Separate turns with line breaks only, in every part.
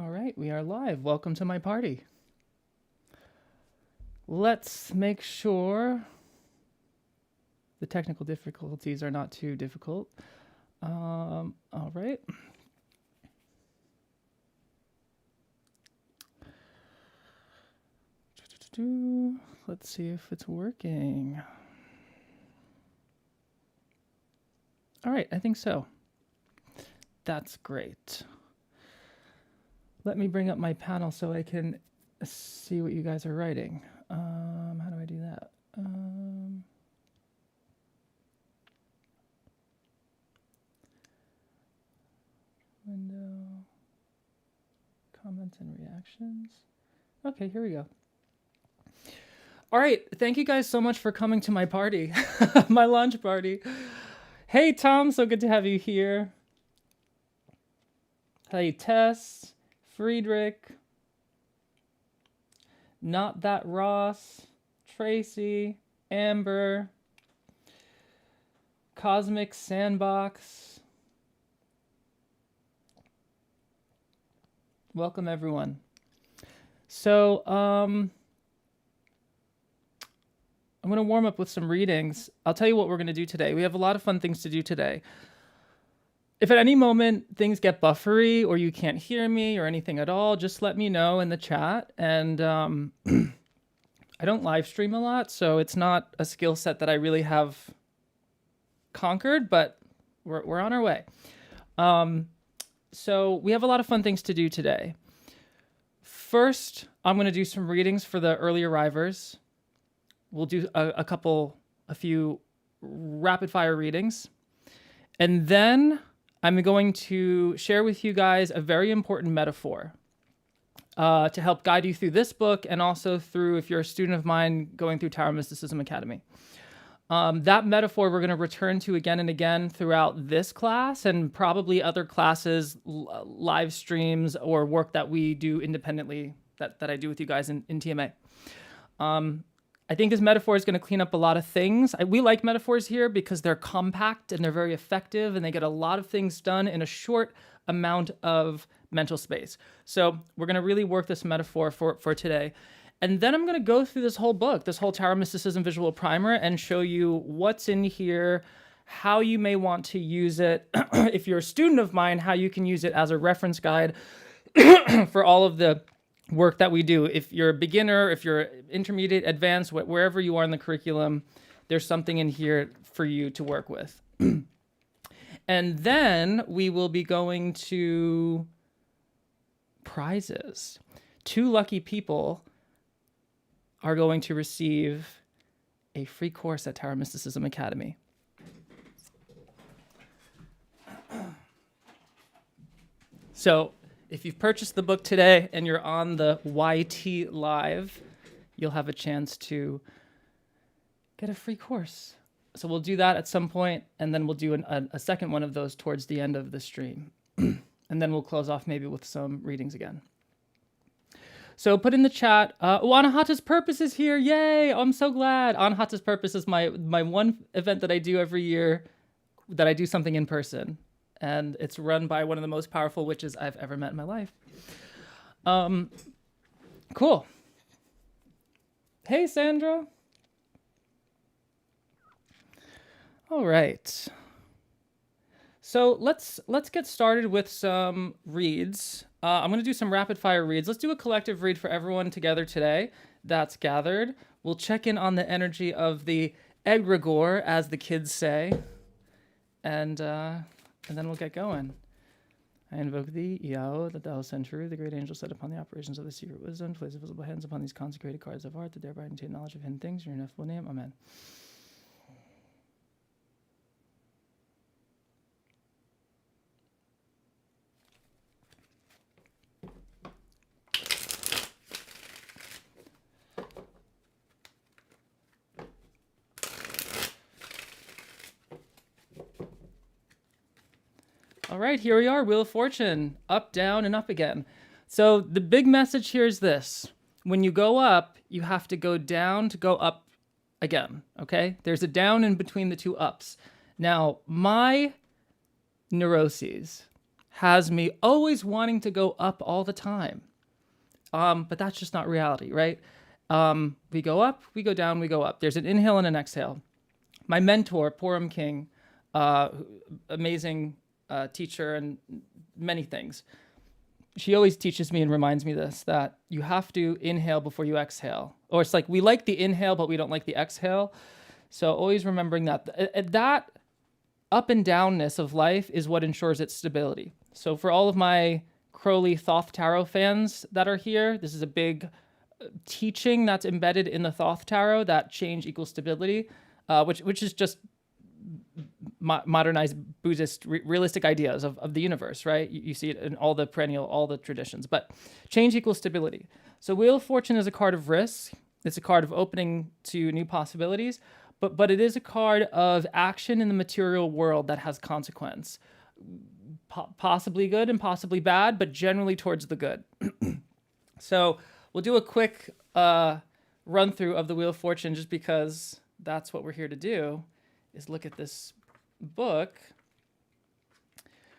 All right, we are live. Welcome to my party. Let's make sure the technical difficulties are not too difficult. All right. Let's see if it's working. All right, I think so. That's great. Let me bring up my panel so I can see what you guys are writing. How do I do that? Window, comments and reactions. Okay, here we go. All right, thank you guys so much for coming to my party, my launch party. Hey, Tom, so good to have you here. Hey, Tess, Friedrich, Not That Ross, Tracy, Amber, Cosmic Sandbox. Welcome, everyone. So, I'm going to warm up with some readings. I'll tell you what we're going to do today. We have a lot of fun things to do today. If at any moment things get buffery or you can't hear me or anything at all, just let me know in the chat. And I don't live stream a lot, so it's not a skill set that I really have conquered, but we're on our way. So we have a lot of fun things to do today. First, I'm going to do some readings for the early arrivers. We'll do a few rapid fire readings. And then I'm going to share with you guys a very important metaphor to help guide you through this book and also through, if you're a student of mine, going through Tarot Mysticism Academy. That metaphor we're going to return to again and again throughout this class and probably other classes, live streams, or work that we do independently that I do with you guys in TMA. I think this metaphor is going to clean up a lot of things. We like metaphors here because they're compact and they're very effective and they get a lot of things done in a short amount of mental space. So we're going to really work this metaphor for today. And then I'm going to go through this whole book, this whole Tarot Mysticism Visual Primer, and show you what's in here, how you may want to use it. If you're a student of mine, how you can use it as a reference guide for all of the work that we do. If you're a beginner, if you're intermediate, advanced, wherever you are in the curriculum, there's something in here for you to work with. And then we will be going to prizes. 2 lucky people are going to receive a free course at Tarot Mysticism Academy. So if you've purchased the book today and you're on the YT Live, you'll have a chance to get a free course. So we'll do that at some point, and then we'll do a second one of those towards the end of the stream. And then we'll close off maybe with some readings again. So put in the chat, Anahata's Purpose is here, yay! I'm so glad. Anahata's Purpose is my one event that I do every year, that I do something in person. And it's run by one of the most powerful witches I've ever met in my life. Cool. Hey, Sandra. All right. So let's get started with some reads. I'm going to do some rapid fire reads. Let's do a collective read for everyone together today that's gathered. We'll check in on the energy of the egregore, as the kids say. And then we'll get going. I invoke thee, Iao, that thou send true, the great angel set upon the operations of the secret wisdom, place of visible hands upon these consecrated cards of art, that thereby attain knowledge of hidden things, your ineffable name. Amen. All right, here we are, Wheel of Fortune, up, down, and up again. So the big message here is this. When you go up, you have to go down to go up again, okay? There's a down in between the 2 ups. Now, my neuroses has me always wanting to go up all the time. But that's just not reality, right? We go up, we go down, we go up. There's an inhale and an exhale. My mentor, Purim King, amazing teacher and many things. She always teaches me and reminds me this, that you have to inhale before you exhale. Or it's like we like the inhale, but we don't like the exhale. So always remembering that. That up and downness of life is what ensures its stability. So for all of my Crowley Thoth Tarot fans that are here, this is a big teaching that's embedded in the Thoth Tarot, that change equals stability, which is just modernized Buddhist realistic ideas of the universe, right? You see it in all the traditions, but change equals stability. So Wheel of Fortune is a card of risk. It's a card of opening to new possibilities, but it is a card of action in the material world that has consequence, possibly good and possibly bad, but generally towards the good. So we'll do a quick run through of the Wheel of Fortune, just because that's what we're here to do, is look at this book.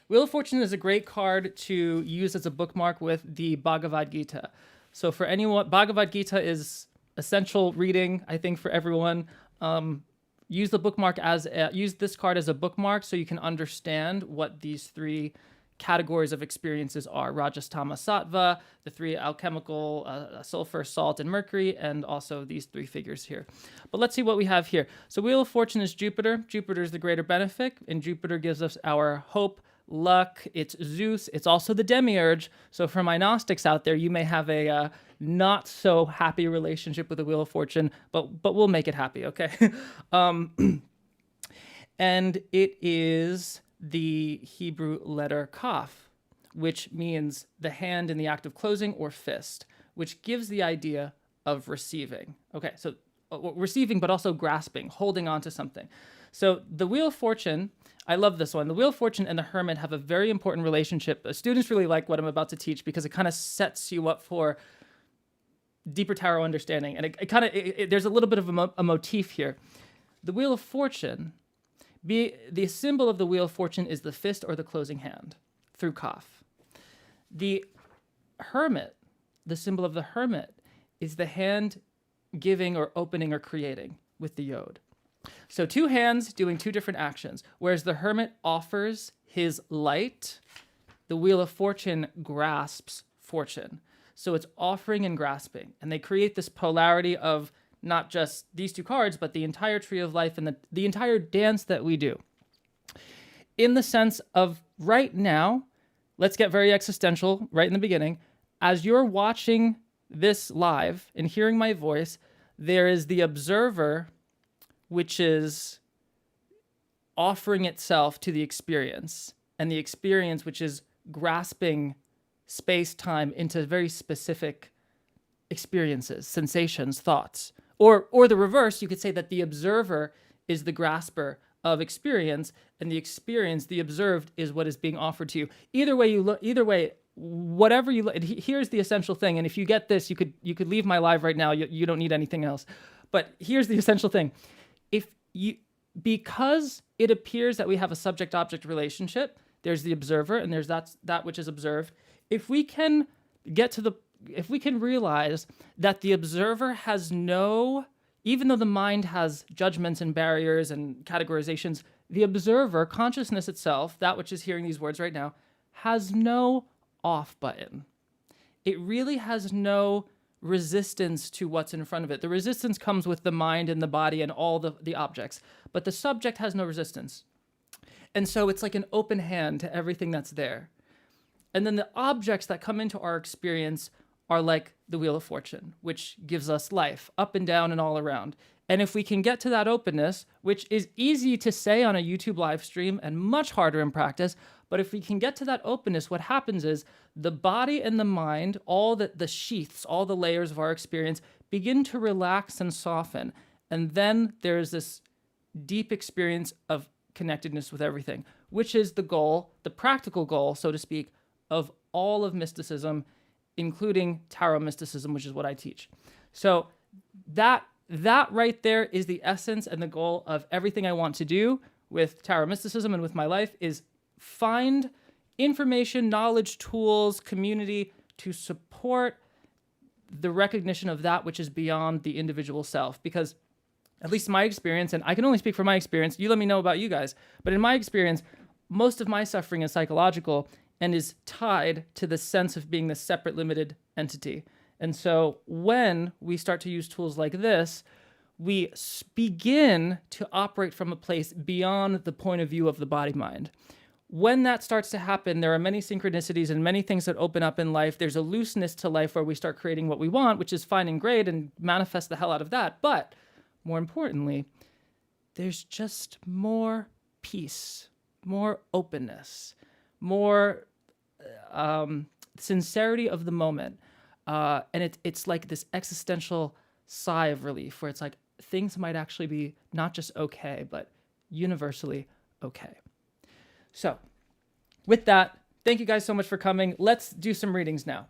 Wheel of Fortune is a great card to use as a bookmark with the Bhagavad Gita. So for anyone, Bhagavad Gita is essential reading, I think, for everyone. Use this card as a bookmark so you can understand what these three categories of experiences are: Rajas, Tamas, Sattva, the three alchemical, sulfur, salt, and mercury, and also these three figures here. But let's see what we have here. So Wheel of Fortune is Jupiter. Jupiter is the greater benefic, and Jupiter gives us our hope, luck. It's Zeus. It's also the demiurge. So for my Gnostics out there, you may have a not so happy relationship with the Wheel of Fortune, but we'll make it happy, okay? And it is the Hebrew letter Kaf, which means the hand in the act of closing, or fist, which gives the idea of receiving. Okay, so receiving, but also grasping, holding on to something. So the Wheel of Fortune, I love this one. The Wheel of Fortune and the Hermit have a very important relationship. Students really like what I'm about to teach because it kind of sets you up for deeper tarot understanding. And there's a little bit of a motif here. The Wheel of Fortune, the symbol of the Wheel of Fortune is the fist or the closing hand through Kaf. The Hermit, the symbol of the Hermit, is the hand giving or opening or creating with the Yod. So two hands doing two different actions. Whereas the Hermit offers his light, the Wheel of Fortune grasps fortune. So it's offering and grasping. And they create this polarity of not just these two cards, but the entire tree of life and the entire dance that we do. In the sense of right now, let's get very existential right in the beginning. As you're watching this live and hearing my voice, there is the observer, which is offering itself to the experience, and the experience, which is grasping space-time into very specific experiences, sensations, thoughts. Or the reverse, you could say that the observer is the grasper of experience, and the experience, the observed, is what is being offered to you. Either way, whatever you look, here's the essential thing. And if you get this, you could leave my live right now. You don't need anything else. But here's the essential thing. Because it appears that we have a subject-object relationship, there's the observer and there's that which is observed. If we can realize that the observer has even though the mind has judgments and barriers and categorizations, the observer, consciousness itself, that which is hearing these words right now, has no off button. It really has no resistance to what's in front of it. The resistance comes with the mind and the body and all the objects, but the subject has no resistance. And so it's like an open hand to everything that's there. And then the objects that come into our experience are like the Wheel of Fortune, which gives us life up and down and all around. And if we can get to that openness, which is easy to say on a YouTube live stream and much harder in practice, but if we can get to that openness, what happens is the body and the mind, all the sheaths, all the layers of our experience begin to relax and soften. And then there's this deep experience of connectedness with everything, which is the goal, the practical goal, so to speak, of all of mysticism, including Tarot Mysticism, which is what I teach. So that right there is the essence and the goal of everything I want to do with Tarot Mysticism and with my life, is find information, knowledge, tools, community to support the recognition of that which is beyond the individual self. Because at least my experience, and I can only speak from my experience, you let me know about you guys, but in my experience, most of my suffering is psychological and is tied to the sense of being this separate, limited entity. And so when we start to use tools like this, we begin to operate from a place beyond the point of view of the body-mind. When that starts to happen, there are many synchronicities and many things that open up in life. There's a looseness to life where we start creating what we want, which is fine and great, and manifest the hell out of that. But more importantly, there's just more peace, more openness, more sincerity of the moment. And it's like this existential sigh of relief where it's like things might actually be not just okay, but universally okay. So with that, thank you guys so much for coming. Let's do some readings now.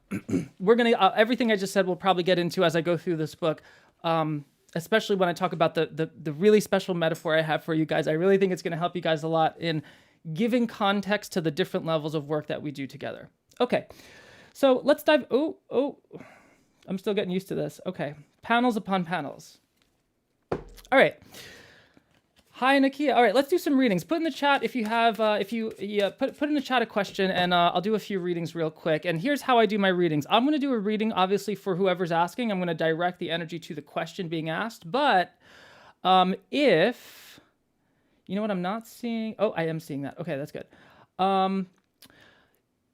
We're going to, everything I just said, we'll probably get into as I go through this book. Especially when I talk about the really special metaphor I have for you guys. I really think it's going to help you guys a lot in giving context to the different levels of work that we do together. Okay, so let's dive, I'm still getting used to this. Okay, panels upon panels. All right. Hi, Nakia. All right, let's do some readings. Put in the chat if you have, put in the chat a question, and I'll do a few readings real quick. And here's how I do my readings. I'm going to do a reading, obviously, for whoever's asking. I'm going to direct the energy to the question being asked. But if, you know what I'm not seeing? Oh, I am seeing that. Okay, that's good.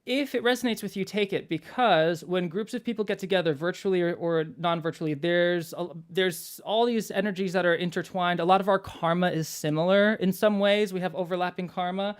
If it resonates with you, take it, because when groups of people get together virtually or non-virtually, there's all these energies that are intertwined. A lot of our karma is similar in some ways. We have overlapping karma.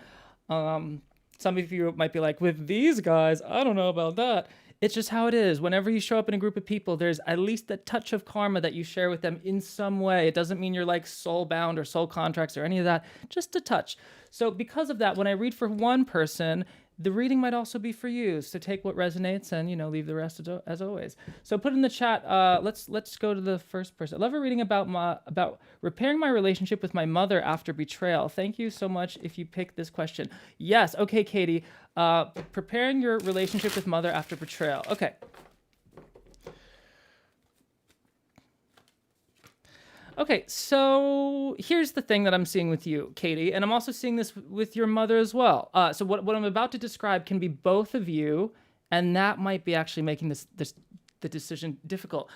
Some of you might be like, with these guys, I don't know about that. It's just how it is. Whenever you show up in a group of people, there's at least a touch of karma that you share with them in some way. It doesn't mean you're like soul bound or soul contracts or any of that, just a touch. So because of that, when I read for one person, the reading might also be for you. So take what resonates and, leave the rest as always. So put in the chat, let's go to the first person. I love a reading about repairing my relationship with my mother after betrayal. Thank you so much if you pick this question. Yes, okay, Katie. Preparing your relationship with mother after betrayal. Okay. Okay, so here's the thing that I'm seeing with you, Katie, and I'm also seeing this with your mother as well. So what I'm about to describe can be both of you, and that might be actually making the decision difficult.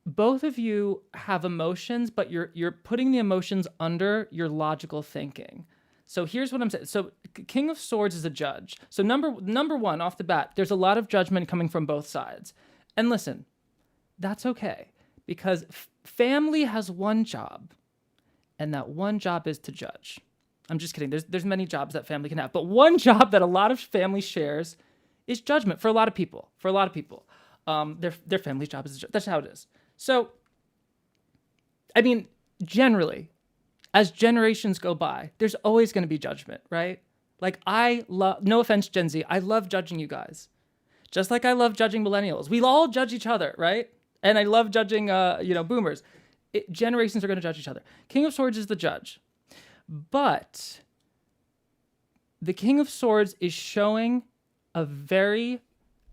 Both of you have emotions, but you're putting the emotions under your logical thinking. So here's what I'm saying. So King of Swords is a judge. So number one, off the bat, there's a lot of judgment coming from both sides. And listen, that's okay. Because family has one job, and that one job is to judge. I'm just kidding. There's many jobs that family can have, but one job that a lot of family shares is judgment for a lot of people. Their family job is to judge. That's how it is. So, I mean, generally, as generations go by, there's always going to be judgment, right? Like no offense, Gen Z, I love judging you guys. Just like I love judging millennials. We all judge each other, right? And I love judging, boomers. Generations are going to judge each other. King of Swords is the judge. But the King of Swords is showing a very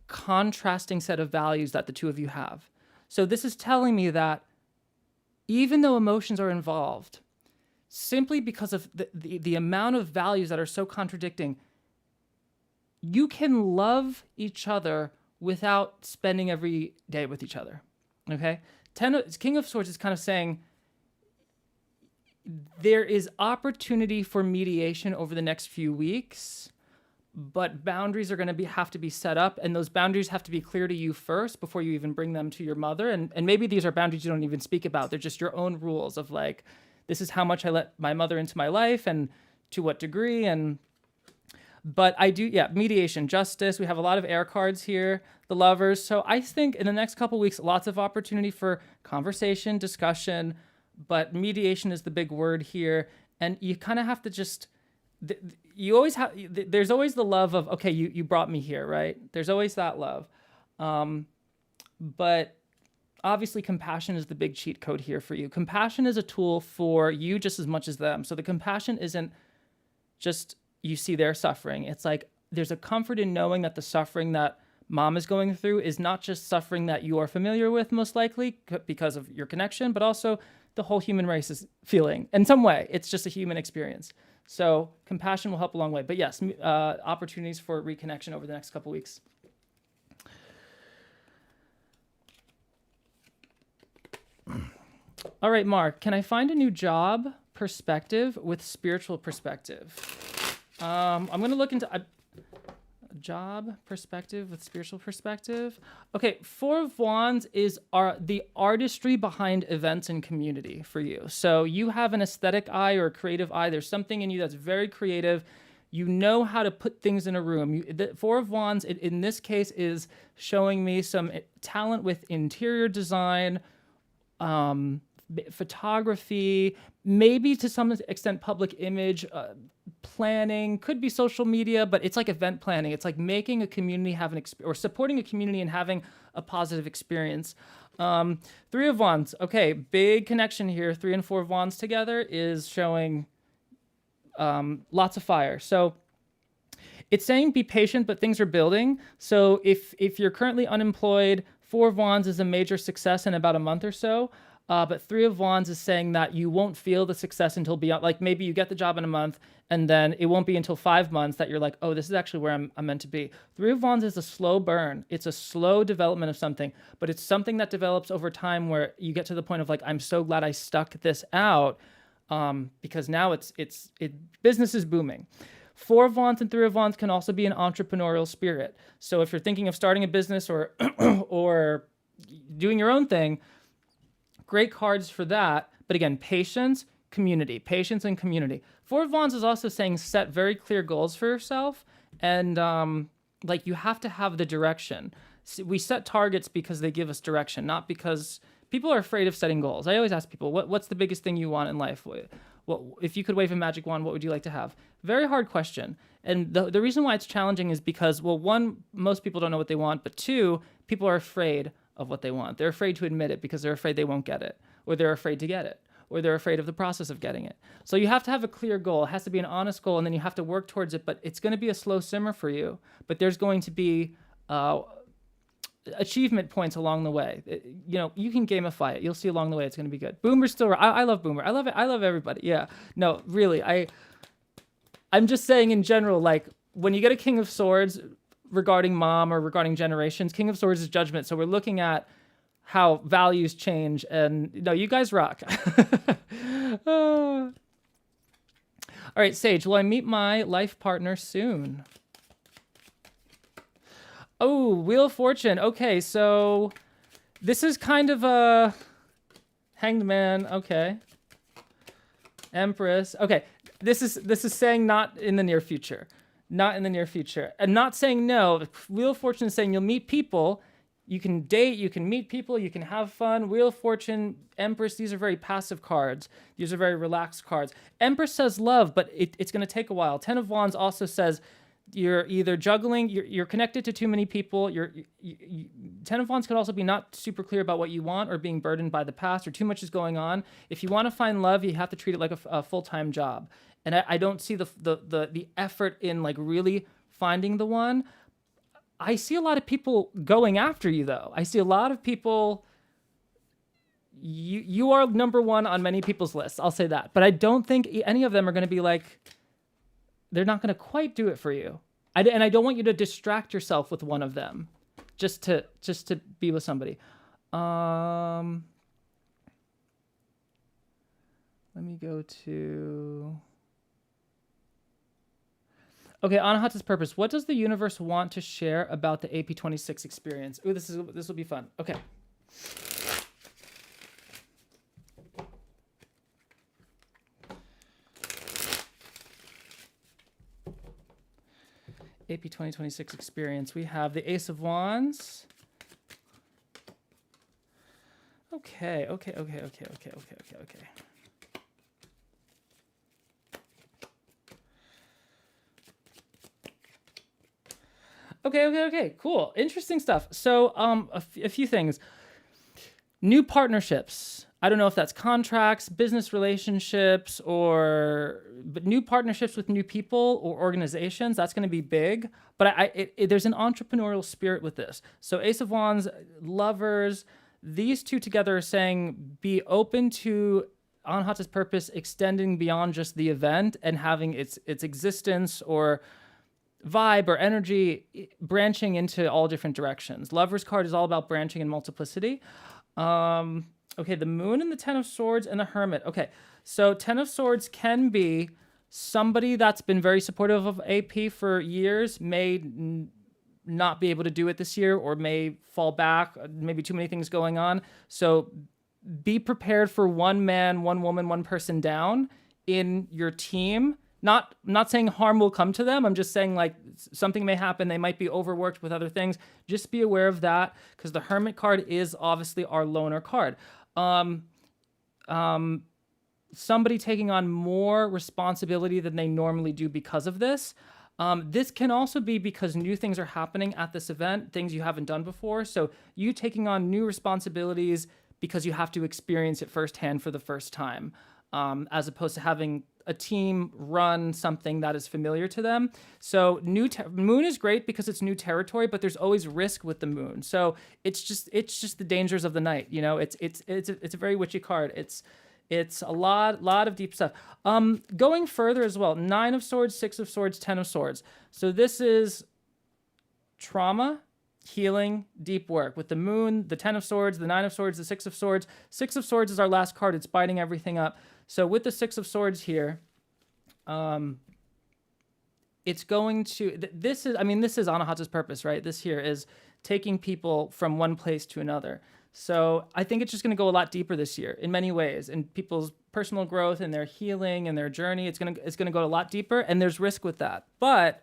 contrasting set of values that the two of you have. So this is telling me that even though emotions are involved, simply because of the amount of values that are so contradicting, you can love each other without spending every day with each other. Okay? King of Swords is kind of saying there is opportunity for mediation over the next few weeks, but boundaries are going to have to be set up, and those boundaries have to be clear to you first before you even bring them to your mother. And maybe these are boundaries you don't even speak about. They're just your own rules of like, this is how much I let my mother into my life and to what degree. But I do, mediation, justice. We have a lot of air cards here, the lovers. So I think in the next couple of weeks, lots of opportunity for conversation, discussion, but mediation is the big word here. And you kind of have to just, there's always the love of, okay, you brought me here, right? There's always that love. But obviously compassion is the big cheat code here for you. Compassion is a tool for you just as much as them. So the compassion isn't just you see their suffering. It's like there's a comfort in knowing that the suffering that mom is going through is not just suffering that you are familiar with, most likely because of your connection, but also the whole human race is feeling in some way. It's just a human experience. So compassion will help a long way. But yes, opportunities for reconnection over the next couple weeks. All right, Mark, can I find a new job perspective with spiritual perspective? I'm going to look into a job perspective with spiritual perspective. Okay, Four of Wands is the artistry behind events and community for you. So you have an aesthetic eye or a creative eye. There's something in you that's very creative. You know how to put things in a room. The Four of Wands, in this case, is showing me some talent with interior design, photography, maybe to some extent public image, planning, could be social media, but it's like event planning. It's like making a community have or supporting a community and having a positive experience. Three of Wands, okay, big connection here. 3 and 4 of Wands together is showing lots of fire. So it's saying be patient, but things are building. So if you're currently unemployed, 4 of Wands is a major success in about a month or so. But 3 of Wands is saying that you won't feel the success until beyond, like maybe you get the job in a month and then it won't be until 5 months that you're like, oh, this is actually where I'm meant to be. 3 of Wands is a slow burn. It's a slow development of something, but it's something that develops over time where you get to the point of like, I'm so glad I stuck this out because now business is booming. 4 of Wands and 3 of Wands can also be an entrepreneurial spirit. So if you're thinking of starting a business or or doing your own thing, great cards for that. But again, patience, community, patience and community. 4 of Wands is also saying set very clear goals for yourself. And like you have to have the direction. We set targets because they give us direction, not because people are afraid of setting goals. I always ask people, what's the biggest thing you want in life? If you could wave a magic wand, what would you like to have? Very hard question. And the reason why it's challenging is because, well, 1, most people don't know what they want, but 2, people are afraid of what they want. They're afraid to admit it because they're afraid they won't get it, or they're afraid to get it, or they're afraid of the process of getting it. So you have to have a clear goal. It has to be an honest goal, and then you have to work towards it, but it's going to be a slow simmer for you. But there's going to be achievement points along the way. You can gamify it. You'll see along the way it's going to be good. Boomer's still, I love Boomer. I love it. I love everybody. Yeah. No, really. I'm just saying in general, like when you get a King of Swords regarding mom or regarding generations, King of Swords is judgment. So we're looking at how values change, and no, you guys rock. All right, Sage, will I meet my life partner soon? Oh, Wheel of Fortune. Okay, so this is kind of a Hanged Man. Okay. Empress. Okay, this is saying not in the near future. Not in the near future. And not saying no. Wheel of Fortune is saying you'll meet people. You can date, you can meet people, you can have fun. Wheel of Fortune, Empress, these are very passive cards. These are very relaxed cards. Empress says love, but it's going to take a while. 10 of Wands also says you're either juggling, you're connected to too many people. 10 of Wands could also be not super clear about what you want or being burdened by the past or too much is going on. If you want to find love, you have to treat it like a full-time job. And I don't see the effort in like really finding the one. I see a lot of people going after you, though. I see a lot of people. You are number one on many people's lists. I'll say that. But I don't think any of them are going to be like, they're not going to quite do it for you. And I don't want you to distract yourself with one of them just to be with somebody. Let me go to... Okay, Anahata's purpose. What does the universe want to share about the AP26 experience? Ooh, this will be fun. Okay. AP 2026 experience. We have the Ace of Wands. Okay. Okay, cool. Interesting stuff. So, a few things. New partnerships. I don't know if that's contracts, business relationships, but new partnerships with new people or organizations. That's going to be big. But there's an entrepreneurial spirit with this. So Ace of Wands, lovers, these two together are saying be open to Anahata's purpose extending beyond just the event and having its existence or vibe or energy branching into all different directions. Lover's card is all about branching and multiplicity. Okay, the Moon and the Ten of Swords and the Hermit. Okay, so Ten of Swords can be somebody that's been very supportive of AP for years, may not be able to do it this year or may fall back, maybe too many things going on. So be prepared for one man, one woman, one person down in your team. Not saying harm will come to them. I'm just saying like something may happen. They might be overworked with other things. Just be aware of that because the Hermit card is obviously our loner card. Somebody taking on more responsibility than they normally do because of this. This can also be because new things are happening at this event, things you haven't done before. So you taking on new responsibilities because you have to experience it firsthand for the first time, as opposed to having a team run something that is familiar to them. So Moon is great because it's new territory, but there's always risk with the Moon. So it's just the dangers of the night. You know, it's a very witchy card. It's a lot of deep stuff. Going further as well, 9 of Swords, 6 of Swords, 10 of Swords. So this is trauma, healing, deep work. With the Moon, the 10 of Swords, the 9 of Swords, the 6 of Swords. 6 of Swords is our last card. It's biting everything up. So with the 6 of Swords here, it's going to, this is Anahata's purpose, right? This here is taking people from one place to another. So I think it's just going to go a lot deeper this year in many ways, in people's personal growth and their healing and their journey. It's going to go a lot deeper, and there's risk with that. But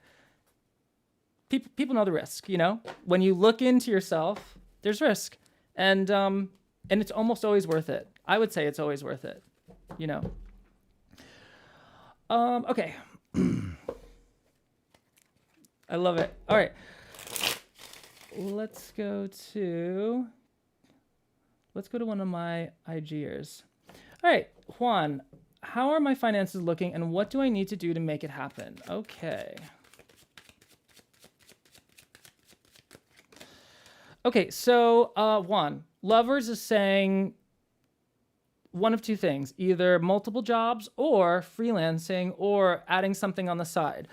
people know the risk, you know? When you look into yourself, there's risk. And it's almost always worth it. I would say it's always worth it, you know? Okay. I love it. All right. Let's go to one of my IGers. All right, Juan, how are my finances looking and what do I need to do to make it happen? Okay. Okay, so Juan, Lovers is saying one of two things, either multiple jobs or freelancing or adding something on the side.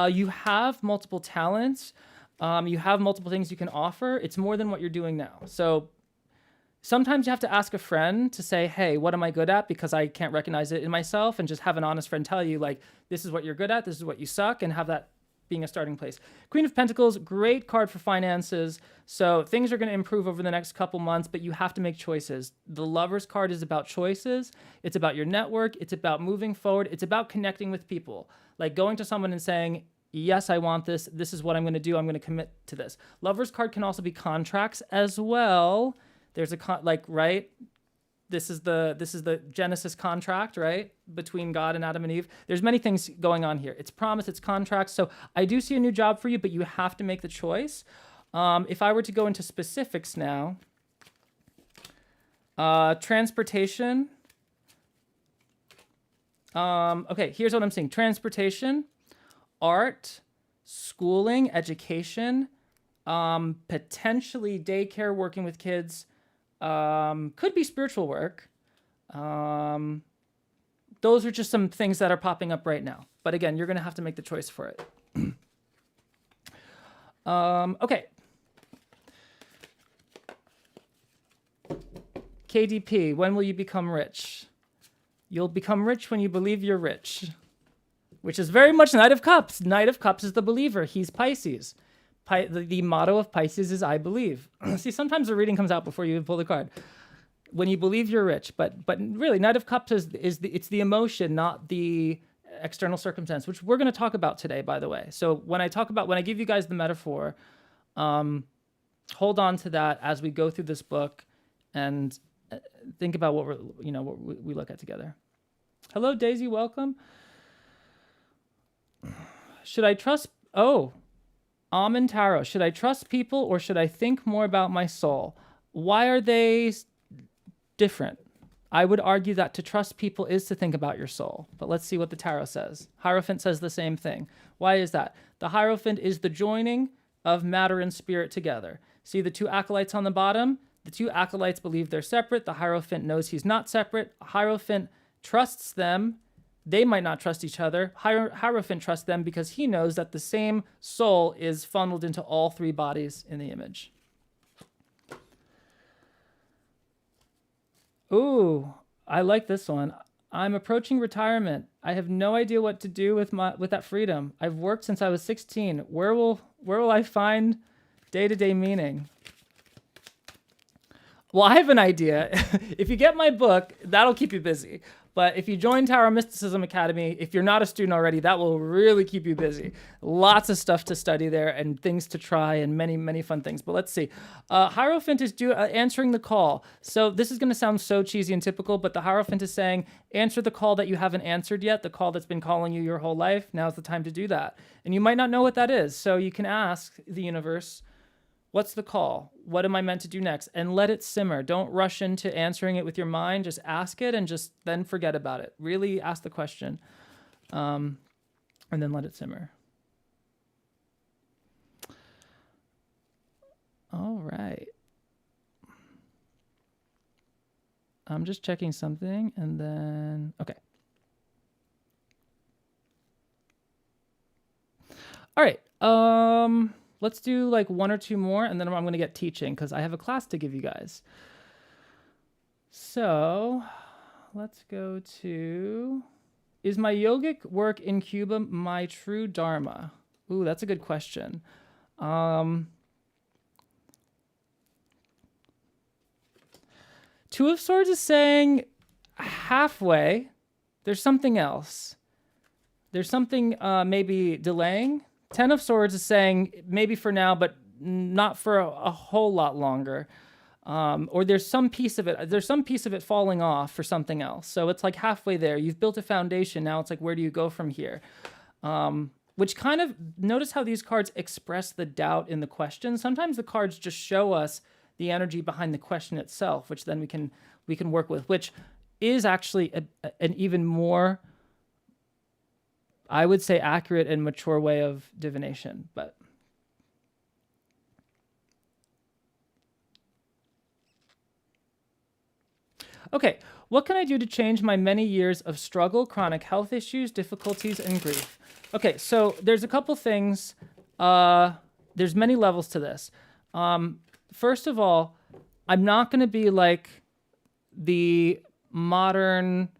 You have multiple talents. You have multiple things you can offer. It's more than what you're doing now. So sometimes you have to ask a friend to say, hey, what am I good at? Because I can't recognize it in myself, and just have an honest friend tell you, like, this is what you're good at, this is what you suck, and have that being a starting place. Queen of Pentacles, great card for finances. So things are going to improve over the next couple months, but you have to make choices. The Lover's card is about choices. It's about your network. It's about moving forward. It's about connecting with people. Like going to someone and saying, yes, I want this. This is what I'm going to do. I'm going to commit to this. Lover's card can also be contracts as well. There's right? This is the Genesis contract, right? Between God and Adam and Eve. There's many things going on here. It's promise, it's contracts. So I do see a new job for you, but you have to make the choice. If I were to go into specifics now, transportation. Okay, here's what I'm seeing. Transportation, art, schooling, education, potentially daycare, working with kids, could be spiritual work. Those are just some things that are popping up right now. But again, you're going to have to make the choice for it. Okay. KDP, when will you become rich? You'll become rich when you believe you're rich, which is very much Knight of Cups. Knight of Cups is the believer. He's Pisces. The motto of Pisces is I believe. See, sometimes the reading comes out before you even pull the card. When you believe you're rich, but really, Knight of Cups it's the emotion, not the external circumstance, which we're going to talk about today, by the way. So when I give you guys the metaphor, hold on to that as we go through this book and think about what we look at together. Hello, Daisy. Welcome. Should I trust? Oh. Amen Tarot, should I trust people or should I think more about my soul? Why are they different? I would argue that to trust people is to think about your soul. But let's see what the tarot says. Hierophant says the same thing. Why is that? The Hierophant is the joining of matter and spirit together. See the two acolytes on the bottom? The two acolytes believe they're separate. The Hierophant knows he's not separate. Hierophant trusts them. They might not trust each other. Hierophant trusts them because he knows that the same soul is funneled into all three bodies in the image. Ooh, I like this one. I'm approaching retirement. I have no idea what to do with that freedom. I've worked since I was 16. Where will I find day-to-day meaning? Well, I have an idea. If you get my book, that'll keep you busy. But if you join Tarot Mysticism Academy, if you're not a student already, that will really keep you busy. Lots of stuff to study there and things to try and many, many fun things. But let's see. Hierophant is answering the call. So this is going to sound so cheesy and typical, but the Hierophant is saying, answer the call that you haven't answered yet, the call that's been calling you your whole life. Now's the time to do that. And you might not know what that is. So you can ask the universe, what's the call? What am I meant to do next? And let it simmer. Don't rush into answering it with your mind. Just ask it and just then forget about it. Really ask the question and then let it simmer. All right. I'm just checking something and then, okay. All right. Let's do like one or two more, and then I'm going to get teaching because I have a class to give you guys. So let's go to, is my yogic work in Cuba my true dharma? Ooh, that's a good question. Two of Swords is saying halfway. There's something else. There's something maybe delaying. Ten of Swords is saying maybe for now, but not for a whole lot longer. Or there's some piece of it. There's some piece of it falling off for something else. So it's like halfway there. You've built a foundation. Now it's like, where do you go from here? Which kind of, notice how these cards express the doubt in the question. Sometimes the cards just show us the energy behind the question itself, which then we can work with, which is actually an even more, I would say, accurate and mature way of divination. But okay, what can I do to change my many years of struggle, chronic health issues, difficulties, and grief? Okay, so there's a couple things. There's many levels to this. First of all, I'm not going to be like the modern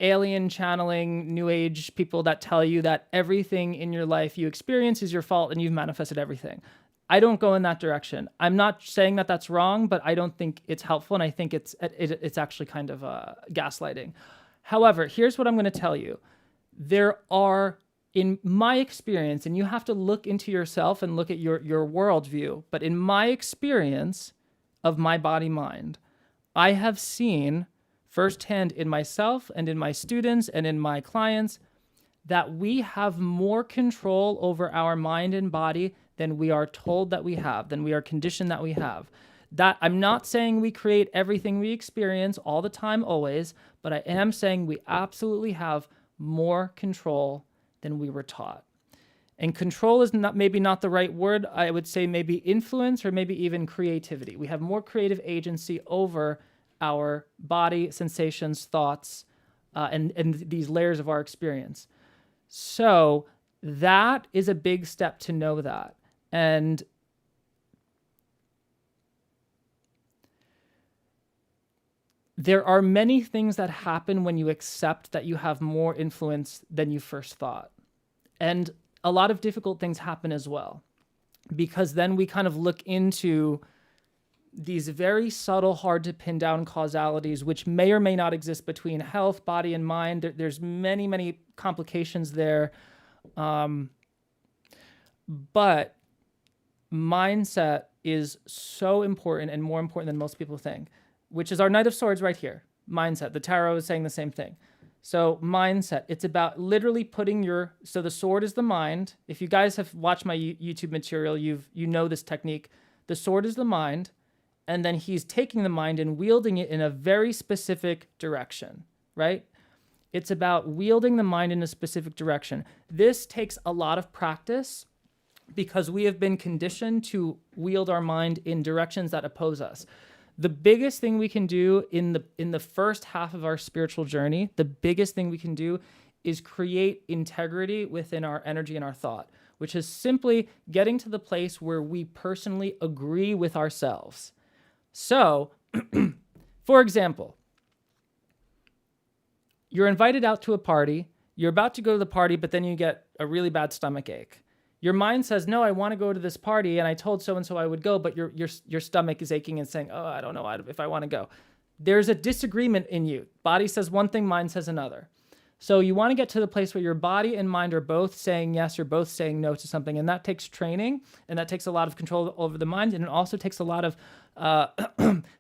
alien channeling new age people that tell you that everything in your life you experience is your fault and you've manifested everything. I don't go in that direction. I'm not saying that that's wrong, but I don't think it's helpful, and I think it's actually kind of gaslighting. However, here's what I'm going to tell you. There are, in my experience, and you have to look into yourself and look at your worldview, but in my experience of my body-mind, I have seen firsthand in myself and in my students and in my clients that we have more control over our mind and body than we are told that we have, than we are conditioned that we have. That I'm not saying we create everything we experience all the time, always, but I am saying we absolutely have more control than we were taught. And control is maybe not the right word. I would say maybe influence or maybe even creativity. We have more creative agency over our body, sensations, thoughts, and these layers of our experience. So that is a big step to know that. And there are many things that happen when you accept that you have more influence than you first thought. And a lot of difficult things happen as well, because then we kind of look into these very subtle, hard to pin down causalities, which may or may not exist between health, body, and mind. There's many, many complications there. But mindset is so important and more important than most people think, which is our Knight of Swords right here. Mindset. The tarot is saying the same thing. So mindset, it's about literally putting so the sword is the mind. If you guys have watched my YouTube material, you know this technique. The sword is the mind, and then he's taking the mind and wielding it in a very specific direction, right? It's about wielding the mind in a specific direction. This takes a lot of practice because we have been conditioned to wield our mind in directions that oppose us. The biggest thing we can do in the first half of our spiritual journey, the biggest thing we can do is create integrity within our energy and our thought, which is simply getting to the place where we personally agree with ourselves. So, for example, you're invited out to a party, you're about to go to the party, but then you get a really bad stomach ache. Your mind says, no, I want to go to this party, and I told so-and-so I would go, but your stomach is aching and saying, oh, I don't know if I want to go. There's a disagreement in you. Body says one thing, mind says another. So you want to get to the place where your body and mind are both saying yes or both saying no to something, and that takes training, and that takes a lot of control over the mind, and it also takes a lot of,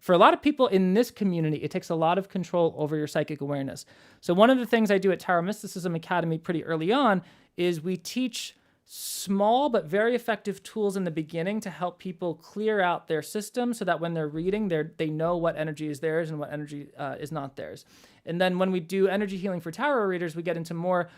for a lot of people in this community, it takes a lot of control over your psychic awareness. So one of the things I do at Tarot Mysticism Academy pretty early on is we teach small but very effective tools in the beginning to help people clear out their system so that when they're reading, they know what energy is theirs and what energy is not theirs. And then when we do energy healing for tarot readers, we get into more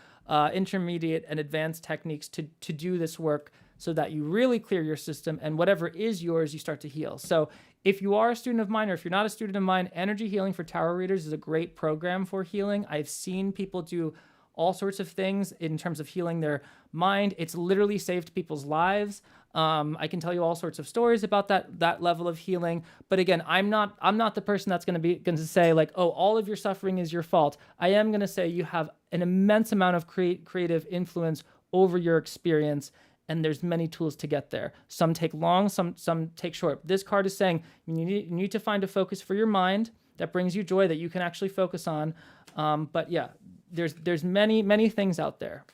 intermediate and advanced techniques to do this work so that you really clear your system, and whatever is yours, you start to heal. So if you are a student of mine, or if you're not a student of mine, energy healing for tarot readers is a great program for healing. I've seen people do all sorts of things in terms of healing their mind. It's literally saved people's lives. I can tell you all sorts of stories about that level of healing. But again, I'm not the person that's going to say like, oh, all of your suffering is your fault. I am going to say you have an immense amount of creative influence over your experience, and there's many tools to get there. Some take long, some take short. This card is saying you need to find a focus for your mind that brings you joy that you can actually focus on. But yeah, there's many things out there.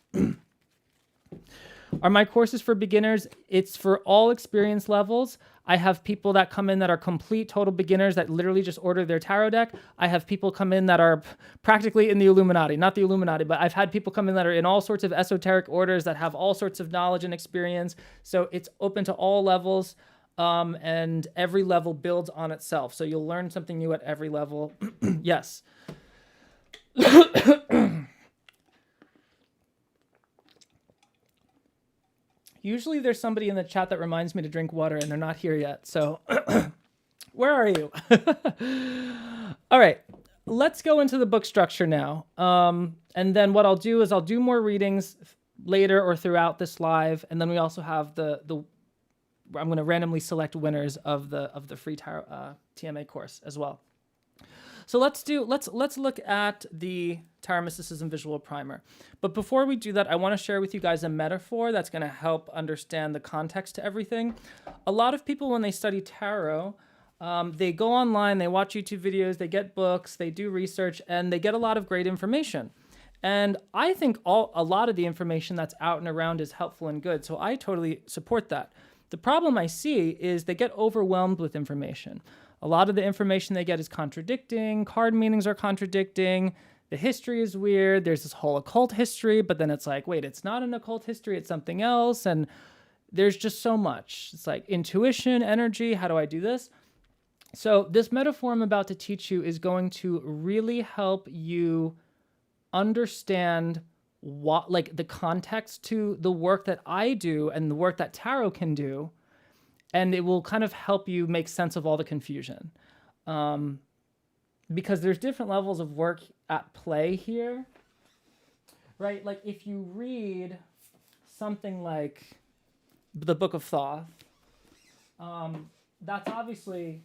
Are my courses for beginners? It's for all experience levels. I have people that come in that are complete total beginners that literally just order their tarot deck. I have people come in that are practically in the Illuminati, not the Illuminati, but I've had people come in that are in all sorts of esoteric orders that have all sorts of knowledge and experience. So it's open to all levels, and every level builds on itself. So you'll learn something new at every level. Yes. Usually there's somebody in the chat that reminds me to drink water, and they're not here yet. So where are you? All right, let's go into the book structure now. And then what I'll do is I'll do more readings later or throughout this live. And then we also have I'm going to randomly select winners of the free tarot, TMA course as well. So let's look at the Tarot Mysticism Visual Primer. But before we do that, I want to share with you guys a metaphor that's going to help understand the context to everything. A lot of people, when they study tarot, they go online, they watch YouTube videos, they get books, they do research, and they get a lot of great information. And I think a lot of the information that's out and around is helpful and good, so I totally support that. The problem I see is they get overwhelmed with information. A lot of the information they get is contradicting, card meanings are contradicting, the history is weird, there's this whole occult history, but then it's like, wait, it's not an occult history, it's something else, and there's just so much. It's like intuition, energy, how do I do this? So this metaphor I'm about to teach you is going to really help you understand what, like, the context to the work that I do and the work that tarot can do. And it will kind of help you make sense of all the confusion. Because there's different levels of work at play here, right? Like if you read something like the Book of Thoth, that's obviously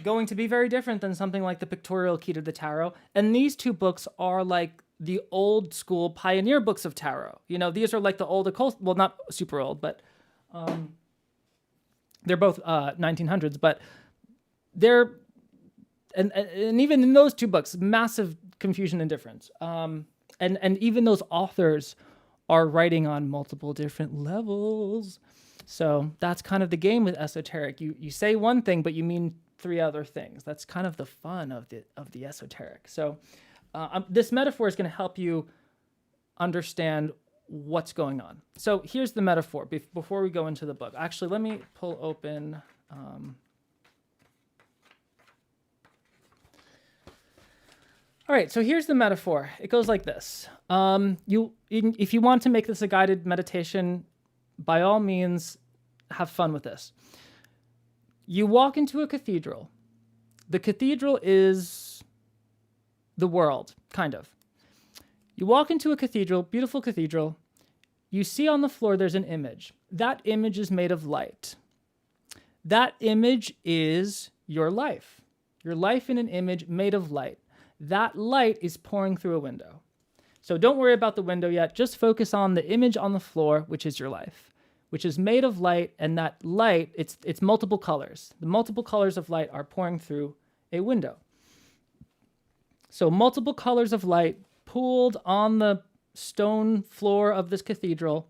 going to be very different than something like the Pictorial Key to the Tarot. And these two books are like the old school pioneer books of tarot. You know, these are like the old occult, well, not super old, but they're both 1900s, but they're, and even in those two books, massive confusion and difference. And even those authors are writing on multiple different levels. So that's kind of the game with esoteric. You say one thing, but you mean three other things. That's kind of the fun of the esoteric. So this metaphor is going to help you understand what's going on. So here's the metaphor before we go into the book. Actually, let me pull open All right, so here's the metaphor. It goes like this. If you want to make this a guided meditation, by all means, have fun with this. You walk into a cathedral. The cathedral is the world, kind of. You walk into a cathedral, beautiful cathedral. You see on the floor there's an image. That image is made of light. That image is your life. Your life in an image made of light. That light is pouring through a window. So don't worry about the window yet. Just focus on the image on the floor, which is your life, which is made of light. And that light, it's multiple colors. The multiple colors of light are pouring through a window. So multiple colors of light pooled on the stone floor of this cathedral,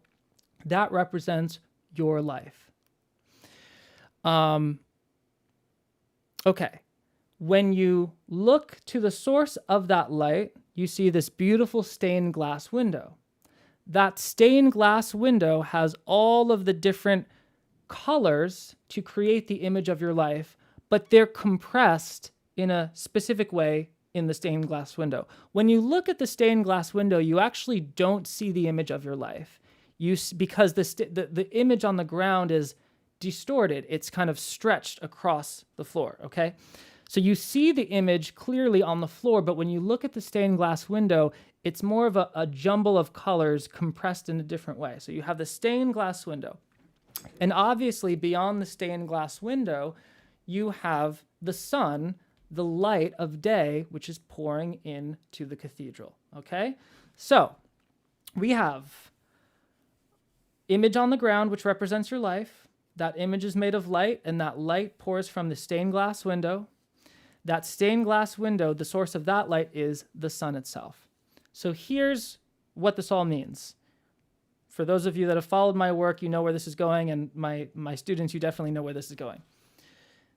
that represents your life. Okay. When you look to the source of that light, you see this beautiful stained glass window. That stained glass window has all of the different colors to create the image of your life, but they're compressed in a specific way in the stained glass window. When you look at the stained glass window, you actually don't see the image of your life. Because the image on the ground is distorted. It's kind of stretched across the floor, okay? So you see the image clearly on the floor, but when you look at the stained glass window, it's more of a jumble of colors compressed in a different way. So you have the stained glass window. And obviously beyond the stained glass window, you have the sun, the light of day, which is pouring into the cathedral, okay? So we have image on the ground, which represents your life. That image is made of light, and that light pours from the stained glass window. That stained glass window, the source of that light is the sun itself. So here's what this all means. For those of you that have followed my work, you know where this is going, and my students, you definitely know where this is going.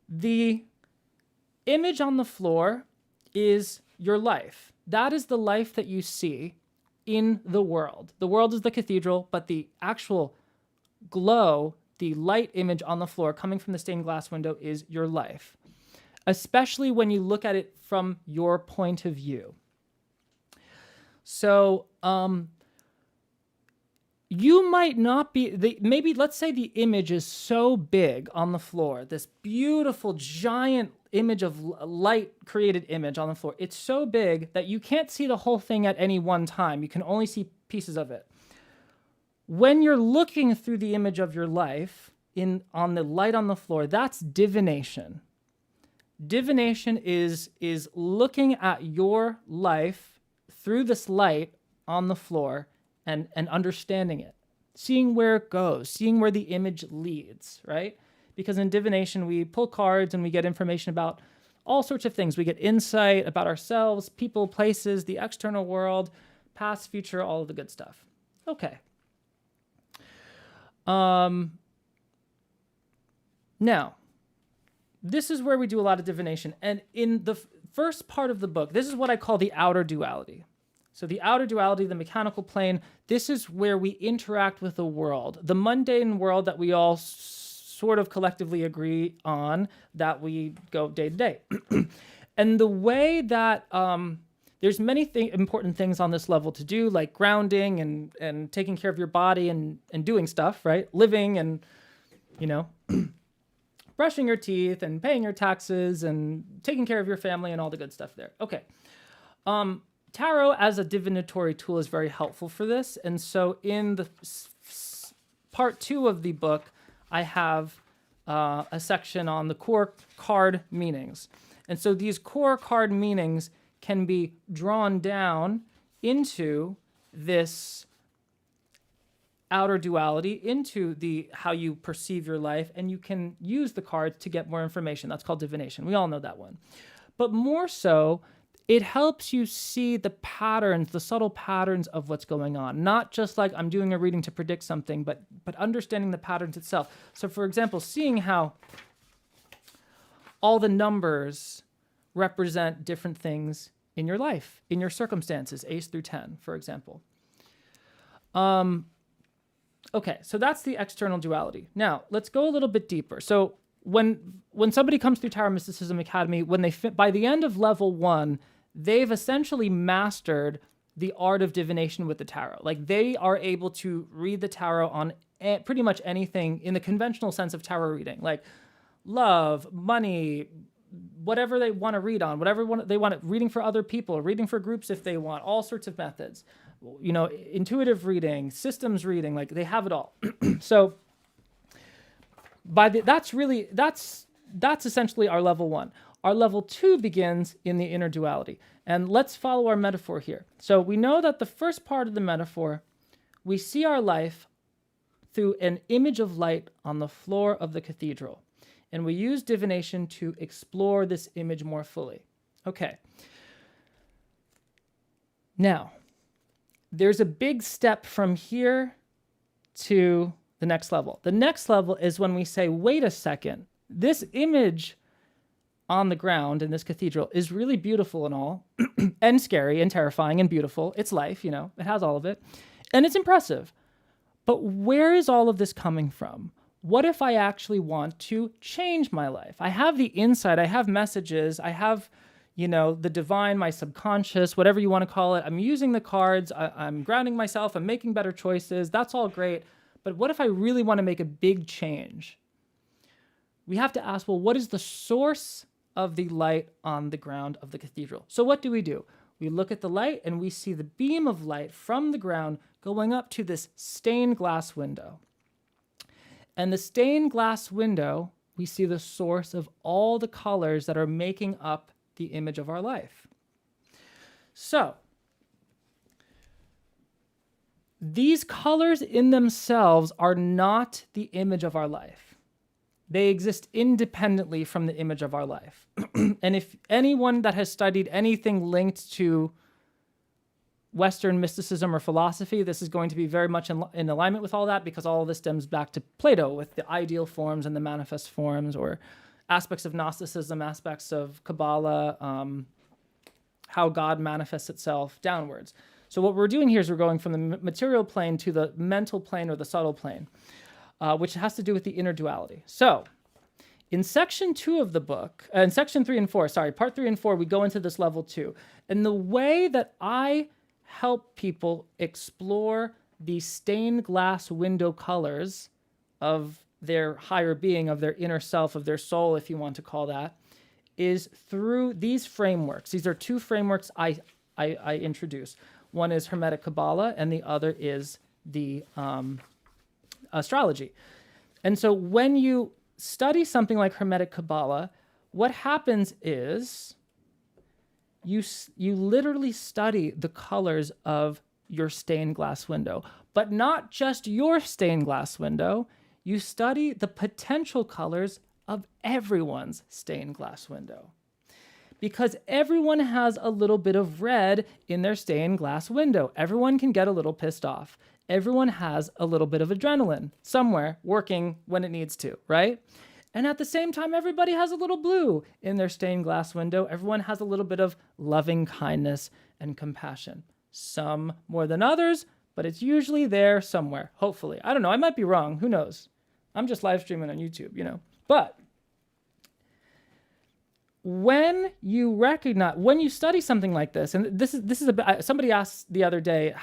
The image on the floor is your life. That is the life that you see in the world. The world is the cathedral, but the actual glow, the light image on the floor coming from the stained glass window is your life, especially when you look at it from your point of view. So you might not be, maybe let's say the image is so big on the floor, this beautiful giant image of light created image on the floor. It's so big that you can't see the whole thing at any one time. You can only see pieces of it. When you're looking through the image of your life on the light on the floor, that's divination. Divination is looking at your life through this light on the floor and understanding it, seeing where it goes, seeing where the image leads, right? Because in divination, we pull cards and we get information about all sorts of things. We get insight about ourselves, people, places, the external world, past, future, all of the good stuff. Okay. Now, this is where we do a lot of divination. And in the first part of the book, this is what I call the outer duality. So the outer duality, the mechanical plane, this is where we interact with the world, the mundane world that we all sort of collectively agree on, that we go day to day. And the way that there's many important things on this level to do, like grounding and taking care of your body and doing stuff, right? Living and, brushing your teeth and paying your taxes and taking care of your family and all the good stuff there. Okay. Tarot as a divinatory tool is very helpful for this. And so in the part 2 of the book, I have a section on the core card meanings. And so these core card meanings can be drawn down into this outer duality, into how you perceive your life, and you can use the cards to get more information. That's called divination. We all know that one. But more so, it helps you see the patterns, the subtle patterns of what's going on. Not just like I'm doing a reading to predict something, but understanding the patterns itself. So for example, seeing how all the numbers represent different things in your life, in your circumstances, ace through 10, for example. Okay, so that's the external duality. Now, let's go a little bit deeper. So when somebody comes through Tarot Mysticism Academy, when by the end of level 1, they've essentially mastered the art of divination with the tarot. Like, they are able to read the tarot on pretty much anything in the conventional sense of tarot reading, like love, money, whatever they want to read on, they want reading for other people, reading for groups if they want, all sorts of methods, intuitive reading, systems reading, like they have it all. So that's essentially our level 1. Our level 2 begins in the inner duality. And let's follow our metaphor here. So we know that the first part of the metaphor, we see our life through an image of light on the floor of the cathedral. And we use divination to explore this image more fully. Okay. Now, there's a big step from here to the next level. The next level is when we say, wait a second, this image on the ground in this cathedral is really beautiful and all, and scary and terrifying and beautiful. It's life, it has all of it. And it's impressive. But where is all of this coming from? What if I actually want to change my life? I have the insight, I have messages, I have, the divine, my subconscious, whatever you want to call it. I'm using the cards, I'm grounding myself, I'm making better choices. That's all great. But what if I really want to make a big change? We have to ask, well, what is the source of the light on the ground of the cathedral? So what do? We look at the light and we see the beam of light from the ground going up to this stained glass window. And the stained glass window, we see the source of all the colors that are making up the image of our life. So, these colors in themselves are not the image of our life. They exist independently from the image of our life. And if anyone that has studied anything linked to Western mysticism or philosophy, this is going to be very much in alignment with all that, because all of this stems back to Plato with the ideal forms and the manifest forms, or aspects of Gnosticism, aspects of Qabalah, how God manifests itself downwards. So what we're doing here is we're going from the material plane to the mental plane or the subtle plane, which has to do with the inner duality. So in section 2 of the book, in section 3 and 4, part 3 and 4, we go into this level 2. And the way that I help people explore the stained glass window colors of their higher being, of their inner self, of their soul, if you want to call that, is through these frameworks. These are 2 frameworks I introduce. One is Hermetic Qabalah, and the other is the astrology. And so when you study something like Hermetic Qabalah, what happens is you literally study the colors of your stained glass window, but not just your stained glass window. You study the potential colors of everyone's stained glass window, because everyone has a little bit of red in their stained glass window. Everyone can get a little pissed off. Everyone has a little bit of adrenaline somewhere working when it needs to, right? And at the same time, everybody has a little blue in their stained glass window. Everyone has a little bit of loving kindness and compassion. Some more than others, but it's usually there somewhere, hopefully. I don't know, I might be wrong, who knows? I'm just live streaming on YouTube, But when you study something like this, and this is somebody asked the other day,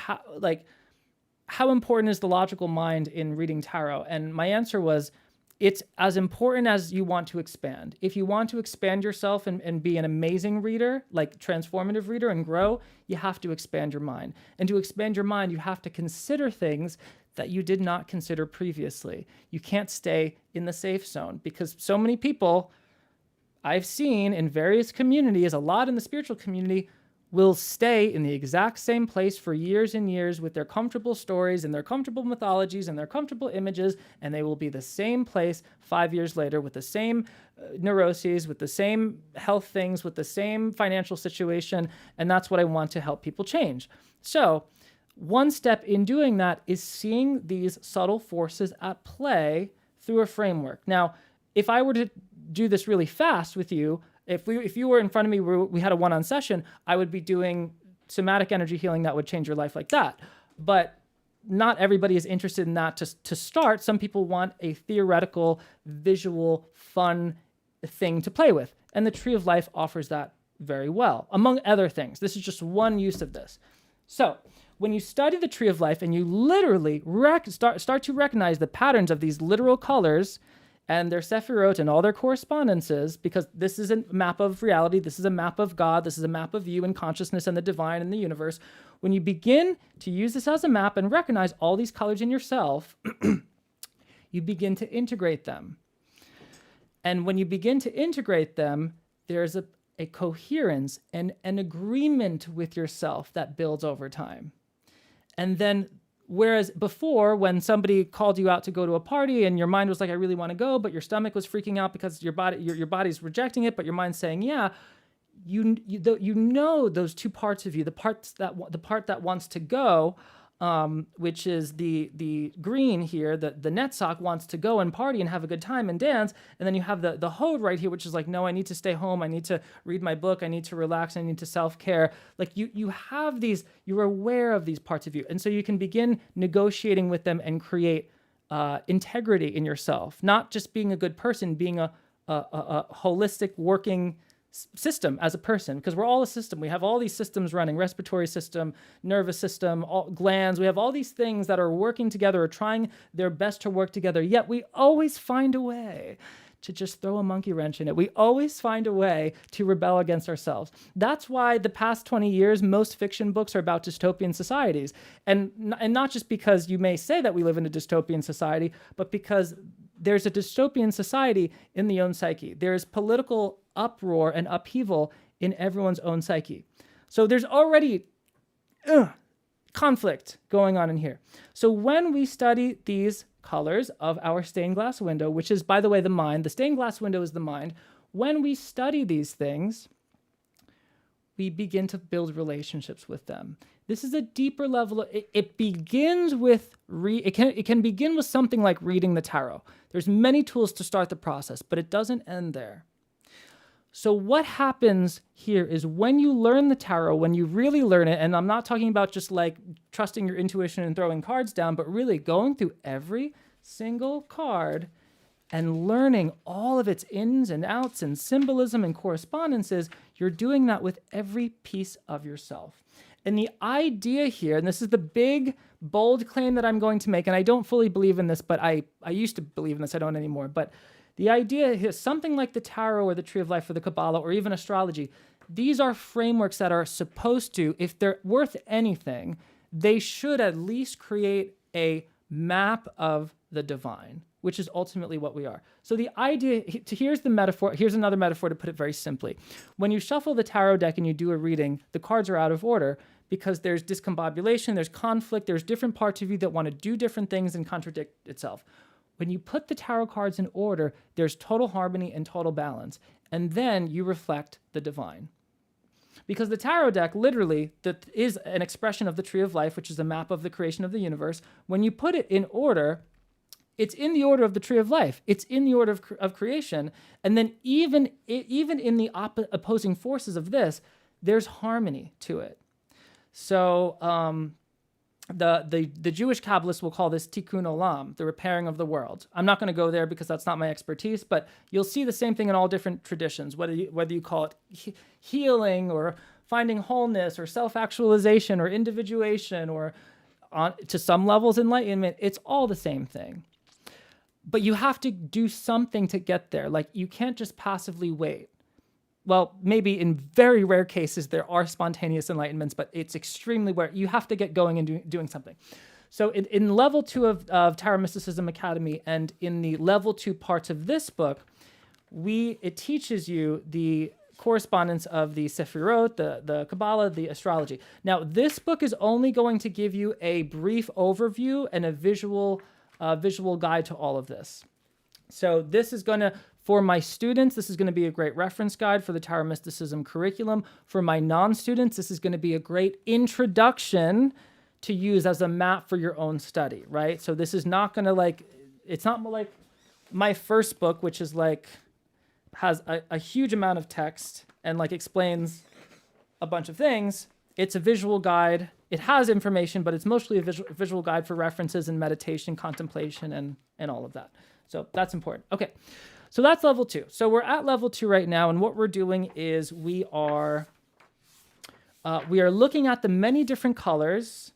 how important is the logical mind in reading tarot? And my answer was, it's as important as you want to expand. If you want to expand yourself and be an amazing reader, like transformative reader, and grow, you have to expand your mind. And to expand your mind, you have to consider things that you did not consider previously. You can't stay in the safe zone, because so many people I've seen in various communities, a lot in the spiritual community, will stay in the exact same place for years and years with their comfortable stories and their comfortable mythologies and their comfortable images, and they will be the same place 5 years later with the same neuroses, with the same health things, with the same financial situation, and that's what I want to help people change. So one step in doing that is seeing these subtle forces at play through a framework. Now, if I were to do this really fast with you, if you were in front of me, we had a one-on session, I would be doing somatic energy healing that would change your life like that. But not everybody is interested in that to start. Some people want a theoretical, visual, fun thing to play with. And the Tree of Life offers that very well, among other things. This is just one use of this. So when you study the Tree of Life and you literally start to recognize the patterns of these literal colors and their sephirot and all their correspondences, because this is a map of reality, this is a map of God, this is a map of you and consciousness and the divine and the universe. When you begin to use this as a map and recognize all these colors in yourself, you begin to integrate them. And when you begin to integrate them, there's a coherence and an agreement with yourself that builds over time. And then, whereas before, when somebody called you out to go to a party and your mind was like, I really want to go, but your stomach was freaking out because your body's rejecting it, but your mind's saying, yeah, you know those two parts of you, the part that wants to go, which is the green here, the net sock wants to go and party and have a good time and dance. And then you have the hode right here, which is like, no, I need to stay home. I need to read my book. I need to relax. I need to self-care. Like you have these, you're aware of these parts of you. And so you can begin negotiating with them and create integrity in yourself, not just being a good person, being a holistic working system as a person, because we're all a system. We have all these systems running, respiratory system, nervous system, all glands. We have all these things that are working together or trying their best to work together, yet we always find a way to just throw a monkey wrench in it. We always find a way to rebel against ourselves. That's why the past 20 years, most fiction books are about dystopian societies. And not just because you may say that we live in a dystopian society, but because there's a dystopian society in the own psyche. There's political uproar and upheaval in everyone's own psyche. So there's already conflict going on in here. So when we study these colors of our stained glass window, which is, by the way, the mind, the stained glass window is the mind. When we study these things, we begin to build relationships with them. This is a deeper level. It begins with, it can begin with something like reading the tarot. There's many tools to start the process, but it doesn't end there. So what happens here is when you learn the tarot, when you really learn it, and I'm not talking about just like trusting your intuition and throwing cards down, but really going through every single card and learning all of its ins and outs and symbolism and correspondences, you're doing that with every piece of yourself. And the idea here, and this is the big, bold claim that I'm going to make, and I don't fully believe in this, but I used to believe in this, I don't anymore, but the idea is something like the tarot or the Tree of Life or the Kabbalah or even astrology. These are frameworks that are supposed to, if they're worth anything, they should at least create a map of the divine, which is ultimately what we are. So the idea, here's the metaphor, here's another metaphor to put it very simply. When you shuffle the tarot deck and you do a reading, the cards are out of order because there's discombobulation, there's conflict, there's different parts of you that want to do different things and contradict itself. When you put the tarot cards in order, there's total harmony and total balance. And then you reflect the divine. Because the tarot deck literally that is an expression of the Tree of Life, which is a map of the creation of the universe. When you put it in order, it's in the order of the Tree of Life. It's in the order of creation. And then even in the opposing forces of this, there's harmony to it. So the Jewish Kabbalists will call this tikkun olam, the repairing of the world. I'm not going to go there because that's not my expertise, but you'll see the same thing in all different traditions, whether you call it healing or finding wholeness or self-actualization or individuation or to some levels enlightenment. It's all the same thing. But you have to do something to get there. Like you can't just passively wait. Well, maybe in very rare cases, there are spontaneous enlightenments, but it's extremely rare. You have to get going and doing something. So in level 2 of Tarot Mysticism Academy and in the level 2 parts of this book, it teaches you the correspondence of the Sephirot, the Kabbalah, the astrology. Now, this book is only going to give you a brief overview and a visual guide to all of this. So this is going to, for my students, this is going to be a great reference guide for the Tarot Mysticism Curriculum. For my non-students, this is going to be a great introduction to use as a map for your own study, right? So this is not going to it's not like my first book, which is has a huge amount of text and explains a bunch of things. It's a visual guide. It has information, but it's mostly a visual guide for references and meditation, contemplation, and all of that. So that's important. Okay, so that's level 2. So we're at level 2 right now, and what we're doing is we are looking at the many different colors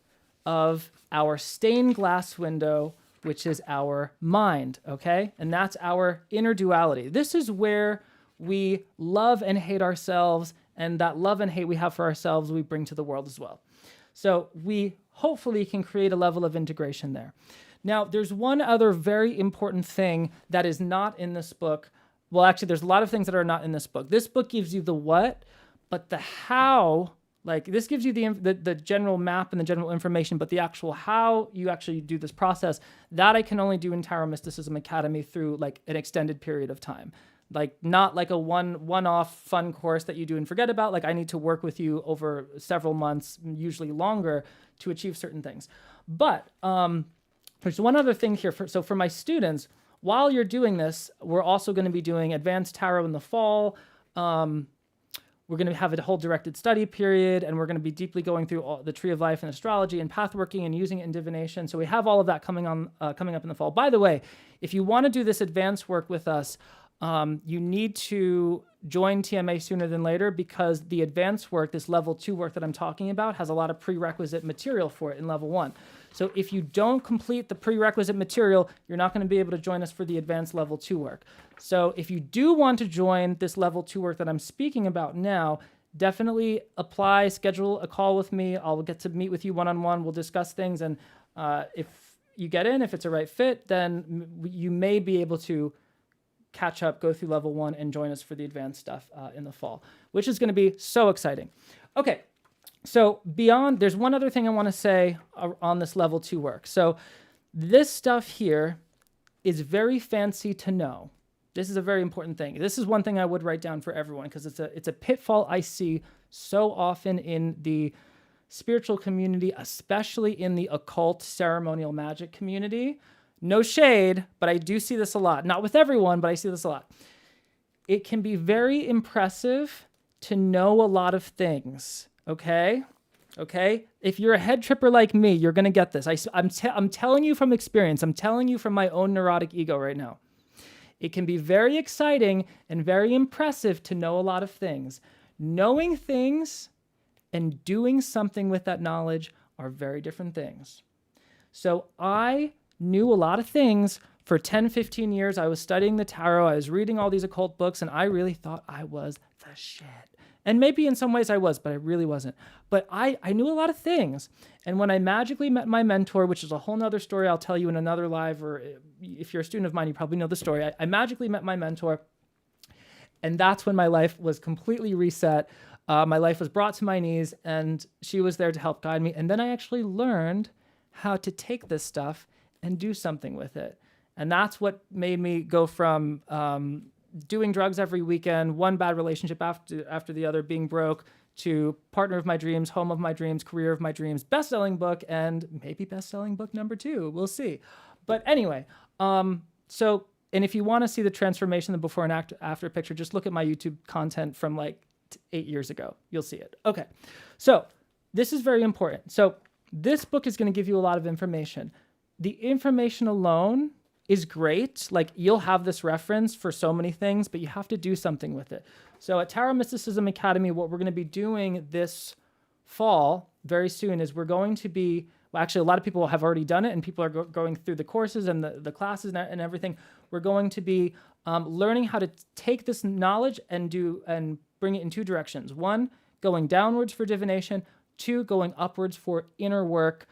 of our stained glass window, which is our mind, okay? And that's our inner duality. This is where we love and hate ourselves, and that love and hate we have for ourselves, we bring to the world as well. So we hopefully can create a level of integration there. Now, there's one other very important thing that is not in this book. Well, actually, there's a lot of things that are not in this book. This book gives you the what, but the how, like this gives you the general map and the general information, but the actual how you actually do this process, that I can only do in Tarot Mysticism Academy through like an extended period of time. Like not like a one-off fun course that you do and forget about. Like I need to work with you over several months, usually longer, to achieve certain things. But there's one other thing here. So for my students, while you're doing this, we're also going to be doing advanced tarot in the fall. We're going to have a whole directed study period, and we're going to be deeply going through all the tree of life and astrology and pathworking and using it in divination. So we have all of that coming up in the fall. By the way, if you want to do this advanced work with us, you need to join TMA sooner than later, because the advanced work, this level 2 work that I'm talking about, has a lot of prerequisite material for it in level 1. So if you don't complete the prerequisite material, you're not going to be able to join us for the advanced level 2 work. So if you do want to join this level 2 work that I'm speaking about now, definitely apply, schedule a call with me. I'll get to meet with you one-on-one. We'll discuss things. And if you get in, if it's a right fit, then you may be able to catch up, go through level 1, and join us for the advanced stuff in the fall, which is going to be so exciting. Okay, so beyond, there's one other thing I want to say on this level 2 work. So this stuff here is very fancy to know. This is a very important thing. This is one thing I would write down for everyone, because it's a pitfall I see so often in the spiritual community, especially in the occult ceremonial magic community. No shade, but I do see this a lot. Not with everyone, but I see this a lot. It can be very impressive to know a lot of things, okay? Okay? If you're a head tripper like me, you're going to get this. I'm telling you from experience. I'm telling you from my own neurotic ego right now. It can be very exciting and very impressive to know a lot of things. Knowing things and doing something with that knowledge are very different things. So I knew a lot of things for 10, 15 years. I was studying the tarot. I was reading all these occult books, and I really thought I was the shit. And maybe in some ways I was, but I really wasn't. But I knew a lot of things. And when I magically met my mentor, which is a whole nother story I'll tell you in another live, or if you're a student of mine, you probably know the story. I magically met my mentor, and that's when my life was completely reset. My life was brought to my knees, and she was there to help guide me. And then I actually learned how to take this stuff and do something with it. And that's what made me go from doing drugs every weekend, one bad relationship after the other, being broke, to partner of my dreams, home of my dreams, career of my dreams, best-selling book, and maybe best-selling book number 2. We'll see. But anyway, and if you want to see the transformation, the before and after picture, just look at my YouTube content from like 8 years ago. You'll see it. Okay. So this is very important. So this book is going to give you a lot of information. The information alone is great. Like, you'll have this reference for so many things, but you have to do something with it. So at Tarot Mysticism Academy, what we're going to be doing this fall very soon is we're going to be, well, actually a lot of people have already done it, and people are going through the courses and the classes and everything. We're going to be learning how to take this knowledge and bring it in 2 directions. 1, going downwards for divination. 2, going upwards for inner work,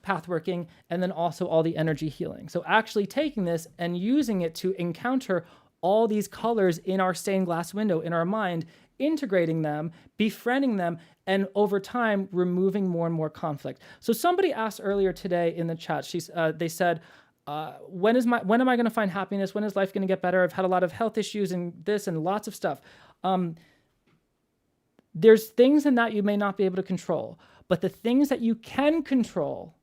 path working, and then also all the energy healing. So actually taking this and using it to encounter all these colors in our stained glass window in our mind, integrating them, befriending them, and over time removing more and more conflict. So somebody asked earlier today in the chat, they said, when am I going to find happiness? When is life going to get better? I've had a lot of health issues and this and lots of stuff. There's things in that you may not be able to control, but the things that you can control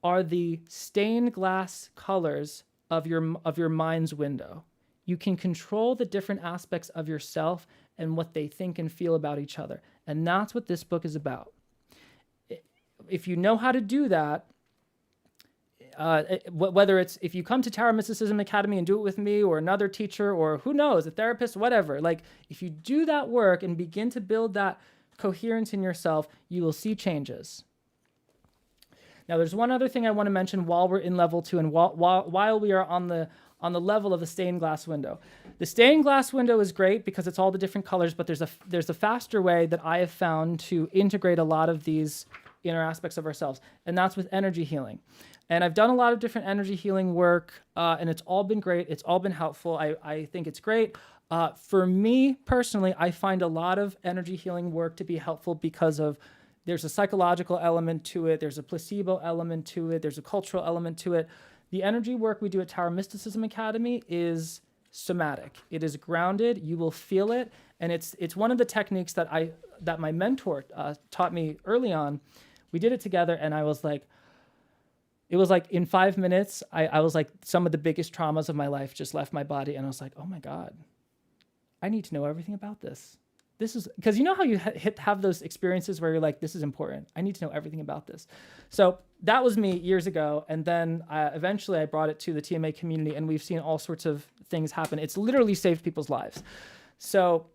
are the stained glass colors of your mind's window. You can control the different aspects of yourself and what they think and feel about each other. And that's what this book is about. If you know how to do that, whether it's if you come to Tarot Mysticism Academy and do it with me or another teacher or who knows, a therapist, whatever, like if you do that work and begin to build that coherence in yourself, you will see changes. Now, there's one other thing I want to mention while we're in level 2 and while we are on the level of the stained glass window. The stained glass window is great because it's all the different colors, but there's a faster way that I have found to integrate a lot of these inner aspects of ourselves, and that's with energy healing. And I've done a lot of different energy healing work, and it's all been great. It's all been helpful. I think it's great. For me personally, I find a lot of energy healing work to be helpful because of there's a psychological element to it. There's a placebo element to it. There's a cultural element to it. The energy work we do at Tarot Mysticism Academy is somatic. It is grounded. You will feel it. And it's one of the techniques that my mentor taught me early on. We did it together, and I was like, it was like in 5 minutes, I was like, some of the biggest traumas of my life just left my body. And I was like, oh my God, I need to know everything about this. This is, because you know how you have those experiences where you're like, this is important. I need to know everything about this. So that was me years ago. And then eventually I brought it to the TMA community, and we've seen all sorts of things happen. It's literally saved people's lives. So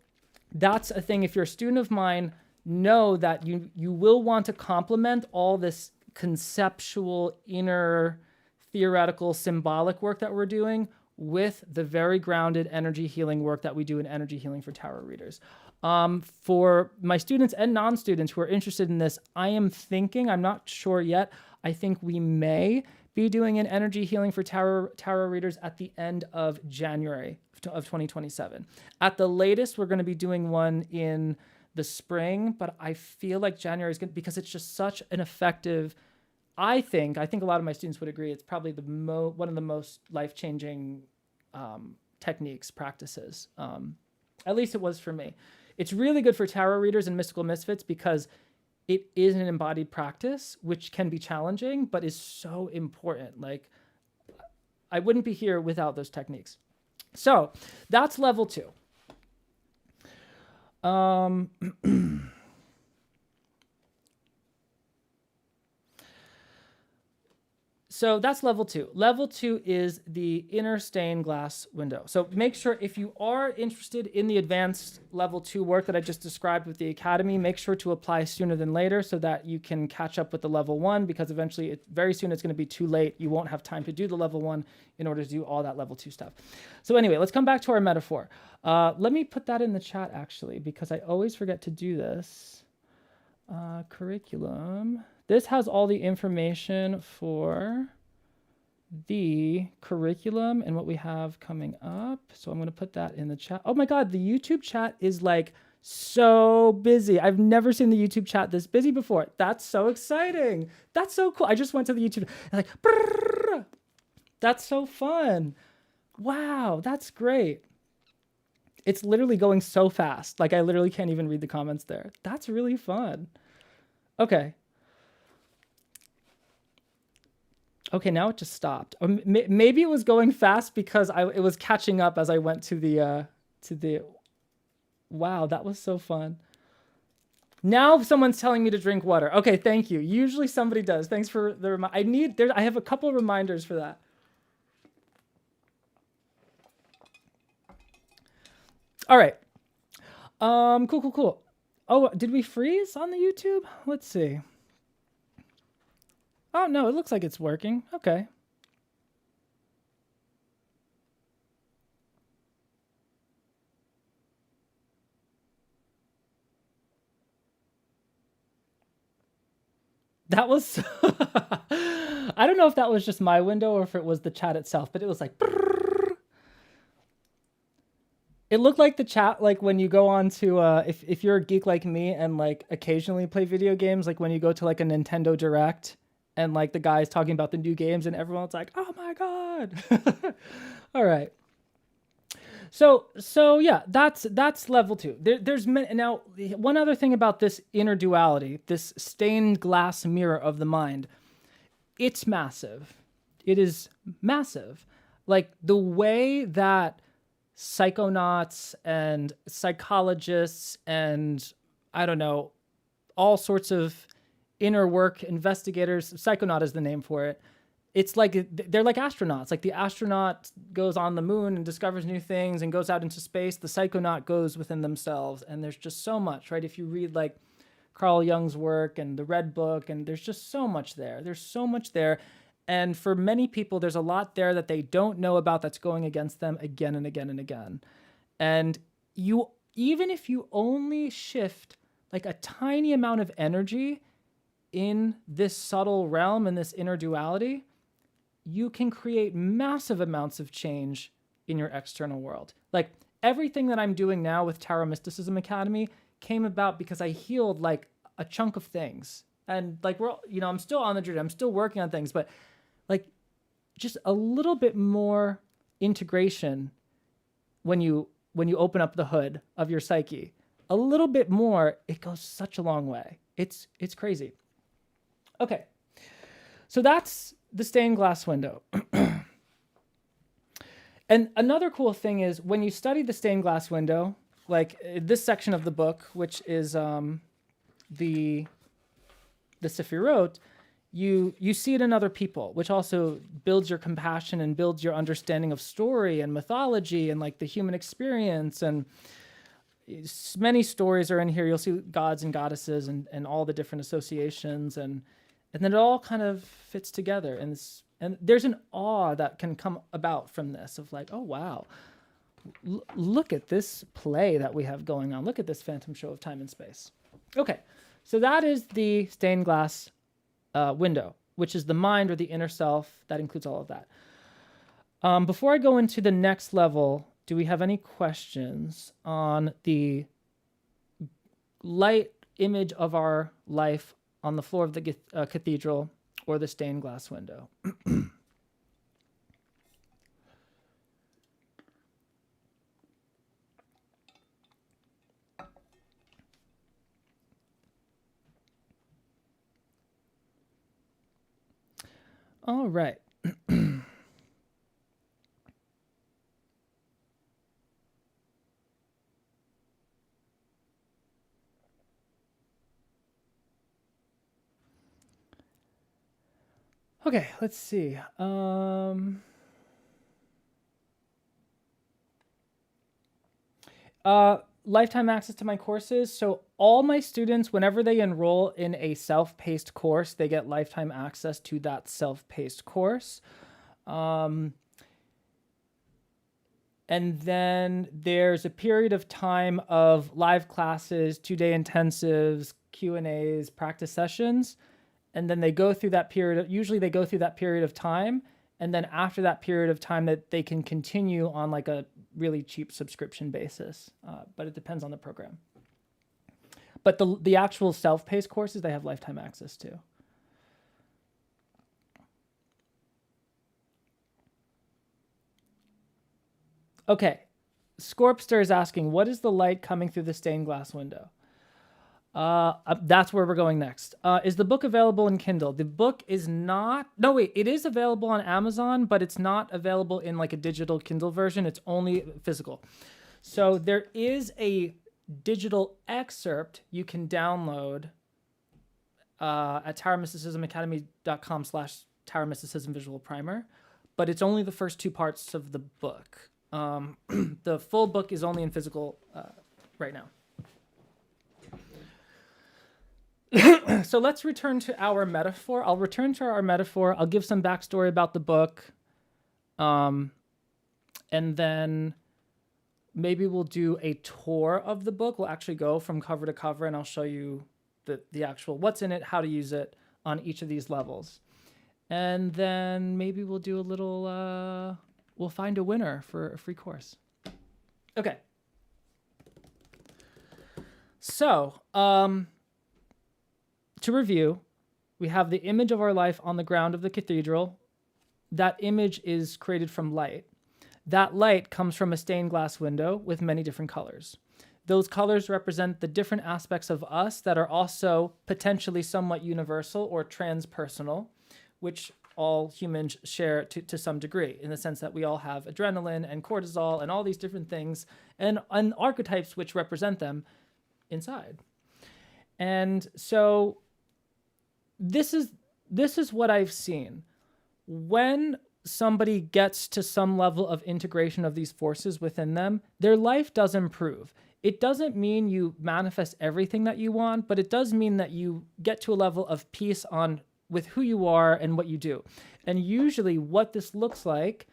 that's a thing. If you're a student of mine, know that you will want to complement all this conceptual, inner, theoretical, symbolic work that we're doing with the very grounded energy healing work that we do in energy healing for tarot readers. For my students and non-students who are interested in this, I'm not sure yet, I think we may be doing an energy healing for tarot readers at the end of January of 2027. At the latest, we're going to be doing one in the spring, but I feel like January is good because it's just such an effective, I think a lot of my students would agree, it's probably one of the most life-changing techniques, practices. At least it was for me. It's really good for tarot readers and mystical misfits because it is an embodied practice, which can be challenging, but is so important. Like, I wouldn't be here without those techniques. So that's level 2. So that's level 2. Level 2 is the inner stained glass window. So make sure if you are interested in the advanced level 2 work that I just described with the Academy, make sure to apply sooner than later so that you can catch up with the level 1, because eventually, very soon it's going to be too late. You won't have time to do the level 1 in order to do all that level 2 stuff. So anyway, let's come back to our metaphor. Let me put that in the chat actually, because I always forget to do this. Curriculum. This has all the information for the curriculum and what we have coming up. So I'm going to put that in the chat. Oh my God, the YouTube chat is like so busy. I've never seen the YouTube chat this busy before. That's so exciting. That's so cool. I just went to the YouTube, like, brrr. That's so fun. Wow, that's great. It's literally going so fast. Like, I literally can't even read the comments there. That's really fun. Okay. Okay, now it just stopped. Or maybe it was going fast because it was catching up as I went to the wow, that was so fun. Now someone's telling me to drink water. Okay, thank you. Usually somebody does. Thanks for the reminder. I have a couple of reminders for that. All right. Cool. Oh, did we freeze on the YouTube? Let's see. Oh, no, it looks like it's working. Okay. That was... I don't know if that was just my window or if it was the chat itself, but it was like... It looked like the chat, like when you go on to, if you're a geek like me and like occasionally play video games, like when you go to like a Nintendo Direct and like the guy's talking about the new games and everyone's like, oh my God. All right. So yeah, that's level 2. There's now one other thing about this inner duality, this stained glass mirror of the mind. It's massive. It is massive. Like the way that psychonauts and psychologists and I don't know, all sorts of inner work investigators. Psychonaut is the name for it. It's like they're like astronauts. Like the astronaut goes on the moon and discovers new things and goes out into space. The psychonaut goes within themselves. And there's just so much, right? If you read like Carl Jung's work and the Red Book, and there's just so much there. There's so much there. And for many people, there's a lot there that they don't know about that's going against them again and again and again. And you, even if you only shift like a tiny amount of energy in this subtle realm and this inner duality, you can create massive amounts of change in your external world. Like everything that I'm doing now with Tarot Mysticism Academy came about because I healed like a chunk of things. And like I'm still on the journey, I'm still working on things, but like just a little bit more integration when you open up the hood of your psyche, a little bit more, it goes such a long way. It's crazy. Okay. So that's the stained glass window. And another cool thing is when you study the stained glass window, like this section of the book, which is the Sephirot, you see it in other people, which also builds your compassion and builds your understanding of story and mythology and like the human experience. And many stories are in here. You'll see gods and goddesses and all the different associations, and then it all kind of fits together. And there's an awe that can come about from this of like, oh, wow, look at this play that we have going on. Look at this phantom show of time and space. Okay, so that is the stained glass window, which is the mind or the inner self. That includes all of that. Before I go into the next level, do we have any questions on the light image of our life on the floor of the cathedral or the stained glass window? All right. Okay, let's see. Lifetime access to my courses. So all my students, whenever they enroll in a self-paced course, they get lifetime access to that self-paced course. And then there's a period of time of live classes, 2-day intensives, Q&As, practice sessions. And then they go through that period. Usually they go through that period of time. And then after that period of time that they can continue on like a really cheap subscription basis. But it depends on the program. But the actual self-paced courses, they have lifetime access to. Okay. Scorpster is asking, what is the light coming through the stained glass window? That's where we're going next. Is the book available in Kindle? The book is not, no wait, it is available on Amazon, but it's not available in like a digital Kindle version. It's only physical. So there is a digital excerpt you can download at tarotmysticismacademy.com/Tarot Mysticism Visual Primer, but it's only the first 2 parts of the book. The full book is only in physical right now. So let's return to our metaphor. I'll return to our metaphor. I'll give some backstory about the book. And then maybe we'll do a tour of the book. We'll actually go from cover to cover, and I'll show you the actual what's in it, how to use it on each of these levels. And then maybe we'll do a little, we'll find a winner for a free course. Okay. So, to review, we have the image of our life on the ground of the cathedral. That image is created from light. That light comes from a stained glass window with many different colors. Those colors represent the different aspects of us that are also potentially somewhat universal or transpersonal, which all humans share to some degree, in the sense that we all have adrenaline and cortisol and all these different things and archetypes which represent them inside. And so this is what I've seen. When somebody gets to some level of integration of these forces within them, their life does improve. It doesn't mean you manifest everything that you want, but it does mean that you get to a level of peace with who you are and what you do. And usually what this looks like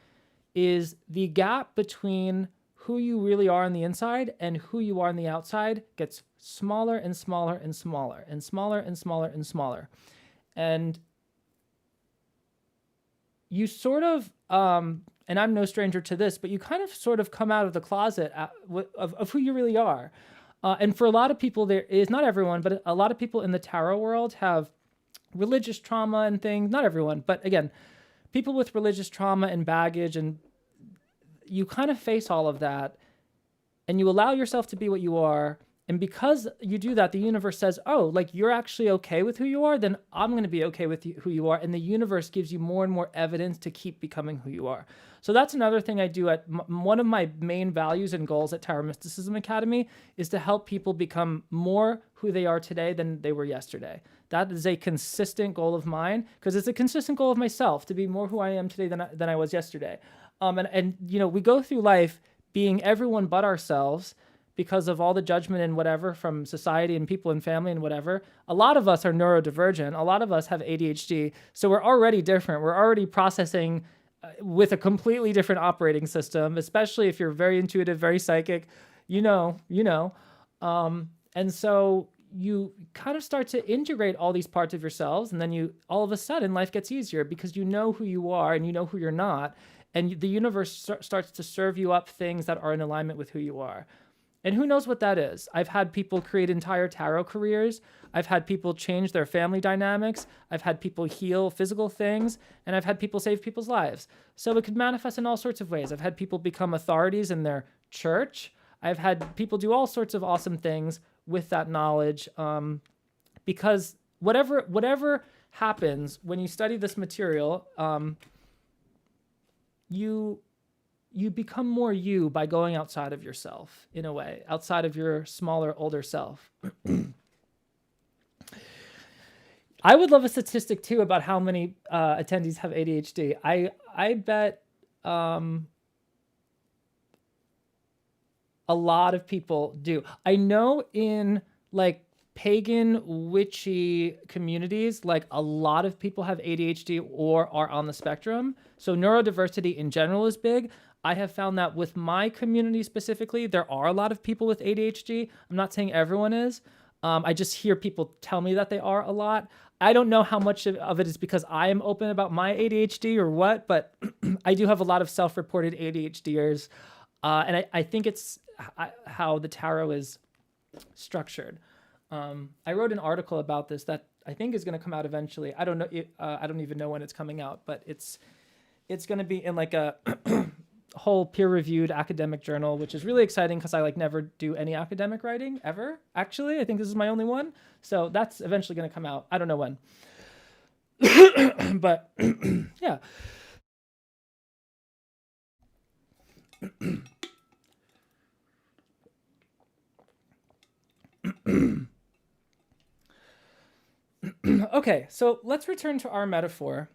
is the gap between who you really are on the inside and who you are on the outside gets smaller and smaller and smaller and smaller and smaller and smaller. And you sort of, and I'm no stranger to this, but you kind of sort of come out of the closet of who you really are. And for a lot of people, there is, not everyone, but a lot of people in the tarot world have religious trauma and things. Not everyone, but again, people with religious trauma and baggage, and you kind of face all of that and you allow yourself to be what you are. And because you do that, the universe says, oh, like you're actually okay with who you are, then I'm going to be okay with who you are. And the universe gives you more and more evidence to keep becoming who you are. So that's another thing I do at one of my main values and goals at Tarot Mysticism Academy is to help people become more who they are today than they were yesterday. That is a consistent goal of mine because it's a consistent goal of myself to be more who I am today than I was yesterday. And you know, we go through life being everyone but ourselves because of all the judgment and whatever from society and people and family and whatever. A lot of us are neurodivergent. A lot of us have ADHD. So we're already different. We're already processing with a completely different operating system, especially if you're very intuitive, very psychic, you know. And so you kind of start to integrate all these parts of yourselves. And then all of a sudden life gets easier because you know who you are and you know who you're not. And the universe starts to serve you up things that are in alignment with who you are. And who knows what that is? I've had people create entire tarot careers. I've had people change their family dynamics. I've had people heal physical things. And I've had people save people's lives. So it could manifest in all sorts of ways. I've had people become authorities in their church. I've had people do all sorts of awesome things with that knowledge. Because whatever happens when you study this material, you become more you by going outside of yourself, in a way, outside of your smaller, older self. I would love a statistic, too, about how many attendees have ADHD. I bet a lot of people do. I know in, like, pagan, witchy communities, like, a lot of people have ADHD or are on the spectrum. So neurodiversity in general is big. I have found that with my community specifically, there are a lot of people with ADHD. I'm not saying everyone is. I just hear people tell me that they are a lot. I don't know how much of it is because I am open about my ADHD or what, but I do have a lot of self-reported ADHDers. And I think it's how the tarot is structured. I wrote an article about this that I think is going to come out eventually. I don't know. I don't even know when it's coming out, but it's going to be in like a whole peer-reviewed academic journal, which is really exciting because I like never do any academic writing ever. Actually, I think this is my only one. So that's eventually going to come out. I don't know when, but yeah. Okay, so let's return to our metaphor.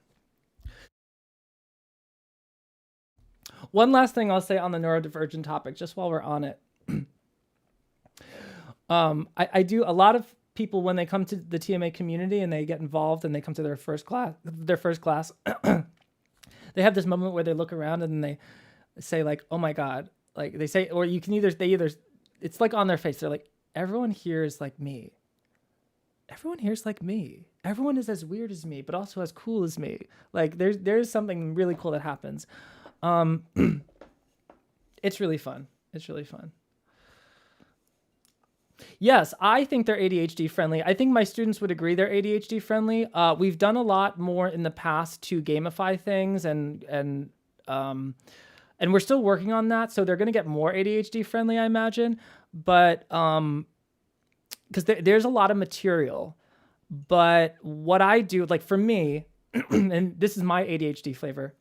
One last thing I'll say on the neurodivergent topic, just while we're on it. I do a lot of people when they come to the TMA community and they get involved and they come to their first class, they have this moment where they look around and they say like, "Oh my God!" Like they say, or you can either it's like on their face. They're like, "Everyone here is like me. Everyone here's like me. Everyone is as weird as me, but also as cool as me." Like there's something really cool that happens. It's really fun. It's really fun. Yes, I think they're ADHD friendly. I think my students would agree they're ADHD friendly. We've done a lot more in the past to gamify things and we're still working on that. So they're going to get more ADHD friendly, I imagine. But because there's a lot of material. But what I do, like for me, and this is my ADHD flavor,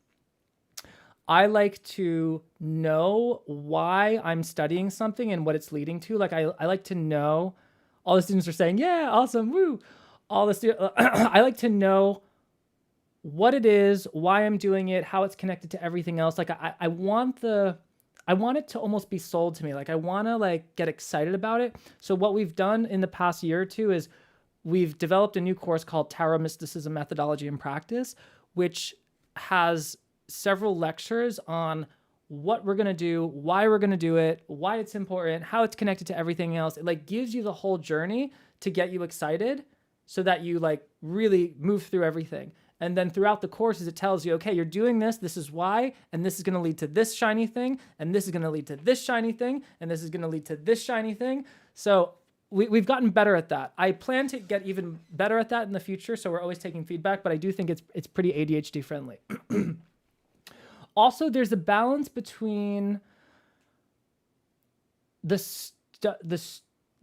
I like to know why I'm studying something and what it's leading to. Like I like to know all the students are saying, yeah, awesome, woo. All the students, I like to know what it is, why I'm doing it, how it's connected to everything else. Like I want it to almost be sold to me. Like I want to like get excited about it. So what we've done in the past year or two is we've developed a new course called Tarot Mysticism Methodology and Practice, which has several lectures on what we're going to do, why we're going to do it, why it's important, how it's connected to everything else. It like gives you the whole journey to get you excited so that you like really move through everything. And then throughout the courses, it tells you, okay, you're doing this, this is why, and this is going to lead to this shiny thing, and this is going to lead to this shiny thing, and this is going to lead to this shiny thing. So we've gotten better at that. I plan to get even better at that in the future, so we're always taking feedback, but I do think it's pretty ADHD friendly. Also, there's a balance between the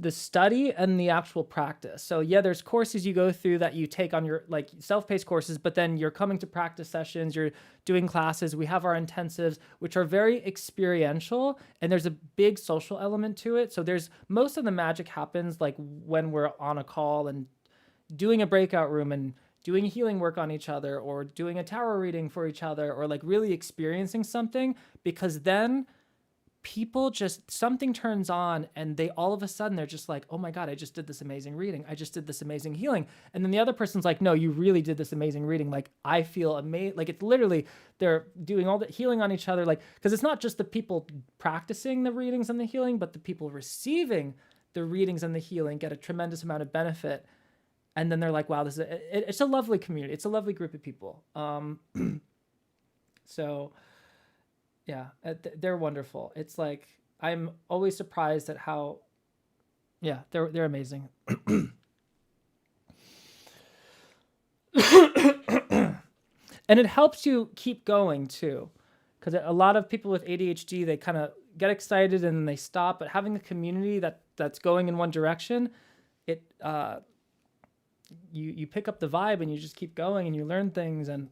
study and the actual practice. So yeah, there's courses you go through that you take on your like self-paced courses, but then you're coming to practice sessions, you're doing classes. We have our intensives, which are very experiential, and there's a big social element to it. So there's most of the magic happens like when we're on a call and doing a breakout room and doing healing work on each other or doing a tarot reading for each other or like really experiencing something, because then people just, something turns on and they all of a sudden they're just like, oh my God, I just did this amazing reading. I just did this amazing healing. And then the other person's like, no, you really did this amazing reading. Like I feel amazing. Like it's literally, they're doing all the healing on each other. Like, cause it's not just the people practicing the readings and the healing, but the people receiving the readings and the healing get a tremendous amount of benefit. And then they're like, wow, this is it's a lovely community. It's a lovely group of people. So yeah, they're wonderful. It's like, I'm always surprised at how, yeah, they're amazing. And it helps you keep going too. Because a lot of people with ADHD, they kind of get excited and then they stop, but having a community that's going in one direction, it, you pick up the vibe and you just keep going and you learn things and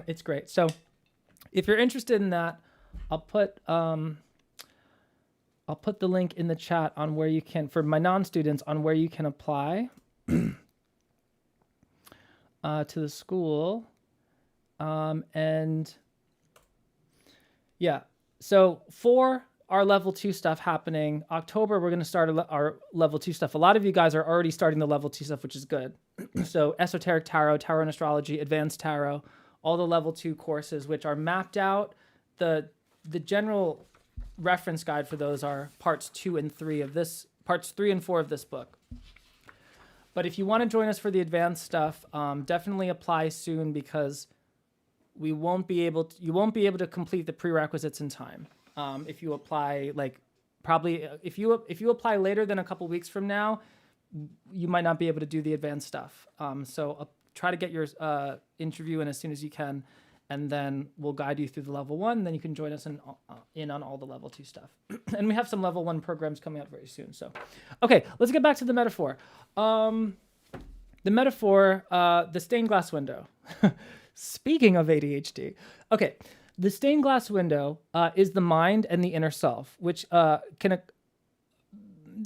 it's great. So if you're interested in that, I'll put the link in the chat on where you can, for my non-students, on where you can apply to the school. And yeah, so for our level 2 stuff happening October, we're going to start our level 2 stuff. A lot of you guys are already starting the level 2 stuff, which is good. So esoteric tarot, tarot and astrology, advanced tarot, all the level 2 courses, which are mapped out. The general reference guide for those are parts 2 and 3 of this, parts 3 and 4 of this book. But if you want to join us for the advanced stuff, definitely apply soon, because you won't be able to complete the prerequisites in time. If you apply, like probably if you apply later than a couple weeks from now, you might not be able to do the advanced stuff. So try to get your interview in as soon as you can, and then we'll guide you through the level 1. Then you can join us in on all the level 2 stuff. And we have some level 1 programs coming out very soon. So, okay, let's get back to the metaphor. The metaphor, the stained glass window. Speaking of ADHD, okay. The stained glass window is the mind and the inner self, which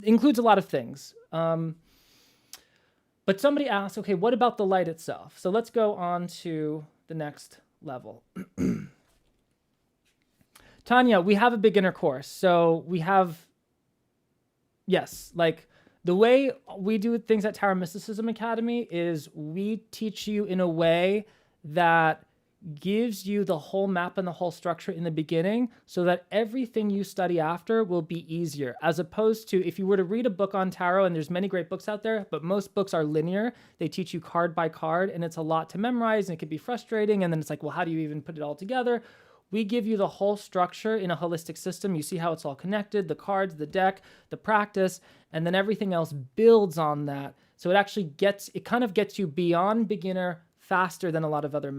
includes a lot of things. But somebody asked, okay, what about the light itself? So let's go on to the next level. Tanya, we have a beginner course. So we have, yes, like the way we do things at Tarot Mysticism Academy is we teach you in a way that gives you the whole map and the whole structure in the beginning, so that everything you study after will be easier, as opposed to if you were to read a book on tarot, and there's many great books out there, but most books are linear. They teach you card by card, and it's a lot to memorize, and it can be frustrating. And then it's like, well, how do you even put it all together? We give you the whole structure in a holistic system. You see how it's all connected, the cards, the deck, the practice, and then everything else builds on that. So it actually kind of gets you beyond beginner faster than a lot of other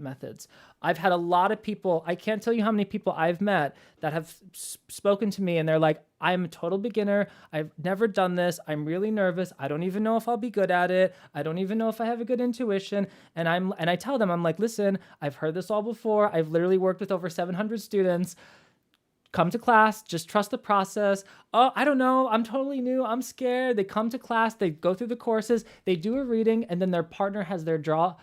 methods. I've had a lot of people, I can't tell you how many people I've met that have spoken to me and they're like, I'm a total beginner. I've never done this. I'm really nervous. I don't even know if I'll be good at it. I don't even know if I have a good intuition. And I tell them, I'm like, listen, I've heard this all before. I've literally worked with over 700 students. come to class, just trust the process. Oh, I don't know, I'm totally new, I'm scared. They come to class, they go through the courses, they do a reading, and then their partner has their jaw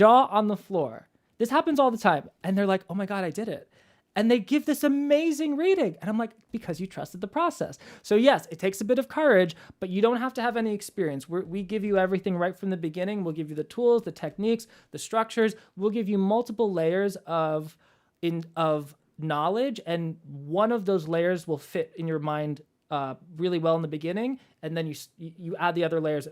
on the floor. This happens all the time. And they're like, oh my God, I did it. And they give this amazing reading. And I'm like, because you trusted the process. So yes, it takes a bit of courage, but you don't have to have any experience. We give you everything right from the beginning. We'll give you the tools, the techniques, the structures. We'll give you multiple layers of knowledge. And one of those layers will fit in your mind really well in the beginning. And then you add the other layers.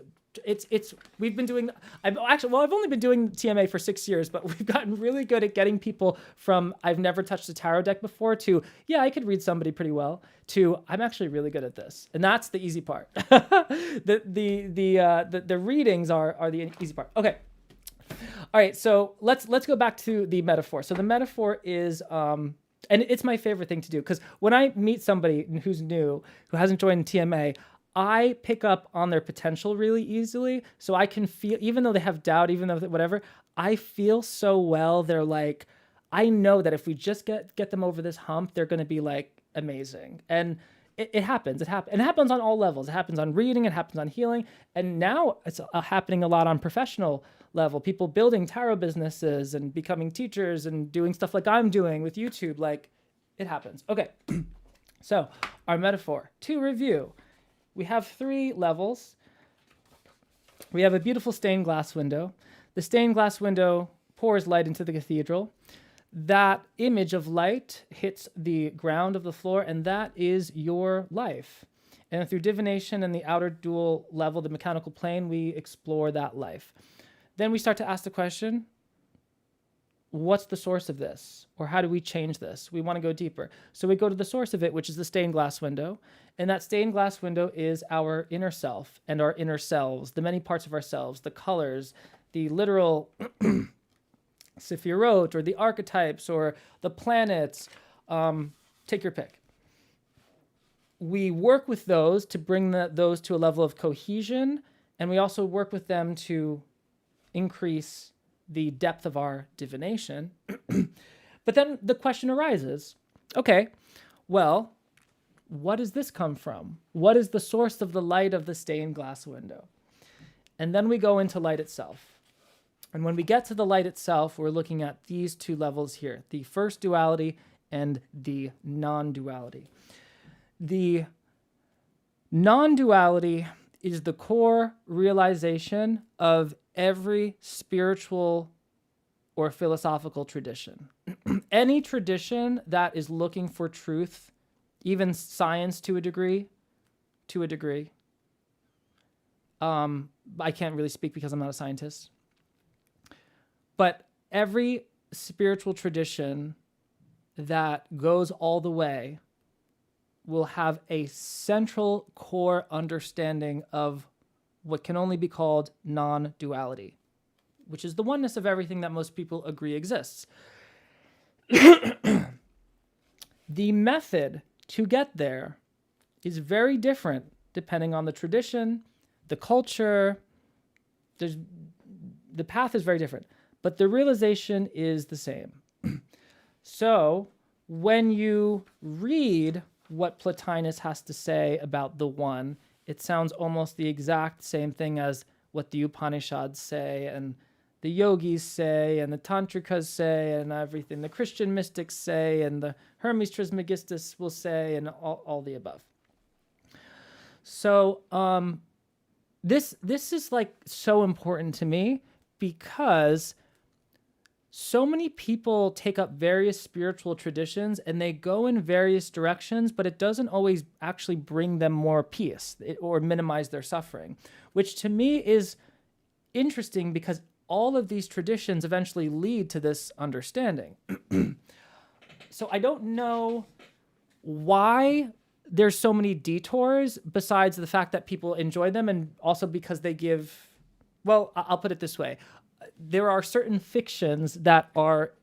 We've been doing, I've only been doing TMA for 6 years, but we've gotten really good at getting people from, I've never touched a tarot deck before, to, yeah, I could read somebody pretty well, to, I'm actually really good at this. And that's the easy part. The readings are the easy part. Okay. All right. So let's go back to the metaphor. So the metaphor is, and it's my favorite thing to do, because when I meet somebody who's new, who hasn't joined TMA, I pick up on their potential really easily. So I can feel, even though they have doubt, even though whatever, I feel so well. They're like, I know that if we just get them over this hump, they're going to be like amazing. And it happens. It happens. And it happens on all levels. It happens on reading. It happens on healing. And now it's happening a lot on professional level. People building tarot businesses and becoming teachers and doing stuff like I'm doing with YouTube. Like, it happens. Okay. So our metaphor, to review. We have 3 levels. We have a beautiful stained glass window. The stained glass window pours light into the cathedral. That image of light hits the ground of the floor, and that is your life. And through divination and the outer dual level, the mechanical plane, we explore that life. Then we start to ask the question, what's the source of this? Or how do we change this? We want to go deeper. So we go to the source of it, which is the stained glass window. And that stained glass window is our inner self and our inner selves, the many parts of ourselves, the colors, the literal sephirot, or the archetypes, or the planets. Take your pick. We work with those to bring those to a level of cohesion, and we also work with them to increase the depth of our divination. But then the question arises, okay, well, what does this come from? What is the source of the light of the stained glass window? And then we go into light itself. And when we get to the light itself, we're looking at these 2 levels here, the first duality and the non-duality. The non-duality is the core realization of every spiritual or philosophical tradition. Any tradition that is looking for truth, even science to a degree, I can't really speak because I'm not a scientist, but every spiritual tradition that goes all the way will have a central core understanding of what can only be called non-duality, which is the oneness of everything that most people agree exists. The method to get there is very different depending on the tradition, the culture. The path is very different, but the realization is the same. So when you read what Plotinus has to say about the one, it sounds almost the exact same thing as what the Upanishads say, and the yogis say, and the tantrikas say, and everything the Christian mystics say, and the Hermes Trismegistus will say, and all the above. So this is like so important to me, because so many people take up various spiritual traditions and they go in various directions, but it doesn't always actually bring them more peace or minimize their suffering, which to me is interesting, because all of these traditions eventually lead to this understanding. So I don't know why there's so many detours, besides the fact that people enjoy them, and also because they give, well, I'll put it this way. There are certain fictions that are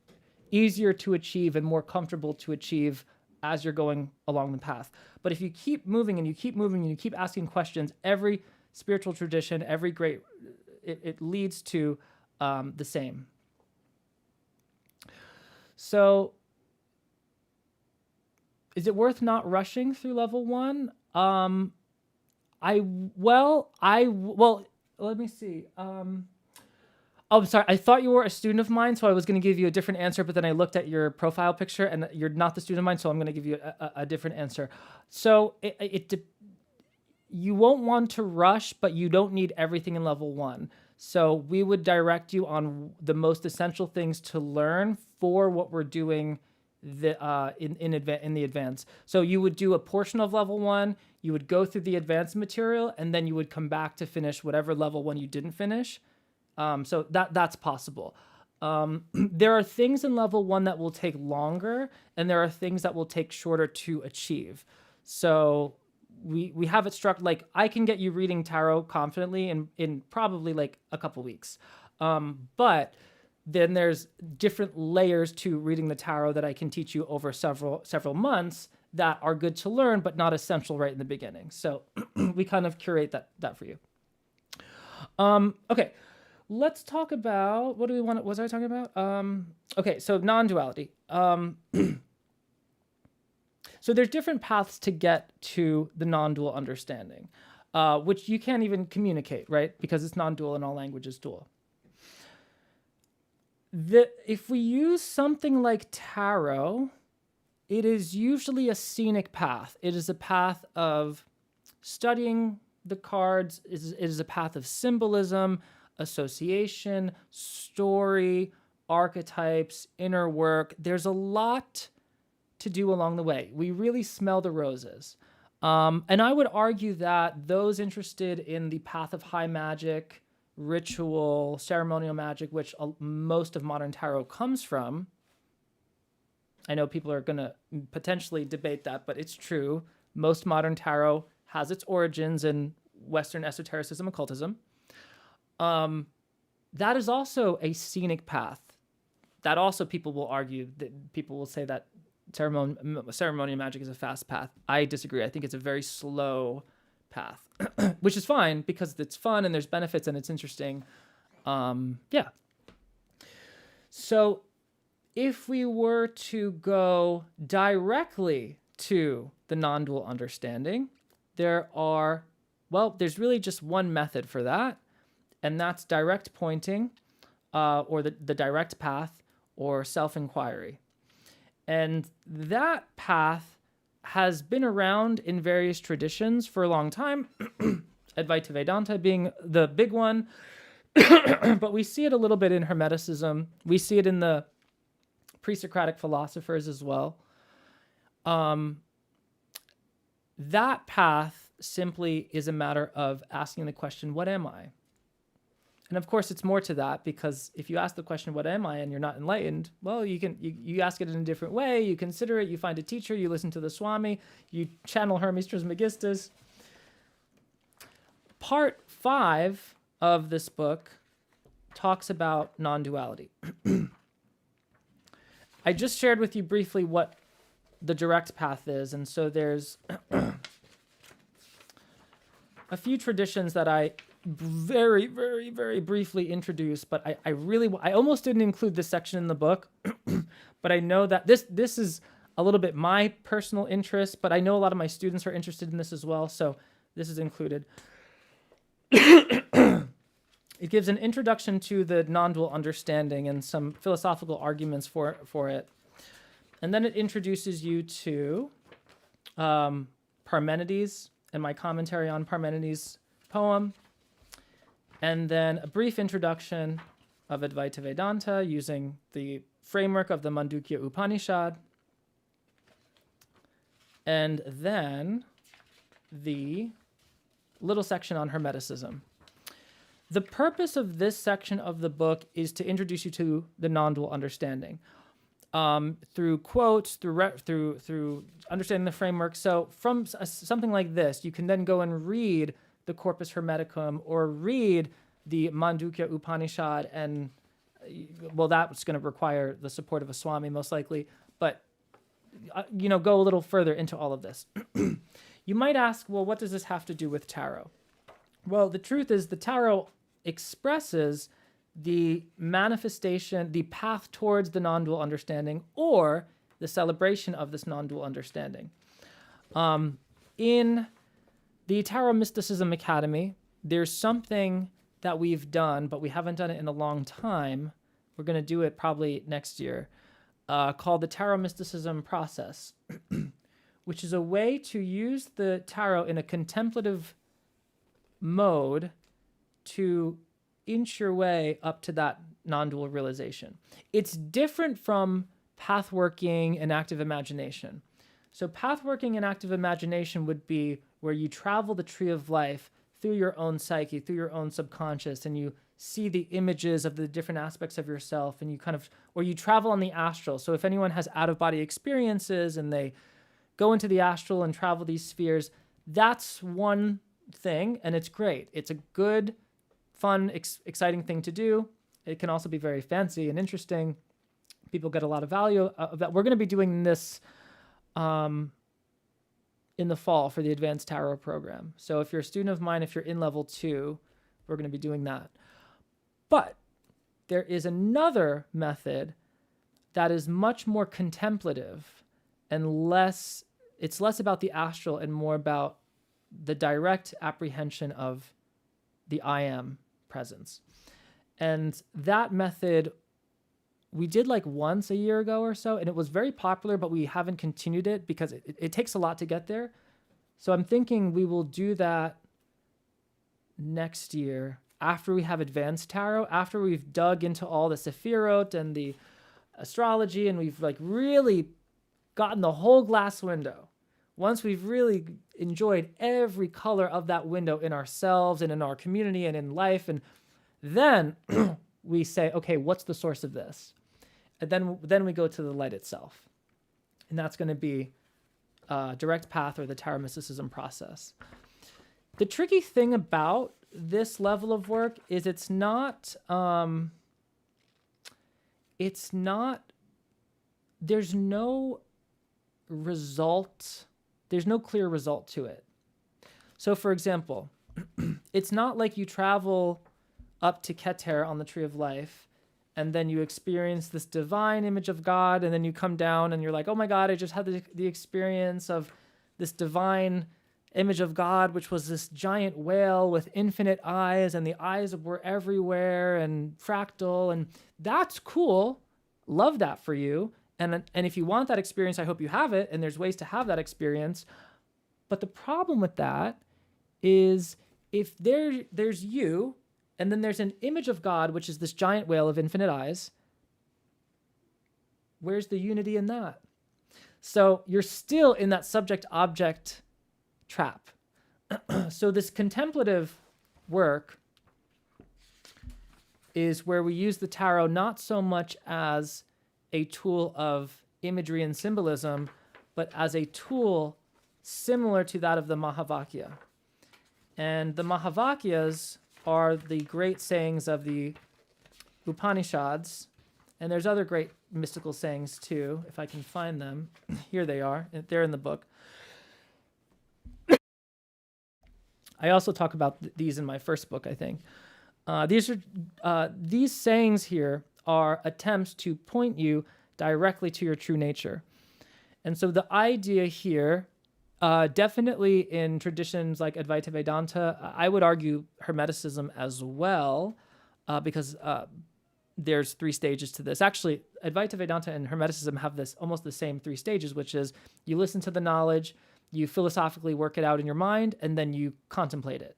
easier to achieve and more comfortable to achieve as you're going along the path. But if you keep moving and you keep moving and you keep asking questions, every spiritual tradition, every great, it leads to the same. So Is it worth not rushing through level 1? Let me see. Oh, I'm sorry. I thought you were a student of mine, so I was going to give you a different answer, but then I looked at your profile picture, and you're not the student of mine, so I'm going to give you a different answer. So you won't want to rush, but you don't need everything in level 1. So we would direct you on the most essential things to learn for what we're doing in the advance. So you would do a portion of level 1, you would go through the advanced material, and then you would come back to finish whatever level 1 you didn't finish. So that's possible. There are things in level 1 that will take longer, and there are things that will take shorter to achieve. So we have it struck, like, I can get you reading tarot confidently in probably like a couple weeks. But then there's different layers to reading the tarot that I can teach you over several months that are good to learn, but not essential right in the beginning. So we kind of curate that for you. Okay. Let's talk about, what was I talking about? Okay, so non-duality. So there's different paths to get to the non-dual understanding, which you can't even communicate, right? Because it's non-dual and all language is dual. If we use something like tarot, it is usually a scenic path. It is a path of studying the cards. It is a path of symbolism, association, story, archetypes, inner work. There's a lot to do along the way. We really smell the roses. And I would argue that those interested in the path of high magic, ritual, ceremonial magic, which most of modern tarot comes from. I know people are going to potentially debate that, but it's true. Most modern tarot has its origins in Western esotericism, occultism. That is also a scenic path. That also people will argue, that people will say that ceremonial magic is a fast path. I disagree. I think it's a very slow path, which is fine because it's fun and there's benefits and it's interesting. Yeah. So if we were to go directly to the non-dual understanding, there's really just one method for that, and that's direct pointing, or the direct path, or self-inquiry. And that path has been around in various traditions for a long time, Advaita Vedanta being the big one, but we see it a little bit in Hermeticism. We see it in the pre-Socratic philosophers as well. That path simply is a matter of asking the question, what am I? And of course, it's more to that, because if you ask the question, what am I, and you're not enlightened, well, you ask it in a different way, you consider it, you find a teacher, you listen to the Swami, you channel Hermes Trismegistus. Part 5 of this book talks about non-duality. I just shared with you briefly what the direct path is, and so there's a few traditions that I very, very, very briefly introduced, but I almost didn't include this section in the book, but I know that this is a little bit my personal interest, but I know a lot of my students are interested in this as well, so this is included. It gives an introduction to the non-dual understanding and some philosophical arguments for it. And then it introduces you to Parmenides and my commentary on Parmenides' poem. And then a brief introduction of Advaita Vedanta using the framework of the Mandukya Upanishad. And then the little section on Hermeticism. The purpose of this section of the book is to introduce you to the non-dual understanding through quotes, through understanding the framework. So from something like this, you can then go and read the Corpus Hermeticum or read the Mandukya Upanishad, and well, that's going to require the support of a Swami most likely, but go a little further into all of this. You might ask, well, what does this have to do with tarot? Well, the truth is the tarot expresses the manifestation, the path towards the non-dual understanding, or the celebration of this non-dual understanding. In the Tarot Mysticism Academy, there's something that we've done, but we haven't done it in a long time. We're going to do it probably next year, called the Tarot Mysticism process, which is a way to use the tarot in a contemplative mode to inch your way up to that non-dual realization. It's different from pathworking and active imagination. So pathworking and active imagination would be where you travel the tree of life through your own psyche, through your own subconscious, and you see the images of the different aspects of yourself, and you kind of, or you travel on the astral. So if anyone has out-of-body experiences and they go into the astral and travel these spheres, that's one thing, and it's great. It's a good, fun, exciting thing to do. It can also be very fancy and interesting. People get a lot of value of that. We're going to be doing this in the fall for the Advanced Tarot program. So if you're a student of mine, if you're in level 2, we're going to be doing that. But there is another method that is much more contemplative and it's less about the astral and more about the direct apprehension of the I am presence. And that method we did like once a year ago or so, and it was very popular, but we haven't continued it because it takes a lot to get there. So I'm thinking we will do that next year after we have Advanced Tarot, after we've dug into all the Sephirot and the astrology, and we've like really gotten the whole glass window. Once we've really enjoyed every color of that window in ourselves and in our community and in life, and then we say, okay, what's the source of this? And then we go to the light itself. And that's going to be direct path or the Tarot Mysticism process. The tricky thing about this level of work is it's not, there's no result, there's no clear result to it. So for example, it's not like you travel up to Keter on the Tree of Life, and then you experience this divine image of God, and then you come down and you're like, oh my God, I just had the experience of this divine image of God, which was this giant whale with infinite eyes, and the eyes were everywhere and fractal, and that's cool. Love that for you. And if you want that experience, I hope you have it, and there's ways to have that experience. But the problem with that is if there's you, and then there's an image of God, which is this giant whale of infinite eyes, where's the unity in that? So you're still in that subject-object trap. So this contemplative work is where we use the tarot not so much as a tool of imagery and symbolism, but as a tool similar to that of the Mahavakya. And the Mahavakyas are the great sayings of the Upanishads, and there's other great mystical sayings too, if I can find them. Here they are. They're in the book. I also talk about these in my first book, I think. These sayings here are attempts to point you directly to your true nature. And so the idea here, definitely in traditions like Advaita Vedanta, I would argue Hermeticism as well, because there's 3 stages to this. Actually, Advaita Vedanta and Hermeticism have this almost the same 3 stages, which is you listen to the knowledge, you philosophically work it out in your mind, and then you contemplate it.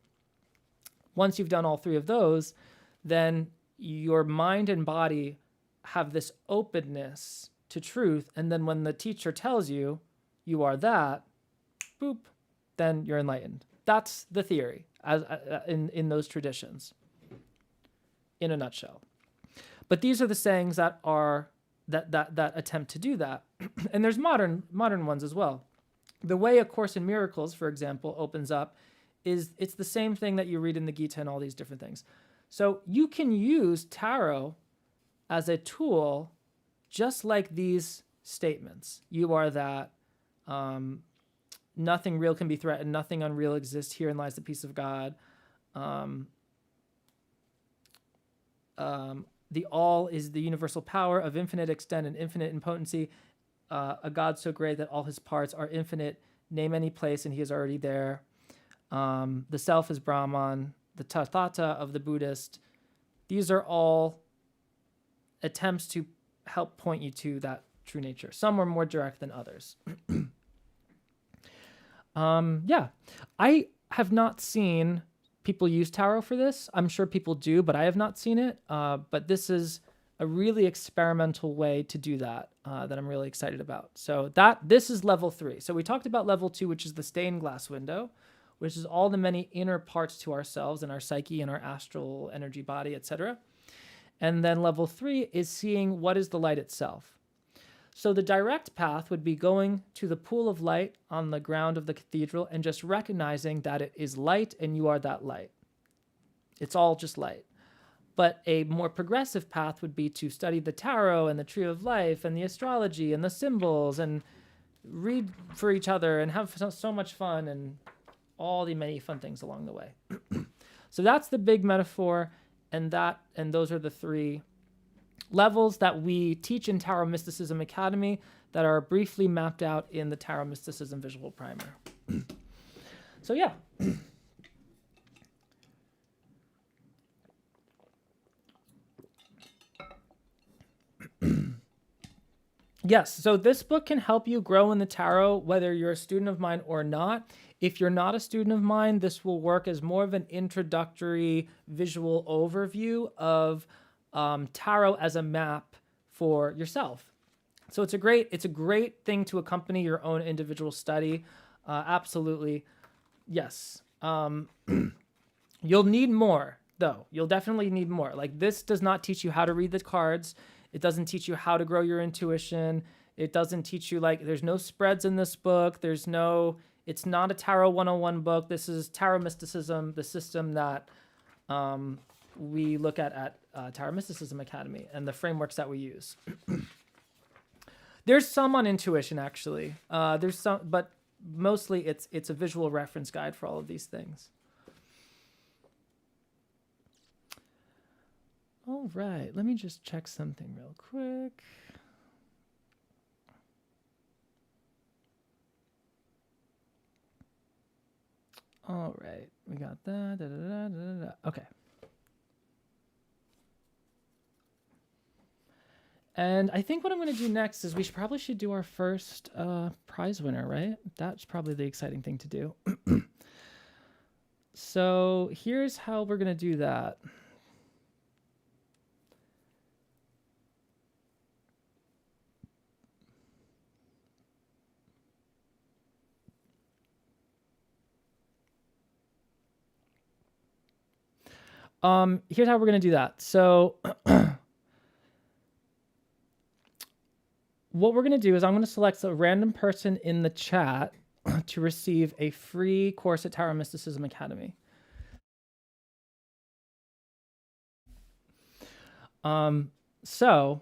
Once you've done all 3 of those, then your mind and body have this openness to truth, and then when the teacher tells you you are that, boop, then you're enlightened. That's the theory as in those traditions, in a nutshell. But these are the sayings that are that attempt to do that, and there's modern ones as well. The way A Course in Miracles, for example, opens up is it's the same thing that you read in the Gita and all these different things. So you can use tarot as a tool, just like these statements. You are that. Nothing real can be threatened. Nothing unreal exists. Herein lies the peace of God. The all is the universal power of infinite extent and infinite in potency. a God so great that all his parts are infinite. Name any place and he is already there. The self is Brahman. The Tathata of the Buddhist. These are all attempts to help point you to that true nature. Some are more direct than others. Yeah, I have not seen people use tarot for this. I'm sure people do, but I have not seen it. But this is a really experimental way to do that that I'm really excited about. So this is level 3. So we talked about level 2, which is the stained glass window, which is all the many inner parts to ourselves and our psyche and our astral energy body, etc. And then level 3 is seeing what is the light itself. So the direct path would be going to the pool of light on the ground of the cathedral and just recognizing that it is light and you are that light. It's all just light. But a more progressive path would be to study the tarot and the tree of life and the astrology and the symbols and read for each other and have so much fun and all the many fun things along the way. So that's the big metaphor, and those are the 3 levels that we teach in Tarot Mysticism Academy that are briefly mapped out in the Tarot Mysticism Visual Primer. So yeah. Yes, so this book can help you grow in the tarot, whether you're a student of mine or not. If you're not a student of mine, this will work as more of an introductory visual overview of tarot as a map for yourself. So it's a great thing to accompany your own individual study. Absolutely. Yes. You'll need more though. You'll definitely need more. Like, this does not teach you how to read the cards. It doesn't teach you how to grow your intuition. It doesn't teach you, like, there's no spreads in this book. It's not a Tarot 101 book. This is Tarot Mysticism, the system that we look at Tarot Mysticism Academy, and the frameworks that we use. There's some on intuition, actually. There's some, but mostly it's a visual reference guide for all of these things. All right, let me just check something real quick. All right, we got that. Da, da, da, da, da. Okay. And I think what I'm going to do next is we probably should do our first prize winner, right? That's probably the exciting thing to do. So here's how we're going to do that. Here's how we're going to do that. So what we're going to do is I'm going to select a random person in the chat to receive a free course at Tarot Mysticism Academy. So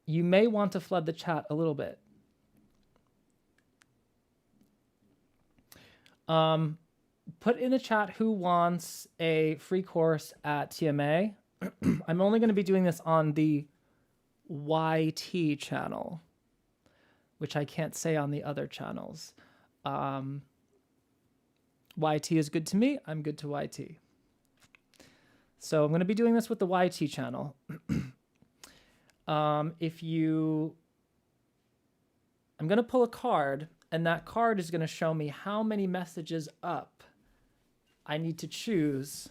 you may want to flood the chat a little bit. Put in the chat who wants a free course at TMA. I'm only going to be doing this on the YT channel, which I can't say on the other channels. YT is good to me. I'm good to YT. So I'm going to be doing this with the YT channel. I'm going to pull a card, and that card is going to show me how many messages up I need to choose.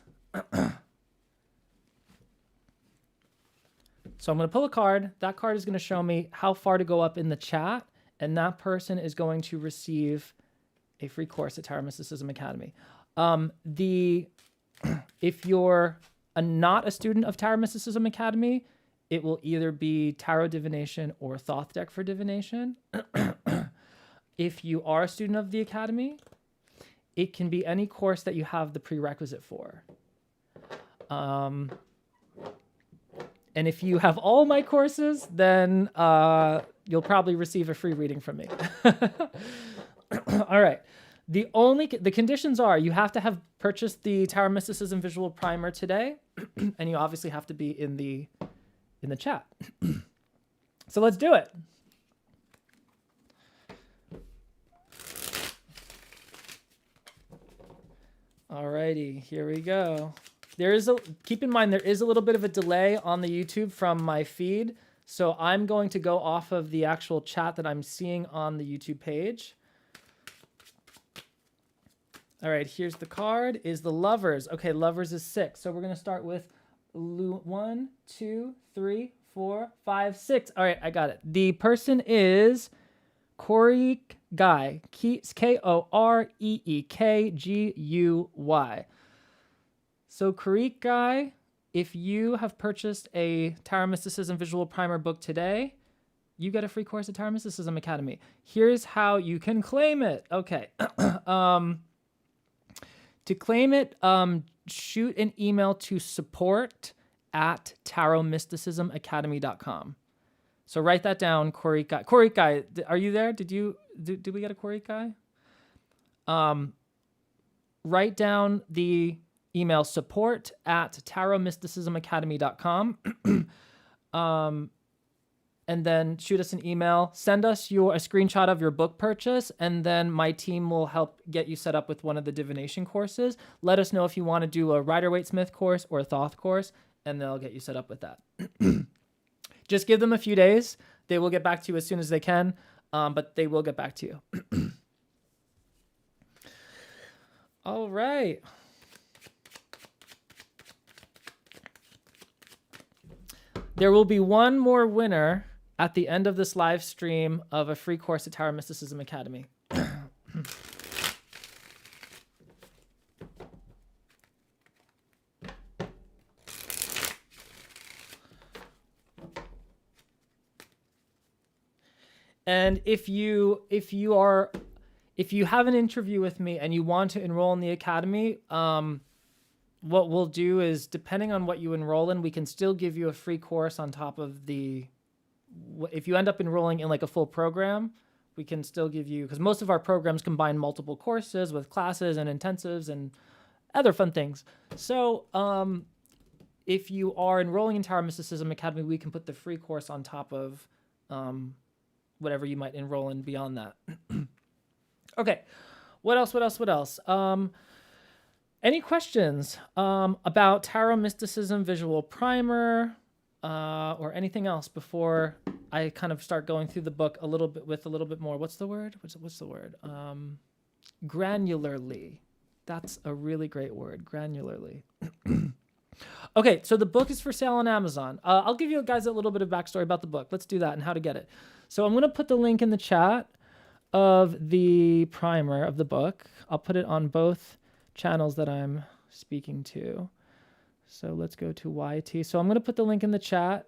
So I'm going to pull a card. That card is going to show me how far to go up in the chat, and that person is going to receive a free course at Tarot Mysticism Academy. If you're not a student of Tarot Mysticism Academy, it will either be Tarot Divination or Thoth Deck for Divination. If you are a student of the Academy, it can be any course that you have the prerequisite for. And if you have all my courses, then you'll probably receive a free reading from me. All right. The conditions are you have to have purchased the Tarot Mysticism Visual Primer today, and you obviously have to be in the chat. So let's do it. Alrighty, here we go. Keep in mind, there is a little bit of a delay on the YouTube from my feed. So I'm going to go off of the actual chat that I'm seeing on the YouTube page. All right, here's the card, is the Lovers. Okay, Lovers is 6. So we're going to start with 1, 2, 3, 4, 5, 6. All right, I got it. The person is Corey Guy, Koreekguy. So Corey Guy, if you have purchased a Tarot Mysticism Visual Primer book today, you get a free course at Tarot Mysticism Academy. Here's how you can claim it. Okay. To claim it, shoot an email to support@tarotmysticismacademy.com. So write that down, Corey Guy. Corey Guy, are you there? Did we get a Corey Guy? Write down the email support@tarotmysticismacademy.com. And then shoot us an email. Send us a screenshot of your book purchase, and then my team will help get you set up with one of the divination courses. Let us know if you want to do a Rider-Waite-Smith course or a Thoth course, and they'll get you set up with that. Just give them a few days. They will get back to you as soon as they can, but they will get back to you. All right. There will be one more winner at the end of this live stream of a free course at Tarot Mysticism Academy. And if you have an interview with me and you want to enroll in the academy, what we'll do is, depending on what you enroll in, we can still give you a free course on top of if you end up enrolling in like a full program, we can still give you, because most of our programs combine multiple courses with classes and intensives and other fun things. So if you are enrolling in Tarot Mysticism Academy, we can put the free course on top of whatever you might enroll in beyond that. Okay, what else? Any questions about Tarot Mysticism Visual Primer or anything else before I kind of start going through the book a little bit more? What's the word? What's the word? Granularly. That's a really great word, granularly. Okay, so the book is for sale on Amazon. I'll give you guys a little bit of backstory about the book. Let's do that and how to get it. So I'm going to put the link in the chat of the primer of the book. I'll put it on both channels that I'm speaking to. So let's go to YT. So I'm going to put the link in the chat.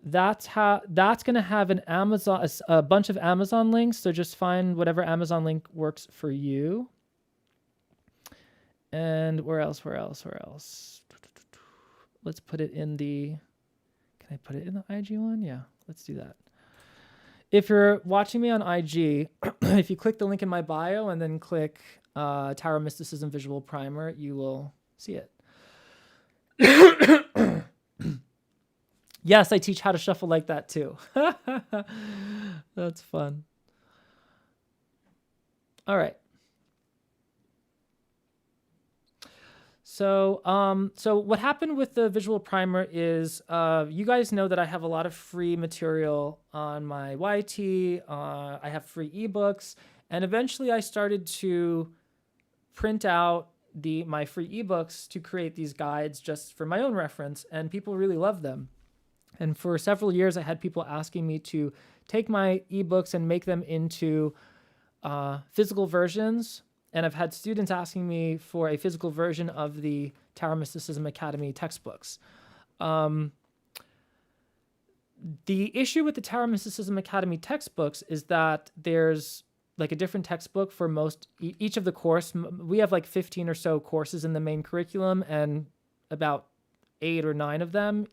That's going to have a bunch of Amazon links. So just find whatever Amazon link works for you. And where else? Let's put it in can I put it in the IG one? Yeah, let's do that. If you're watching me on IG, if you click the link in my bio and then click Tarot Mysticism Visual Primer, you will see it. Yes, I teach how to shuffle like that too. That's fun. All right. So what happened with the visual primer is, you guys know that I have a lot of free material on my YT. I have free ebooks, and eventually I started to print out my free ebooks to create these guides just for my own reference, and people really love them. And for several years, I had people asking me to take my ebooks and make them into physical versions. And I've had students asking me for a physical version of the Tarot Mysticism Academy textbooks. The issue with the Tarot Mysticism Academy textbooks is that there's like a different textbook for each of the course. We have like 15 or so courses in the main curriculum, and about 8 or 9 of them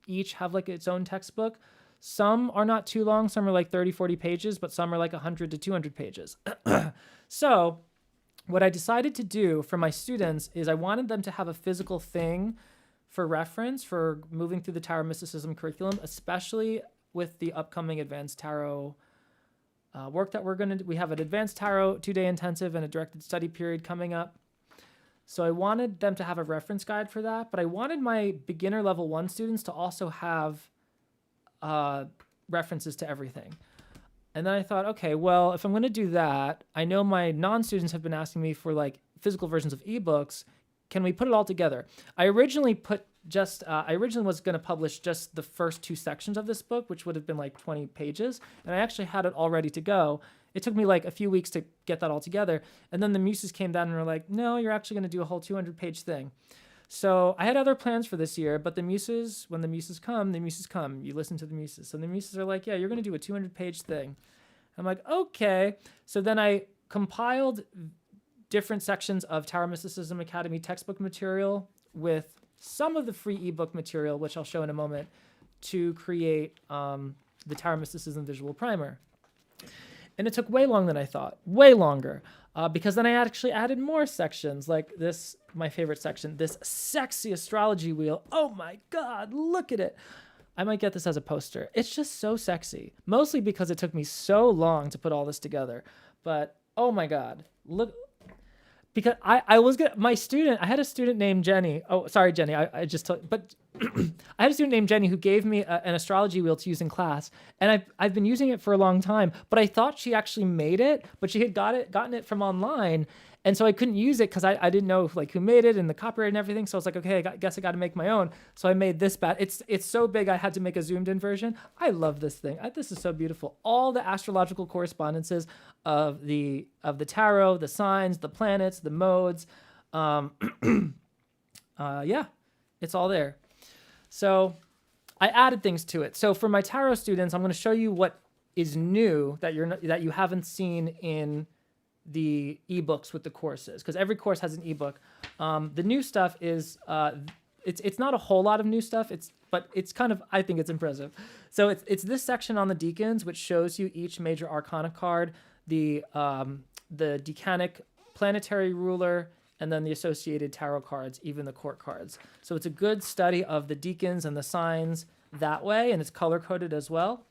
each have like its own textbook. Some are not too long. Some are like 30, 40 pages, but some are like 100 to 200 pages. So what I decided to do for my students is I wanted them to have a physical thing for reference for moving through the Tarot Mysticism curriculum, especially with the upcoming Advanced Tarot work that we have an Advanced Tarot 2-day intensive and a directed study period coming up. So I wanted them to have a reference guide for that, but I wanted my beginner level 1 students to also have references to everything. And then I thought, okay, well, if I'm going to do that, I know my non-students have been asking me for like physical versions of ebooks. Can we put it all together? I originally was going to publish just the first 2 sections of this book, which would have been like 20 pages. And I actually had it all ready to go. It took me like a few weeks to get that all together. And then the muses came down and were like, no, you're actually going to do a whole 200-page thing. So I had other plans for this year, but when the muses come, you listen to the muses. So the muses are like, yeah, you're going to do a 200-page thing. I'm like, okay. So then I compiled different sections of Tarot Mysticism Academy textbook material with some of the free ebook material, which I'll show in a moment, to create the Tarot Mysticism Visual Primer. And it took way longer than I thought, way longer, because then I actually added more sections like this, my favorite section, this sexy astrology wheel. Oh my God, look at it. I might get this as a poster. It's just so sexy, mostly because it took me so long to put all this together. But oh my God, look. Because I had a student named Jenny. Oh, sorry, Jenny. I just told, but I had a student named Jenny who gave me an astrology wheel to use in class, and I've been using it for a long time. But I thought she actually made it, but she had gotten it from online, and so I couldn't use it because I didn't know like who made it and the copyright and everything. So I was like, okay, I guess I got to make my own. So I made this bat. It's so big I had to make a zoomed in version. I love this thing. This is so beautiful. All the astrological correspondences of the tarot, the signs, the planets, the modes. Yeah, it's all there. So I added things to it. So for my tarot students, I'm going to show you what is new that you haven't seen in the ebooks with the courses, because every course has an ebook. The new stuff is it's not a whole lot of new stuff. But it's kind of, I think it's impressive. So it's this section on the deacons, which shows you each major arcana card, the decanic planetary ruler, and then the associated tarot cards, even the court cards. So it's a good study of the deacons and the signs that way, and it's color-coded as well.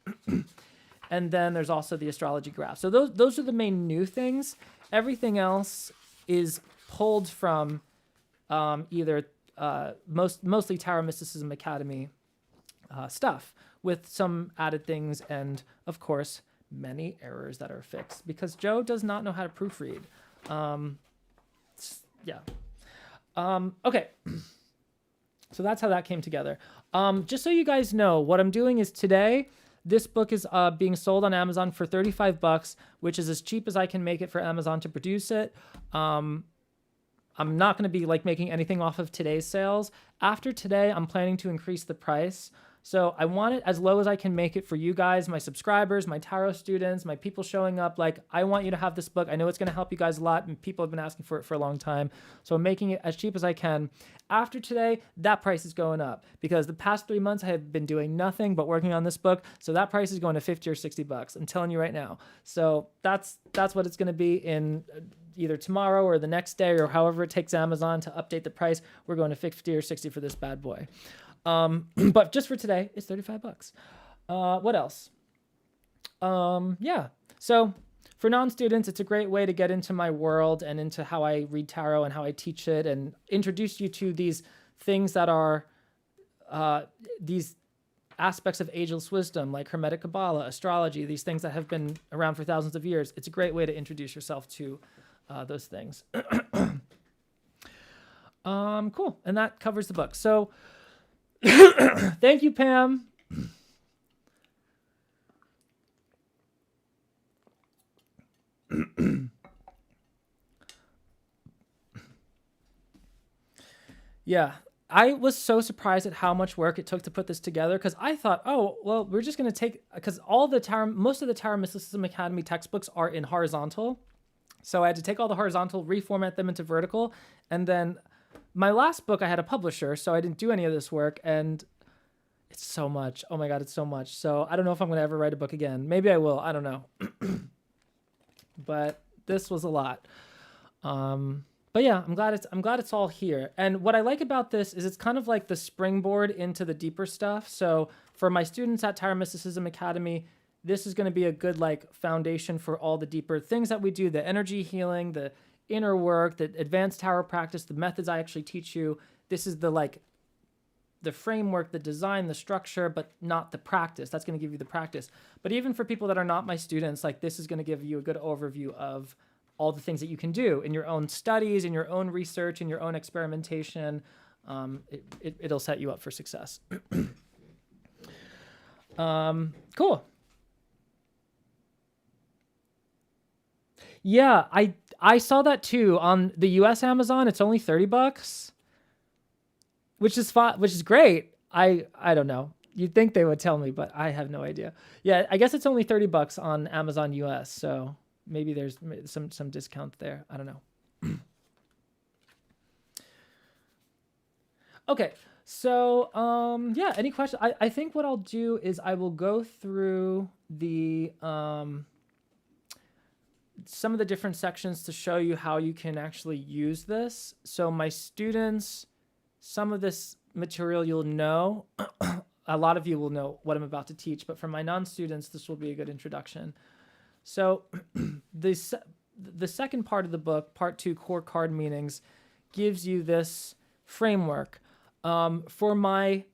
And then there's also the astrology graph. So those are the main new things. Everything else is pulled from either mostly Tarot Mysticism Academy stuff, with some added things and, of course, many errors that are fixed, because Joe does not know how to proofread. Yeah. Okay. So that's how that came together. Just so you guys know, what I'm doing is today, this book is being sold on Amazon for $35, which is as cheap as I can make it for Amazon to produce it. I'm not going to be like making anything off of today's sales. After today, I'm planning to increase the price. So I want it as low as I can make it for you guys, my subscribers, my tarot students, my people showing up. Like, I want you to have this book. I know it's going to help you guys a lot, and people have been asking for it for a long time. So I'm making it as cheap as I can. After today, that price is going up, because the past 3 months I have been doing nothing but working on this book. So that price is going to $50 or $60. I'm telling you right now. So that's what it's going to be in either tomorrow or the next day, or however it takes Amazon to update the price. We're going to $50 or $60 for this bad boy. But just for today, it's $35. What else? Yeah. So for non-students, it's a great way to get into my world and into how I read tarot and how I teach it, and introduce you to these things that are these aspects of ageless wisdom, like Hermetic Qabalah, astrology, these things that have been around for thousands of years. It's a great way to introduce yourself to those things. Cool. And that covers the book. So thank you, Pam. Yeah, I was so surprised at how much work it took to put this together, because I thought, oh, well, we're just going to take, because most of the Tarot Mysticism Academy textbooks are in horizontal. So I had to take all the horizontal, reformat them into vertical. And then my last book, I had a publisher, so I didn't do any of this work. And it's so much. Oh my God, it's so much. So I don't know if I'm going to ever write a book again. Maybe I will. I don't know. But this was a lot. But yeah, I'm glad it's all here. And what I like about this is it's kind of like the springboard into the deeper stuff. So for my students at Tarot Mysticism Academy, this is going to be a good like foundation for all the deeper things that we do, the energy healing, the inner work, the advanced tarot practice, the methods I actually teach you. This is the like the framework, the design, the structure, but not the practice. That's going to give you the practice. But even for people that are not my students, like this is going to give you a good overview of all the things that you can do in your own studies, in your own research, in your own experimentation. It'll set you up for success. Cool. Yeah, I saw that too on the US Amazon. It's only $30. Which is fine, which is great. I don't know. You'd think they would tell me, but I have no idea. Yeah, I guess it's only $30 on Amazon US, so maybe there's some discount there. I don't know. Okay, so yeah. Any questions? I think what I'll do is I will go through the some of the different sections to show you how you can actually use this. So my students. Some of this material you'll know. A lot of you will know what I'm about to teach, but for my non-students, this will be a good introduction. So the second part of the book, part 2, Core Card Meanings, gives you this framework. For my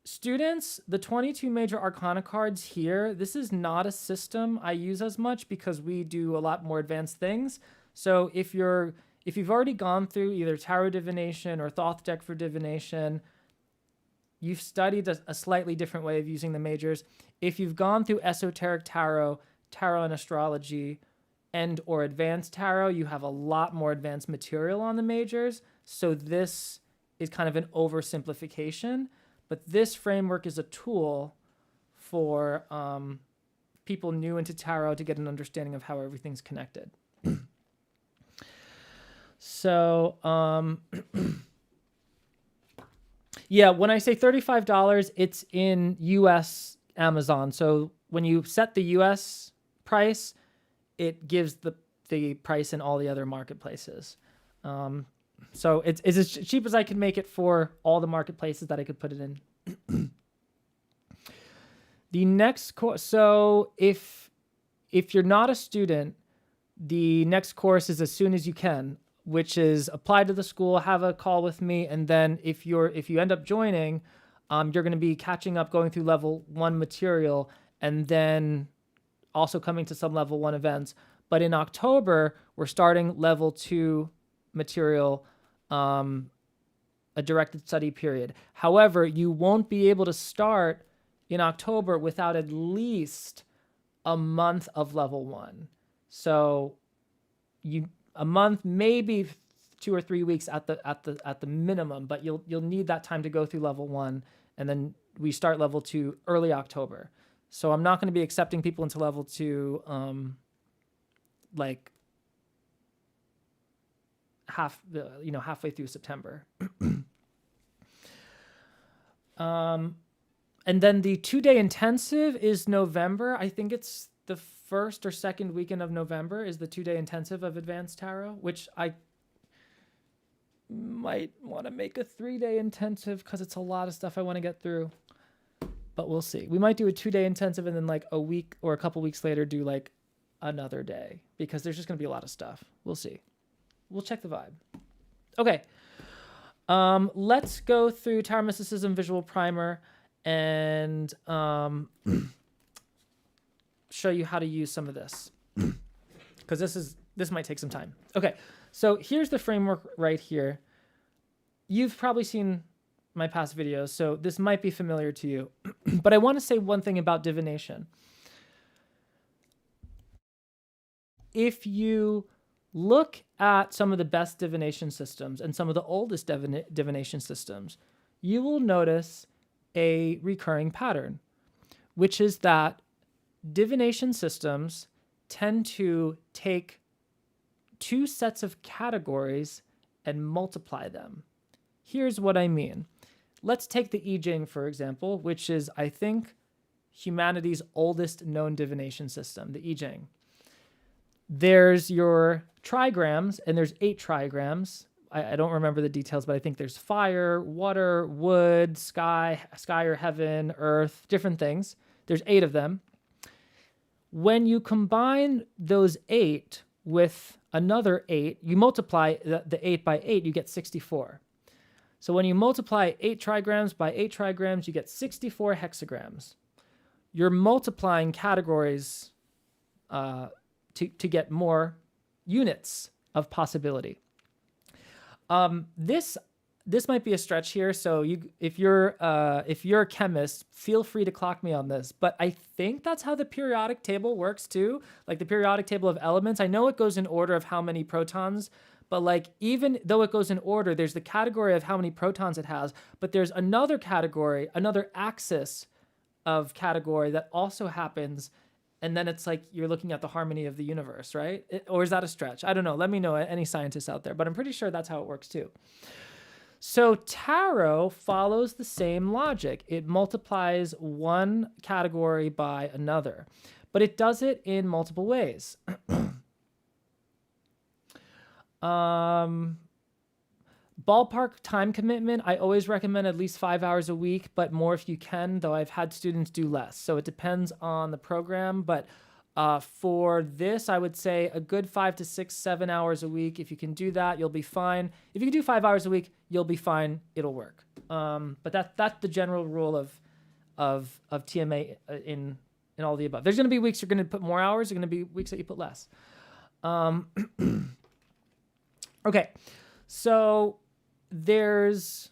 students, the 22 major arcana cards here, this is not a system I use as much because we do a lot more advanced things. So if you've already gone through either tarot divination or Thoth deck for divination, you've studied a slightly different way of using the majors. If you've gone through esoteric tarot, tarot and astrology, and or advanced tarot, you have a lot more advanced material on the majors. So this is kind of an oversimplification, but this framework is a tool for people new into tarot to get an understanding of how everything's connected. So, yeah, when I say $35, it's in US Amazon. So when you set the US price, it gives the price in all the other marketplaces. So it's as cheap as I can make it for all the marketplaces that I could put it in. The next course, so if you're not a student, the next course is as soon as you can, which is apply to the school, have a call with me, and then if you end up joining, you're going to be catching up, going through level 1 material, and then also coming to some level 1 events. But in October, we're starting level 2 material, a directed study period. However, you won't be able to start in October without at least a month of level 1. So a month, maybe 2 or 3 weeks at the minimum, but you'll need that time to go through level 1, and then we start level 2 early October. So I'm not going to be accepting people into level 2 like halfway through September. And then the 2-day intensive is November. I think it's the first or second weekend of November is the 2-day intensive of Advanced Tarot, which I might want to make a 3-day intensive because it's a lot of stuff I want to get through. But we'll see. We might do a 2-day intensive and then like a week or a couple weeks later do like another day because there's just going to be a lot of stuff. We'll see. We'll check the vibe. Okay. Let's go through Tarot Mysticism Visual Primer and show you how to use some of this because this might take some time. Okay, so here's the framework right here. You've probably seen my past videos, so this might be familiar to you. But I want to say one thing about divination. If you look at some of the best divination systems and some of the oldest divination systems, you will notice a recurring pattern, which is that divination systems tend to take 2 sets of categories and multiply them. Here's what I mean. Let's take the I Ching, for example, which is, I think, humanity's oldest known divination system, the I Ching. There's your trigrams, and there's 8 trigrams. I don't remember the details, but I think there's fire, water, wood, sky or heaven, earth, different things. There's 8 of them. When you combine those 8 with another 8, you multiply the 8 by 8, you get 64. So when you multiply 8 trigrams by 8 trigrams, you get 64 hexagrams. You're multiplying categories to get more units of possibility. This might be a stretch here, so if you're a chemist, feel free to clock me on this. But I think that's how the periodic table works too, like the periodic table of elements. I know it goes in order of how many protons, but like even though it goes in order, there's the category of how many protons it has, but there's another category, another axis of category that also happens. And then it's like you're looking at the harmony of the universe, right? Or is that a stretch? I don't know. Let me know, any scientists out there, but I'm pretty sure that's how it works too. So tarot follows the same logic. It multiplies one category by another, but it does it in multiple ways. Ballpark time commitment, I always recommend at least 5 hours a week, but more if you can, though I've had students do less. So it depends on the program, but for this, I would say a good 5 to 6, 7 hours a week. If you can do that, you'll be fine. If you can do 5 hours a week, you'll be fine. It'll work. But that's the general rule of TMA in all the above. There's going to be weeks you're going to put more hours. There's going to be weeks that you put less. Okay, so there's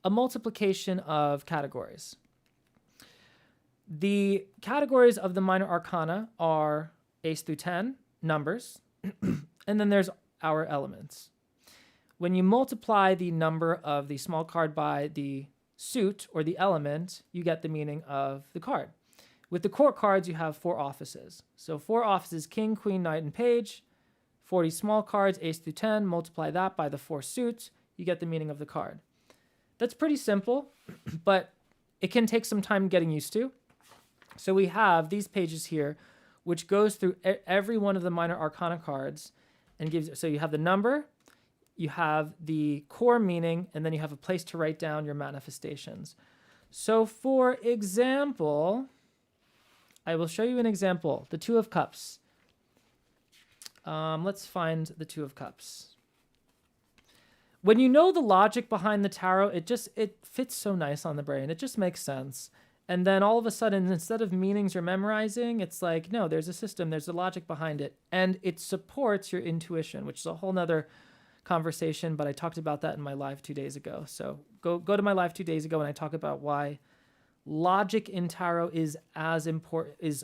a multiplication of categories. The categories of the minor arcana are ace through 10, numbers, and then there's our elements. When you multiply the number of the small card by the suit or the element, you get the meaning of the card. With the court cards, you have 4 offices. So 4 offices, king, queen, knight, and page. 40 small cards, ace through 10, multiply that by the 4 suits, you get the meaning of the card. That's pretty simple, but it can take some time getting used to. So we have these pages here, which goes through every one of the minor arcana cards and gives, so you have the number, you have the core meaning, and then you have a place to write down your manifestations. So for example, I will show you an example, the 2 of Cups. Let's find the 2 of Cups. When you know the logic behind the tarot, it fits so nice on the brain. It just makes sense. And then all of a sudden, instead of meanings you're memorizing, it's like, no, there's a system, there's a logic behind it. And it supports your intuition, which is a whole nother conversation, but I talked about that in my live 2 days ago. So go to my live 2 days ago and I talk about why logic in tarot is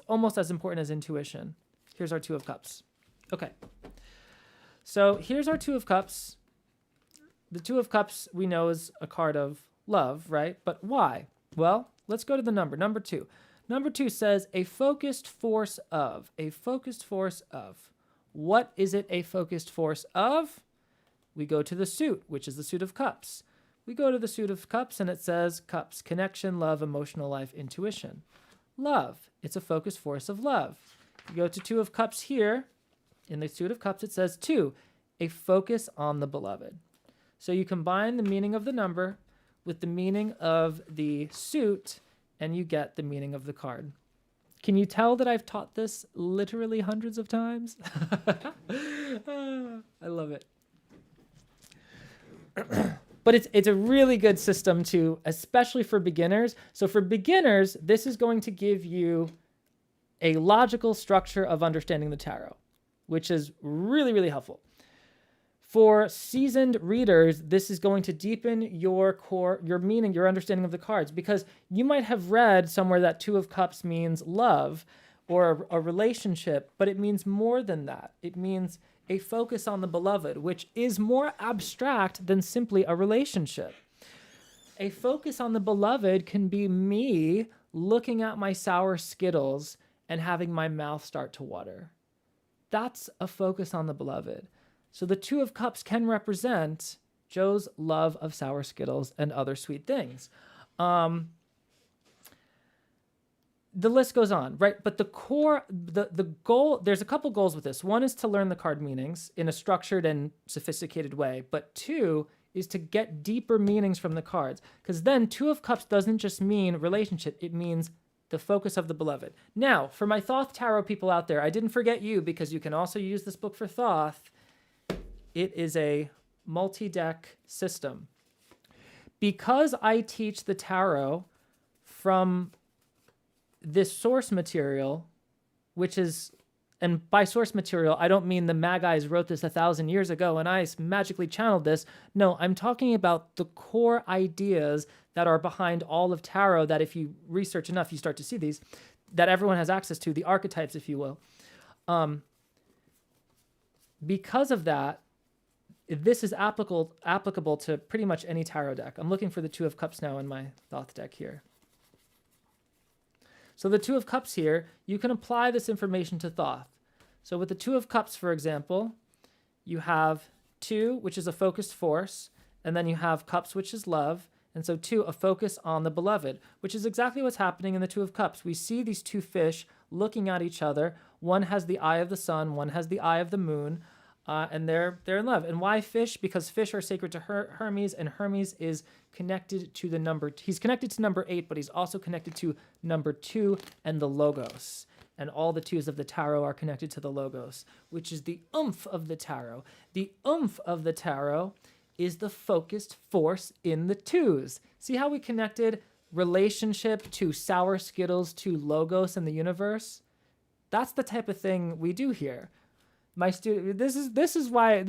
almost as important as intuition. Here's our 2 of Cups. Okay. So here's our 2 of Cups. The 2 of Cups we know is a card of love, right? But why? Well, let's go to the number. Number 2. Number 2 says a focused force of. A focused force of. What is it a focused force of? We go to the suit, which is the suit of Cups. We go to the suit of Cups and it says Cups, connection, love, emotional life, intuition. Love. It's a focused force of love. You go to 2 of Cups here. In the suit of Cups, it says 2, a focus on the beloved. So you combine the meaning of the number with the meaning of the suit, and you get the meaning of the card. Can you tell that I've taught this literally hundreds of times? I love it. But it's a really good system to, especially for beginners. So for beginners, this is going to give you a logical structure of understanding the tarot, which is really, really helpful. For seasoned readers, this is going to deepen your core, your meaning, your understanding of the cards, because you might have read somewhere that 2 of Cups means love or a relationship, but it means more than that. It means a focus on the beloved, which is more abstract than simply a relationship. A focus on the beloved can be me looking at my sour Skittles and having my mouth start to water. That's a focus on the beloved. So the 2 of Cups can represent Joe's love of sour Skittles and other sweet things. the list goes on, right? But the core, the goal, there's a couple goals with this. One is to learn the card meanings in a structured and sophisticated way. But two is to get deeper meanings from the cards. Because then Two of Cups doesn't just mean relationship, it means the focus of the beloved. Now, for my Thoth Tarot people out there, I didn't forget you, because you can also use this book for Thoth. It is a multi-deck system. Because I teach the tarot from this source material, which is, and by source material, I don't mean the Magi's wrote this 1,000 years ago and I magically channeled this. No, I'm talking about the core ideas that are behind all of tarot, that if you research enough, you start to see these, that everyone has access to, the archetypes, if you will. Because of that, this is applicable to pretty much any tarot deck. I'm looking for the Two of Cups now in my Thoth deck here. So the Two of Cups here, you can apply this information to Thoth. So with the Two of Cups, for example, you have two, which is a focused force, and then you have Cups, which is love, and so two, a focus on the beloved, which is exactly what's happening in the Two of Cups. We see these two fish looking at each other. One has the eye of the sun, one has the eye of the moon, and they're in love. And why fish? Because fish are sacred to Hermes, and Hermes is connected to the number. He's connected to number 8, but he's also connected to number 2 and the Logos. And all the twos of the tarot are connected to the Logos, which is the oomph of the tarot. The oomph of the tarot is the focused force in the twos. See how we connected relationship to sour skittles to Logos in the universe? That's the type of thing we do here. My student, this is why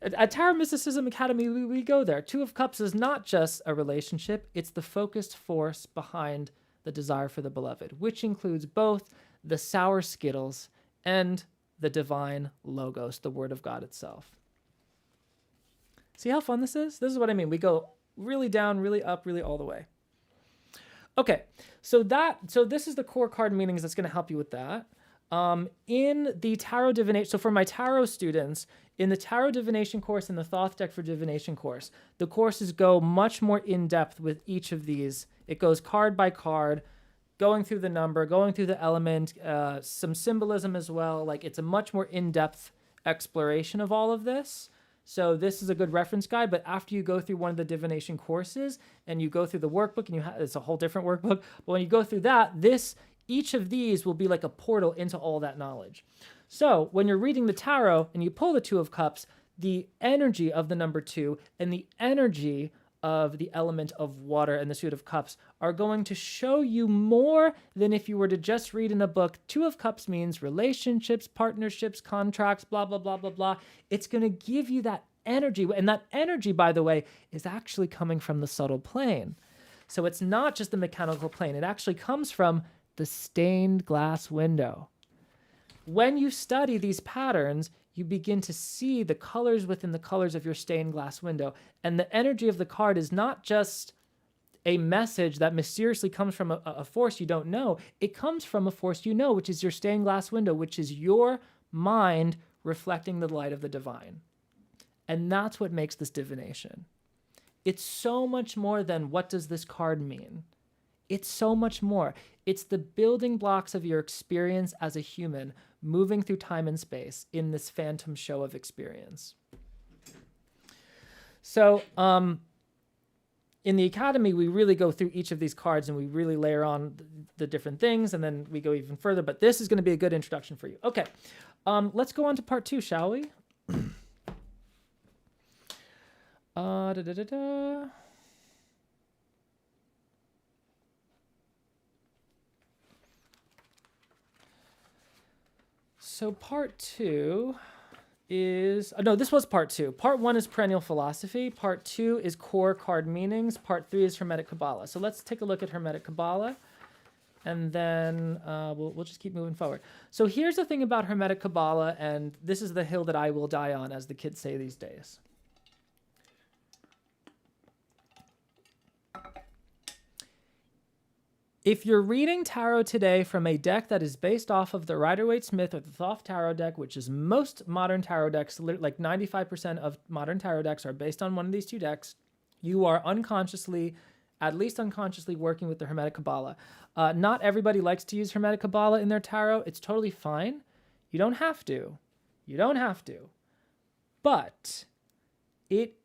at Tarot Mysticism Academy, we go there. Two of Cups is not just a relationship, it's the focused force behind the desire for the beloved, which includes both the sour skittles and the divine Logos, the word of God itself. See how fun this is? This is what I mean. We go really down, really up, really all the way. Okay, so this is the core card meanings that's going to help you with that. In the Tarot Divination, so for my Tarot students, in the Tarot Divination course and the Thoth Deck for Divination course, the courses go much more in-depth with each of these. It goes card by card, going through the number, going through the element, some symbolism as well. Like, it's a much more in-depth exploration of all of this. So this is a good reference guide, but after you go through one of the divination courses and you go through the workbook, and it's a whole different workbook, but when you go through that, each of these will be like a portal into all that knowledge. So when you're reading the tarot and you pull the Two of Cups, the energy of the number 2 and the energy of the element of water and the Suit of Cups are going to show you more than if you were to just read in a book. Two of Cups means relationships, partnerships, contracts, blah, blah, blah, blah, blah. It's going to give you that energy. And that energy, by the way, is actually coming from the subtle plane. So it's not just the mechanical plane. It actually comes from the stained glass window. When you study these patterns, you begin to see the colors within the colors of your stained glass window. And the energy of the card is not just a message that mysteriously comes from a force you don't know. It comes from a force you know, which is your stained glass window, which is your mind reflecting the light of the divine. And that's what makes this divination. It's so much more than what does this card mean? It's so much more. It's the building blocks of your experience as a human moving through time and space in this phantom show of experience. So in the Academy, we really go through each of these cards and we really layer on the different things, and then we go even further, but this is going to be a good introduction for you. Okay, let's go on to part 2, shall we? So part 2 is, no, this was part 2. Part 1 is Perennial Philosophy. Part 2 is Core Card Meanings. Part 3 is Hermetic Qabalah. So let's take a look at Hermetic Qabalah, and then we'll just keep moving forward. So here's the thing about Hermetic Qabalah, and this is the hill that I will die on, as the kids say these days. If you're reading tarot today from a deck that is based off of the Rider-Waite-Smith or the Thoth Tarot deck, which is most modern tarot decks, like 95% of modern tarot decks are based on one of these two decks, you are unconsciously at least unconsciously, working with the Hermetic Qabalah. Not everybody likes to use Hermetic Qabalah in their tarot. It's totally fine. You don't have to. You don't have to. But it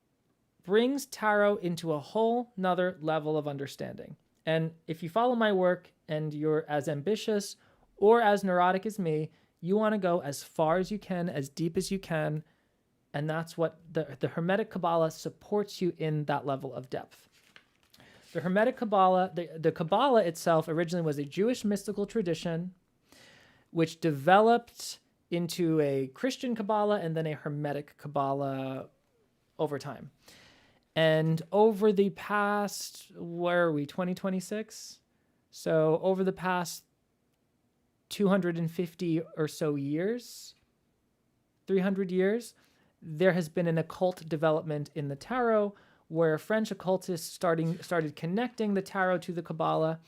brings tarot into a whole nother level of understanding. And if you follow my work and you're as ambitious or as neurotic as me, you want to go as far as you can, as deep as you can. And that's what the Hermetic Qabalah supports you in, that level of depth. The Hermetic Qabalah, the Qabalah itself originally was a Jewish mystical tradition which developed into a Christian Qabalah and then a Hermetic Qabalah over time. And over the past, where are we, 2026? So over the past 250 or so years, 300 years, there has been an occult development in the tarot where French occultists started connecting the tarot to the Qabalah.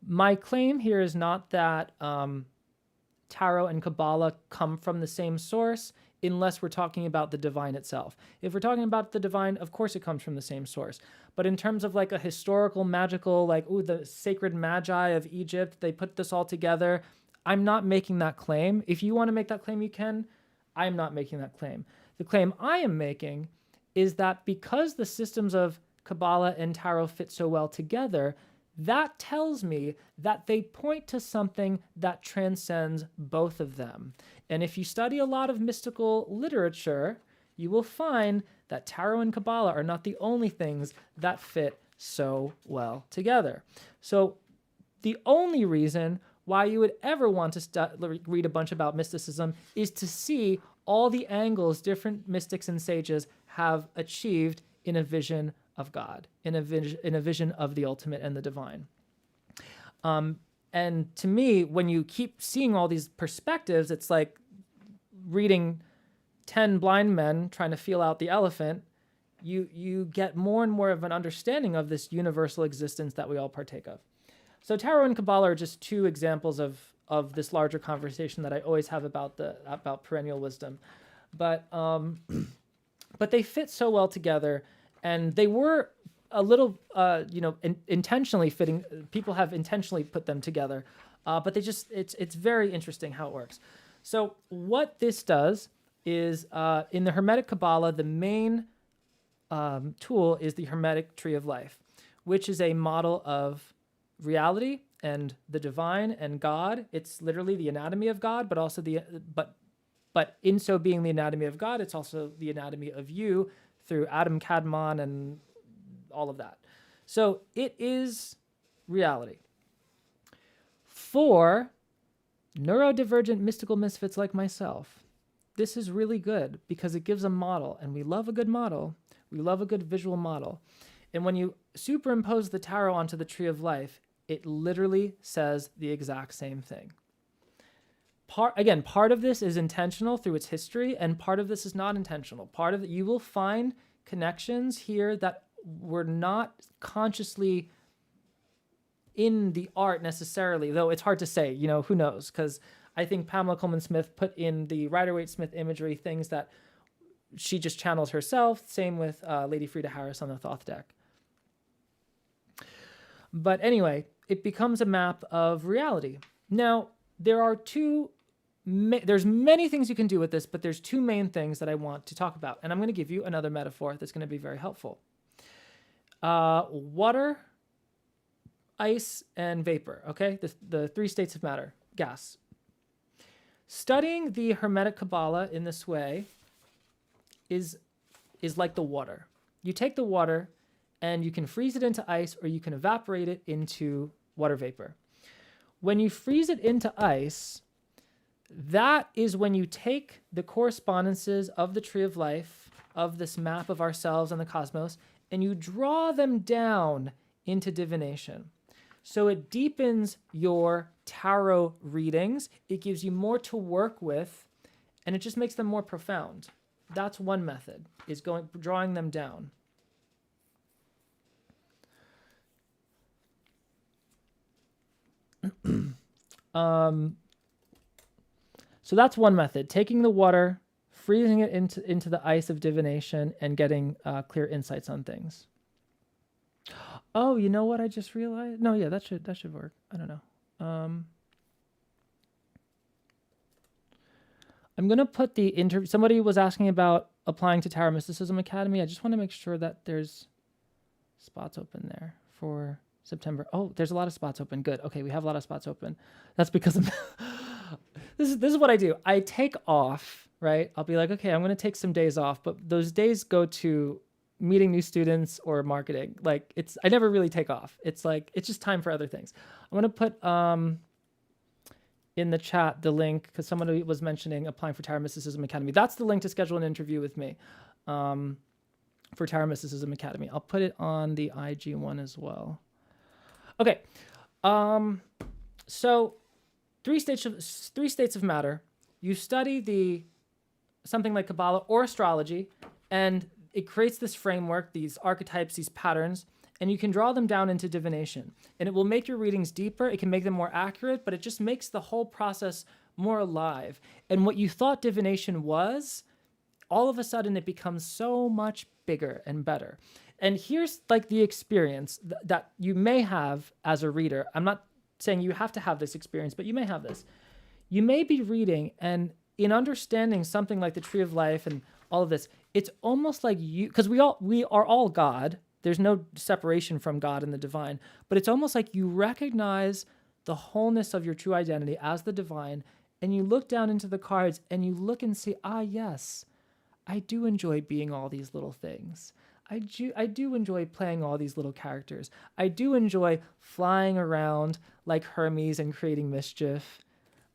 My claim here is not that tarot and Qabalah come from the same source, unless we're talking about the divine itself. If we're talking about the divine, of course it comes from the same source. But in terms of like a historical, magical, like, ooh, the sacred magi of Egypt, they put this all together, I'm not making that claim. If you want to make that claim, you can. I'm not making that claim. The claim I am making is that because the systems of Qabalah and tarot fit so well together, that tells me that they point to something that transcends both of them. And if you study a lot of mystical literature, you will find that tarot and Qabalah are not the only things that fit so well together. So the only reason why you would ever want to read a bunch about mysticism is to see all the angles different mystics and sages have achieved in a vision of God, in a vision of the ultimate and the divine. And to me, when you keep seeing all these perspectives, it's like reading 10 blind men trying to feel out the elephant. You get more and more of an understanding of this universal existence that we all partake of. So tarot and Qabalah are just two examples of this larger conversation that I always have about perennial wisdom. But they fit so well together, and they were a little, intentionally fitting. People have intentionally put them together, but it's very interesting how it works. So what this does is, in the Hermetic Qabalah, the main tool is the Hermetic Tree of Life, which is a model of reality and the divine and God. It's literally the anatomy of God, but also but in so being the anatomy of God, it's also the anatomy of you through Adam Kadmon and all of that. So it is reality. For neurodivergent mystical misfits like myself, this is really good because it gives a model, and we love a good model. We love a good visual model. And when you superimpose the tarot onto the Tree of Life, it literally says the exact same thing. Part of this is intentional through its history, and part of this is not intentional. Part of it, you will find connections here that were not consciously in the art necessarily, though it's hard to say, who knows? Because I think Pamela Coleman Smith put in the Rider-Waite-Smith imagery things that she just channels herself. Same with Lady Frida Harris on the Thoth deck. But anyway, it becomes a map of reality. Now, there's many things you can do with this, but there's two main things that I want to talk about. And I'm going to give you another metaphor that's going to be very helpful. Water, ice, and vapor, okay? The three states of matter, gas. Studying the Hermetic Qabalah in this way is like the water. You take the water and you can freeze it into ice, or you can evaporate it into water vapor. When you freeze it into ice, that is when you take the correspondences of the Tree of Life, of this map of ourselves and the cosmos, and you draw them down into divination. So it deepens your tarot readings. It gives you more to work with, and it just makes them more profound. That's one method, is drawing them down. So that's one method, taking the water, freezing it into the ice of divination, and getting clear insights on things. Oh, you know what I just realized? No, yeah, that should work. I don't know. I'm going to put the interview. Somebody was asking about applying to Tarot Mysticism Academy. I just want to make sure that there's spots open there for September. Oh, there's a lot of spots open. Good. Okay, we have a lot of spots open. That's because I'm this is what I do. I take off, right? I'll be like, okay, I'm going to take some days off, but those days go to meeting new students or marketing. Like I never really take off. It's like, it's just time for other things. I'm going to put in the chat the link, because somebody was mentioning applying for Tarot Mysticism Academy. That's the link to schedule an interview with me for Tarot Mysticism Academy. I'll put it on the IG one as well. Okay. So three states of matter. You study something like Kabbalah or astrology, and it creates this framework, these archetypes, these patterns, and you can draw them down into divination. And it will make your readings deeper. It can make them more accurate, but it just makes the whole process more alive. And what you thought divination was, all of a sudden it becomes so much bigger and better. And here's like the experience that you may have as a reader. I'm not saying you have to have this experience, but you may have this. You may be reading, and in understanding something like the Tree of Life and all of this, it's almost like because we are all God. There's no separation from God and the divine, but it's almost like you recognize the wholeness of your true identity as the divine, and you look down into the cards and you look and see, yes, I do enjoy being all these little things. I do enjoy playing all these little characters. I do enjoy flying around like Hermes and creating mischief.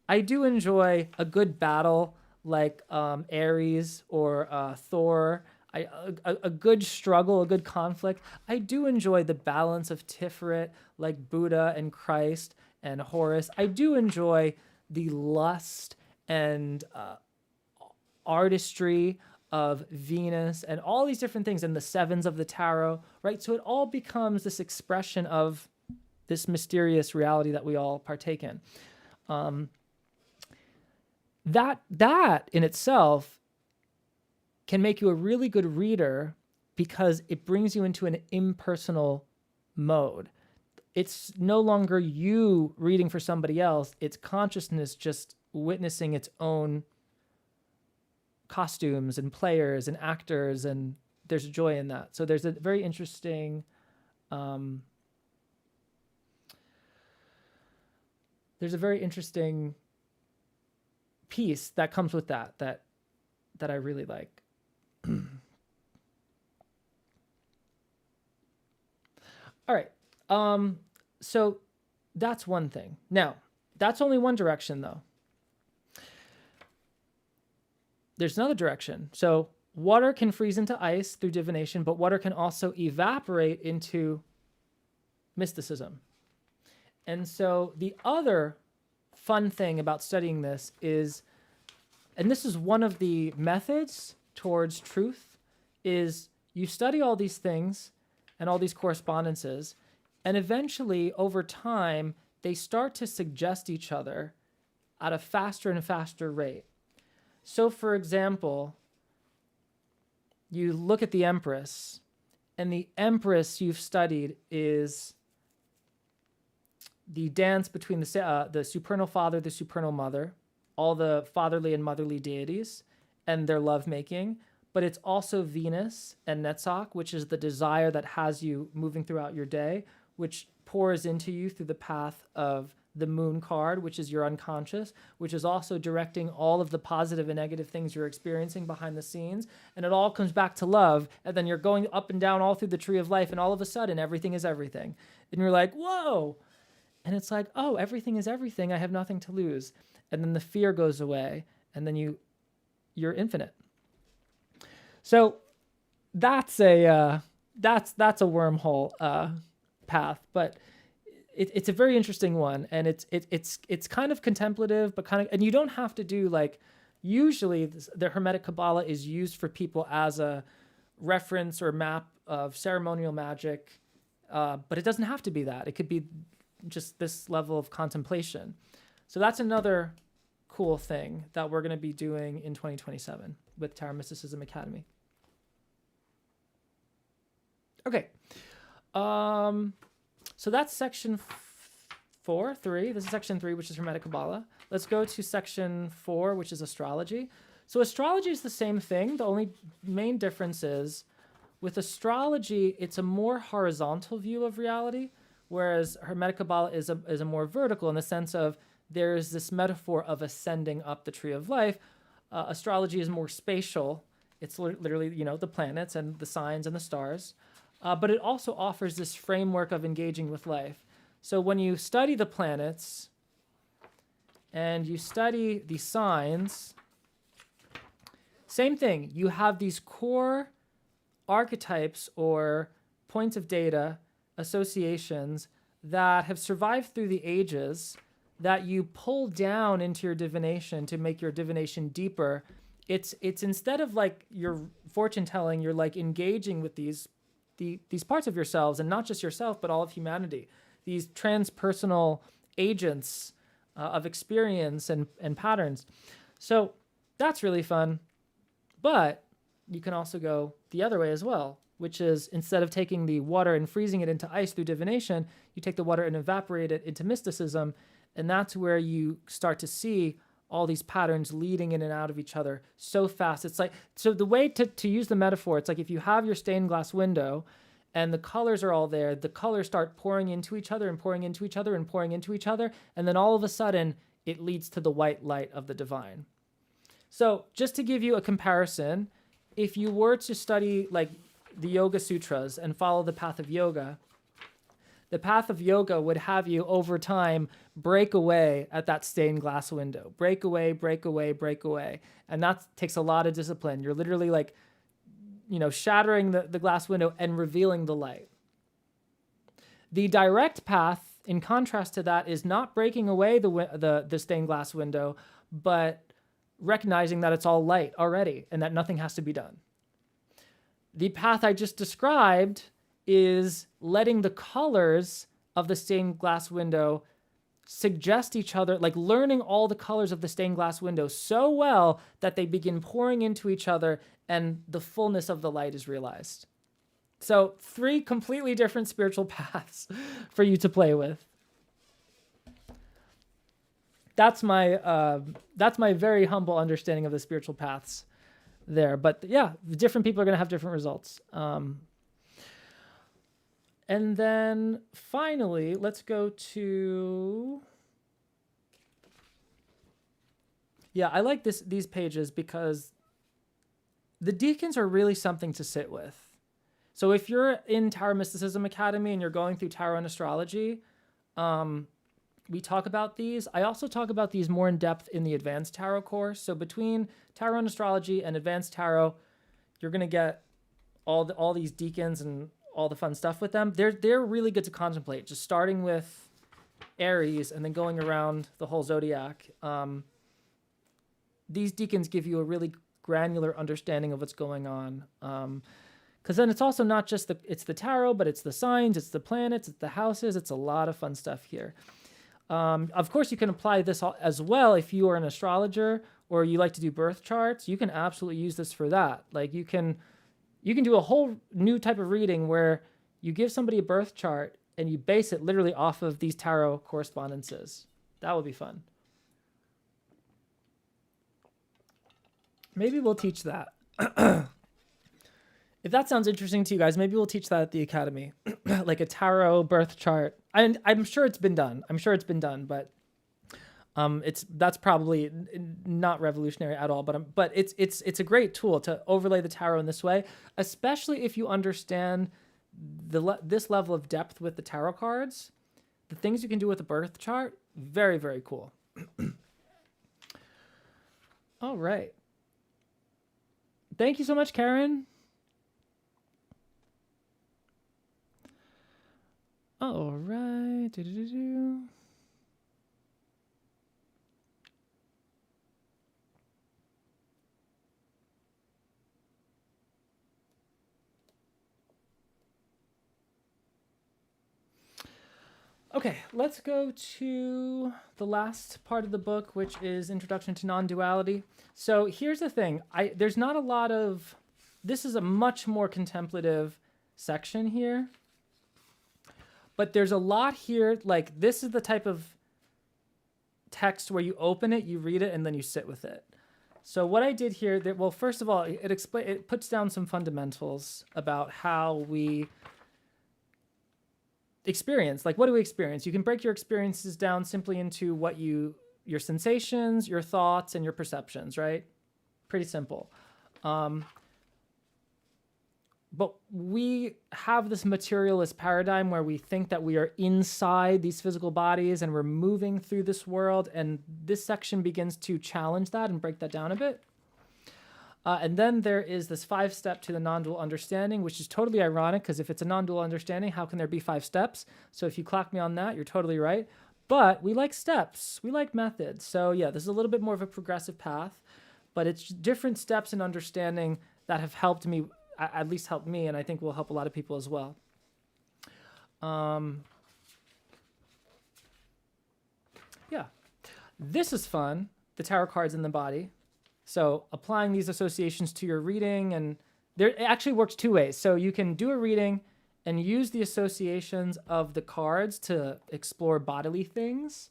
I do enjoy a good battle like Ares or Thor. A good struggle, a good conflict. I do enjoy the balance of Tiferet, like Buddha and Christ and Horus. I do enjoy the lust and artistry of Venus and all these different things, and the sevens of the tarot, right? So it all becomes this expression of this mysterious reality that we all partake in. That in itself can make you a really good reader because it brings you into an impersonal mode. It's no longer you reading for somebody else. It's consciousness just witnessing its own costumes and players and actors, and there's joy in that. So there's a very interesting piece that comes with that I really like. All right. So that's one thing. Now, that's only one direction though. There's another direction. So water can freeze into ice through divination, but water can also evaporate into mysticism. And so the other fun thing about studying this is, and this is one of the methods towards truth, is you study all these things and all these correspondences, and eventually over time they start to suggest each other at a faster and faster rate. So for example, you look at the Empress, and the Empress you've studied is the dance between the supernal father, the supernal mother, all the fatherly and motherly deities, and their lovemaking. But it's also Venus and Netzach, which is the desire that has you moving throughout your day, which pours into you through the path of the moon card, which is your unconscious, which is also directing all of the positive and negative things you're experiencing behind the scenes. And it all comes back to love. And then you're going up and down all through the Tree of Life, and all of a sudden everything is everything. And you're like, whoa. And it's like, oh, everything is everything. I have nothing to lose. And then the fear goes away, and then you're infinite. So that's a wormhole path, but it's a very interesting one, and it's kind of contemplative, but and you don't have to do like, usually the Hermetic Qabalah is used for people as a reference or map of ceremonial magic, but it doesn't have to be that. It could be just this level of contemplation. So that's another cool thing that we're going to be doing in 2027 with Tarot Mysticism Academy. Okay. So that's section 3. This is section 3, which is Hermetic Qabalah. Let's go to section 4, which is astrology. So astrology is the same thing. The only main difference is with astrology, it's a more horizontal view of reality, whereas Hermetic Qabalah is a more vertical in the sense of there's this metaphor of ascending up the tree of life. Astrology is more spatial. It's literally, the planets and the signs and the stars. But it also offers this framework of engaging with life. So when you study the planets and you study the signs, same thing. You have these core archetypes or points of data, associations that have survived through the ages that you pull down into your divination to make your divination deeper. It's instead of like your fortune telling, you're like engaging with these parts of yourselves, and not just yourself, but all of humanity. These transpersonal agents of experience and patterns. So that's really fun. But you can also go the other way as well, which is instead of taking the water and freezing it into ice through divination, you take the water and evaporate it into mysticism. And that's where you start to see all these patterns leading in and out of each other so fast. It's like, so the way to use the metaphor, it's like if you have your stained glass window and the colors are all there, the colors start pouring into each other and pouring into each other and pouring into each other. And then all of a sudden it leads to the white light of the divine. So just to give you a comparison, if you were to study like the Yoga Sutras and follow the path of yoga, the path of yoga would have you over time break away at that stained glass window. Break away, break away, break away. And that takes a lot of discipline. You're literally like, shattering the glass window and revealing the light. The direct path, in contrast to that, is not breaking away the stained glass window, but recognizing that it's all light already and that nothing has to be done. The path I just described is letting the colors of the stained glass window suggest each other, like learning all the colors of the stained glass window so well that they begin pouring into each other and the fullness of the light is realized. So 3 completely different spiritual paths for you to play with. That's my very humble understanding of the spiritual paths there. But yeah, different people are going to have different results. And then finally, let's go to... Yeah, I like these pages because the deacons are really something to sit with. So if you're in Tarot Mysticism Academy and you're going through tarot and astrology, we talk about these. I also talk about these more in depth in the advanced tarot course. So between tarot and astrology and advanced tarot, you're going to get all these deacons and all the fun stuff with them. They're really good to contemplate, just starting with Aries and then going around the whole zodiac. These deacons give you a really granular understanding of what's going on. Because then it's also not just it's the tarot, but it's the signs, it's the planets, it's the houses. It's a lot of fun stuff here. Of course, you can apply this as well if you are an astrologer or you like to do birth charts. You can absolutely use this for that. Like you can do a whole new type of reading where you give somebody a birth chart and you base it literally off of these tarot correspondences. That would be fun. Maybe we'll teach that. If that sounds interesting to you guys, maybe we'll teach that at the Academy, like a tarot birth chart. And I'm sure it's been done. But that's probably not revolutionary at all. But it's a great tool to overlay the tarot in this way, especially if you understand this level of depth with the tarot cards. The things you can do with a birth chart, very, very cool. All right. Thank you so much, Karen. All right. Okay, let's go to the last part of the book, which is Introduction to Non-Duality. So here's the thing. There's not a lot of... This is a much more contemplative section here. But there's a lot here. Like, this is the type of text where you open it, you read it, and then you sit with it. So what I did here, well, first of all, it puts down some fundamentals about how we experience. Like, what do we experience? You can break your experiences down simply into your sensations, your thoughts, and your perceptions, right? Pretty simple. But we have this materialist paradigm where we think that we are inside these physical bodies and we're moving through this world. And this section begins to challenge that and break that down a bit. And then there is this 5-step to the non-dual understanding, which is totally ironic because if it's a non-dual understanding, how can there be 5 steps? So if you clock me on that, you're totally right. But we like steps. We like methods. So yeah, this is a little bit more of a progressive path, but it's different steps in understanding that have helped me, at least helped me, and I think will help a lot of people as well. Yeah, this is fun. The tarot cards in the body. So applying these associations to your reading, and it actually works 2 ways. So you can do a reading and use the associations of the cards to explore bodily things.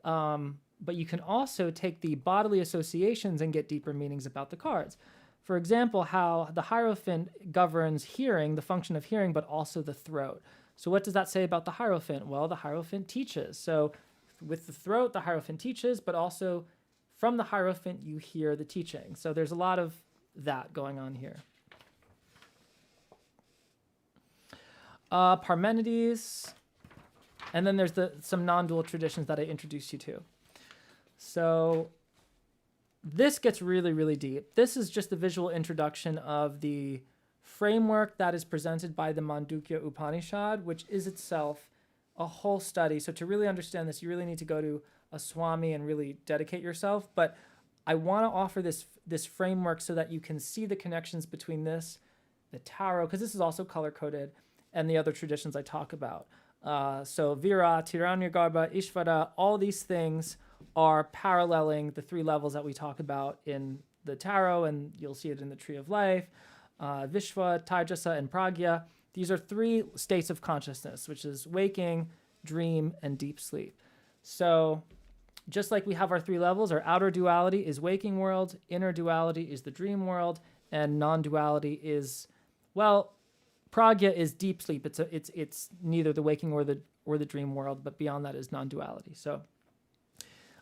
But you can also take the bodily associations and get deeper meanings about the cards. For example, how the Hierophant governs hearing, the function of hearing, but also the throat. So what does that say about the Hierophant? Well, the Hierophant teaches. So with the throat, the Hierophant teaches, but also from the Hierophant, you hear the teaching. So there's a lot of that going on here. Parmenides. And then there's some non-dual traditions that I introduced you to. So this gets really, really deep. This is just the visual introduction of the framework that is presented by the Mandukya Upanishad, which is itself a whole study. So to really understand this, you really need to go to a Swami and really dedicate yourself. But I want to offer this framework so that you can see the connections between this, the tarot, because this is also color-coded, and the other traditions I talk about. So Vira, Tiranyagarbha, Ishvara, all these things are paralleling the 3 levels that we talk about in the tarot, and you'll see it in the Tree of Life. Vishva, Taijasa, and Pragya. These are 3 states of consciousness, which is waking, dream, and deep sleep. So just like we have our 3 levels, our outer duality is waking world, inner duality is the dream world, and non-duality is, well, Pragya is deep sleep. It's neither the waking or the dream world, but beyond that is non-duality. So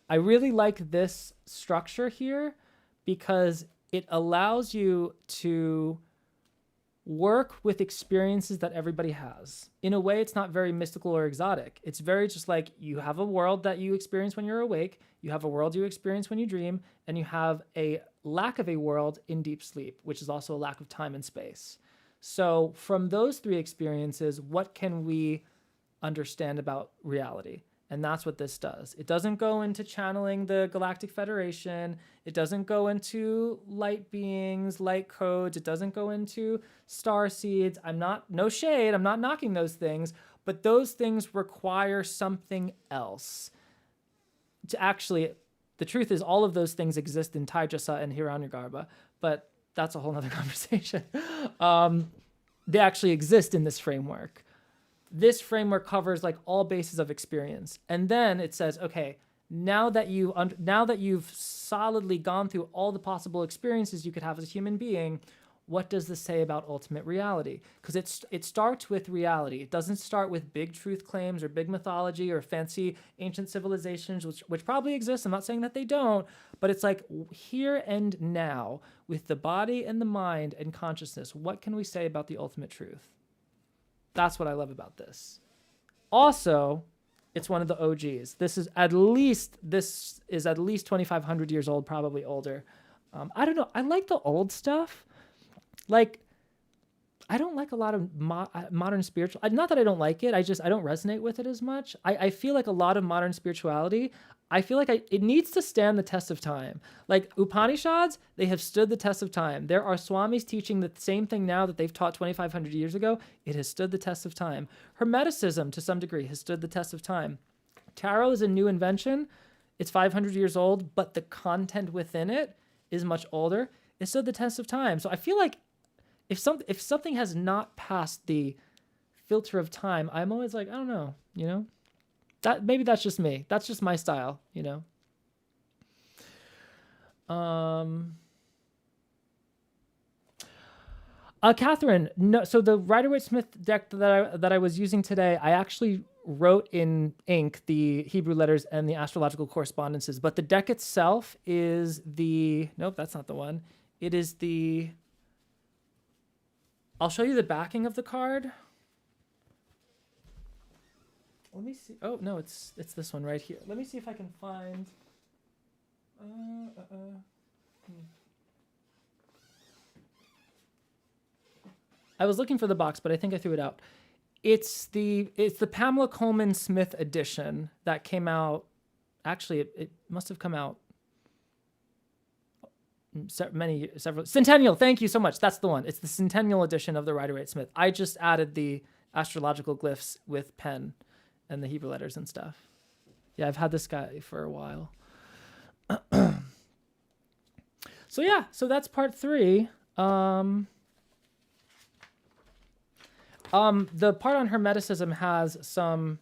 I really like this structure here because it allows you to work with experiences that everybody has. In a way, it's not very mystical or exotic. It's very just like you have a world that you experience when you're awake, you have a world you experience when you dream, and you have a lack of a world in deep sleep, which is also a lack of time and space. So from those 3 experiences, what can we understand about reality? And that's what this does. It doesn't go into channeling the Galactic Federation. It doesn't go into light beings, light codes. It doesn't go into star seeds. No shade, I'm not knocking those things, but those things require something else. To actually, the truth is all of those things exist in Taijasa and Hiranyagarbha, but that's a whole nother conversation. They actually exist in this framework. This framework covers like all bases of experience. And then it says, okay, now that you've solidly gone through all the possible experiences you could have as a human being, what does this say about ultimate reality? Because it starts with reality. It doesn't start with big truth claims or big mythology or fancy ancient civilizations, which probably exist. I'm not saying that they don't, but it's like here and now with the body and the mind and consciousness, what can we say about the ultimate truth? That's what I love about this. Also, it's one of the OGs. This is at least 2,500 years old, probably older. I don't know. I like the old stuff. Like, I don't like a lot of modern spiritual. Not that I don't like it. I don't resonate with it as much. I feel like a lot of modern spirituality, I feel like it needs to stand the test of time. Like Upanishads, they have stood the test of time. There are Swamis teaching the same thing now that they've taught 2,500 years ago. It has stood the test of time. Hermeticism, to some degree, has stood the test of time. Tarot is a new invention. It's 500 years old, but the content within it is much older. It stood the test of time. So I feel like if something has not passed the filter of time, I'm always like, I don't know, that maybe that's just me. That's just my style, Catherine, no. So the Rider-Waite-Smith deck that I was using today, I actually wrote in ink the Hebrew letters and the astrological correspondences, but the deck itself is nope, that's not the one. It is I'll show you the backing of the card. Let me see. Oh no, it's this one right here. Let me see if I can find. I was looking for the box, but I think I threw it out. It's the Pamela Coleman Smith edition that came out. Actually, it must have come out several Centennial. Thank you so much. That's the one. It's the Centennial edition of the Rider-Waite-Smith. I just added the astrological glyphs with pen and the Hebrew letters and stuff. Yeah, I've had this guy for a while. So that's part 3. The part on Hermeticism has some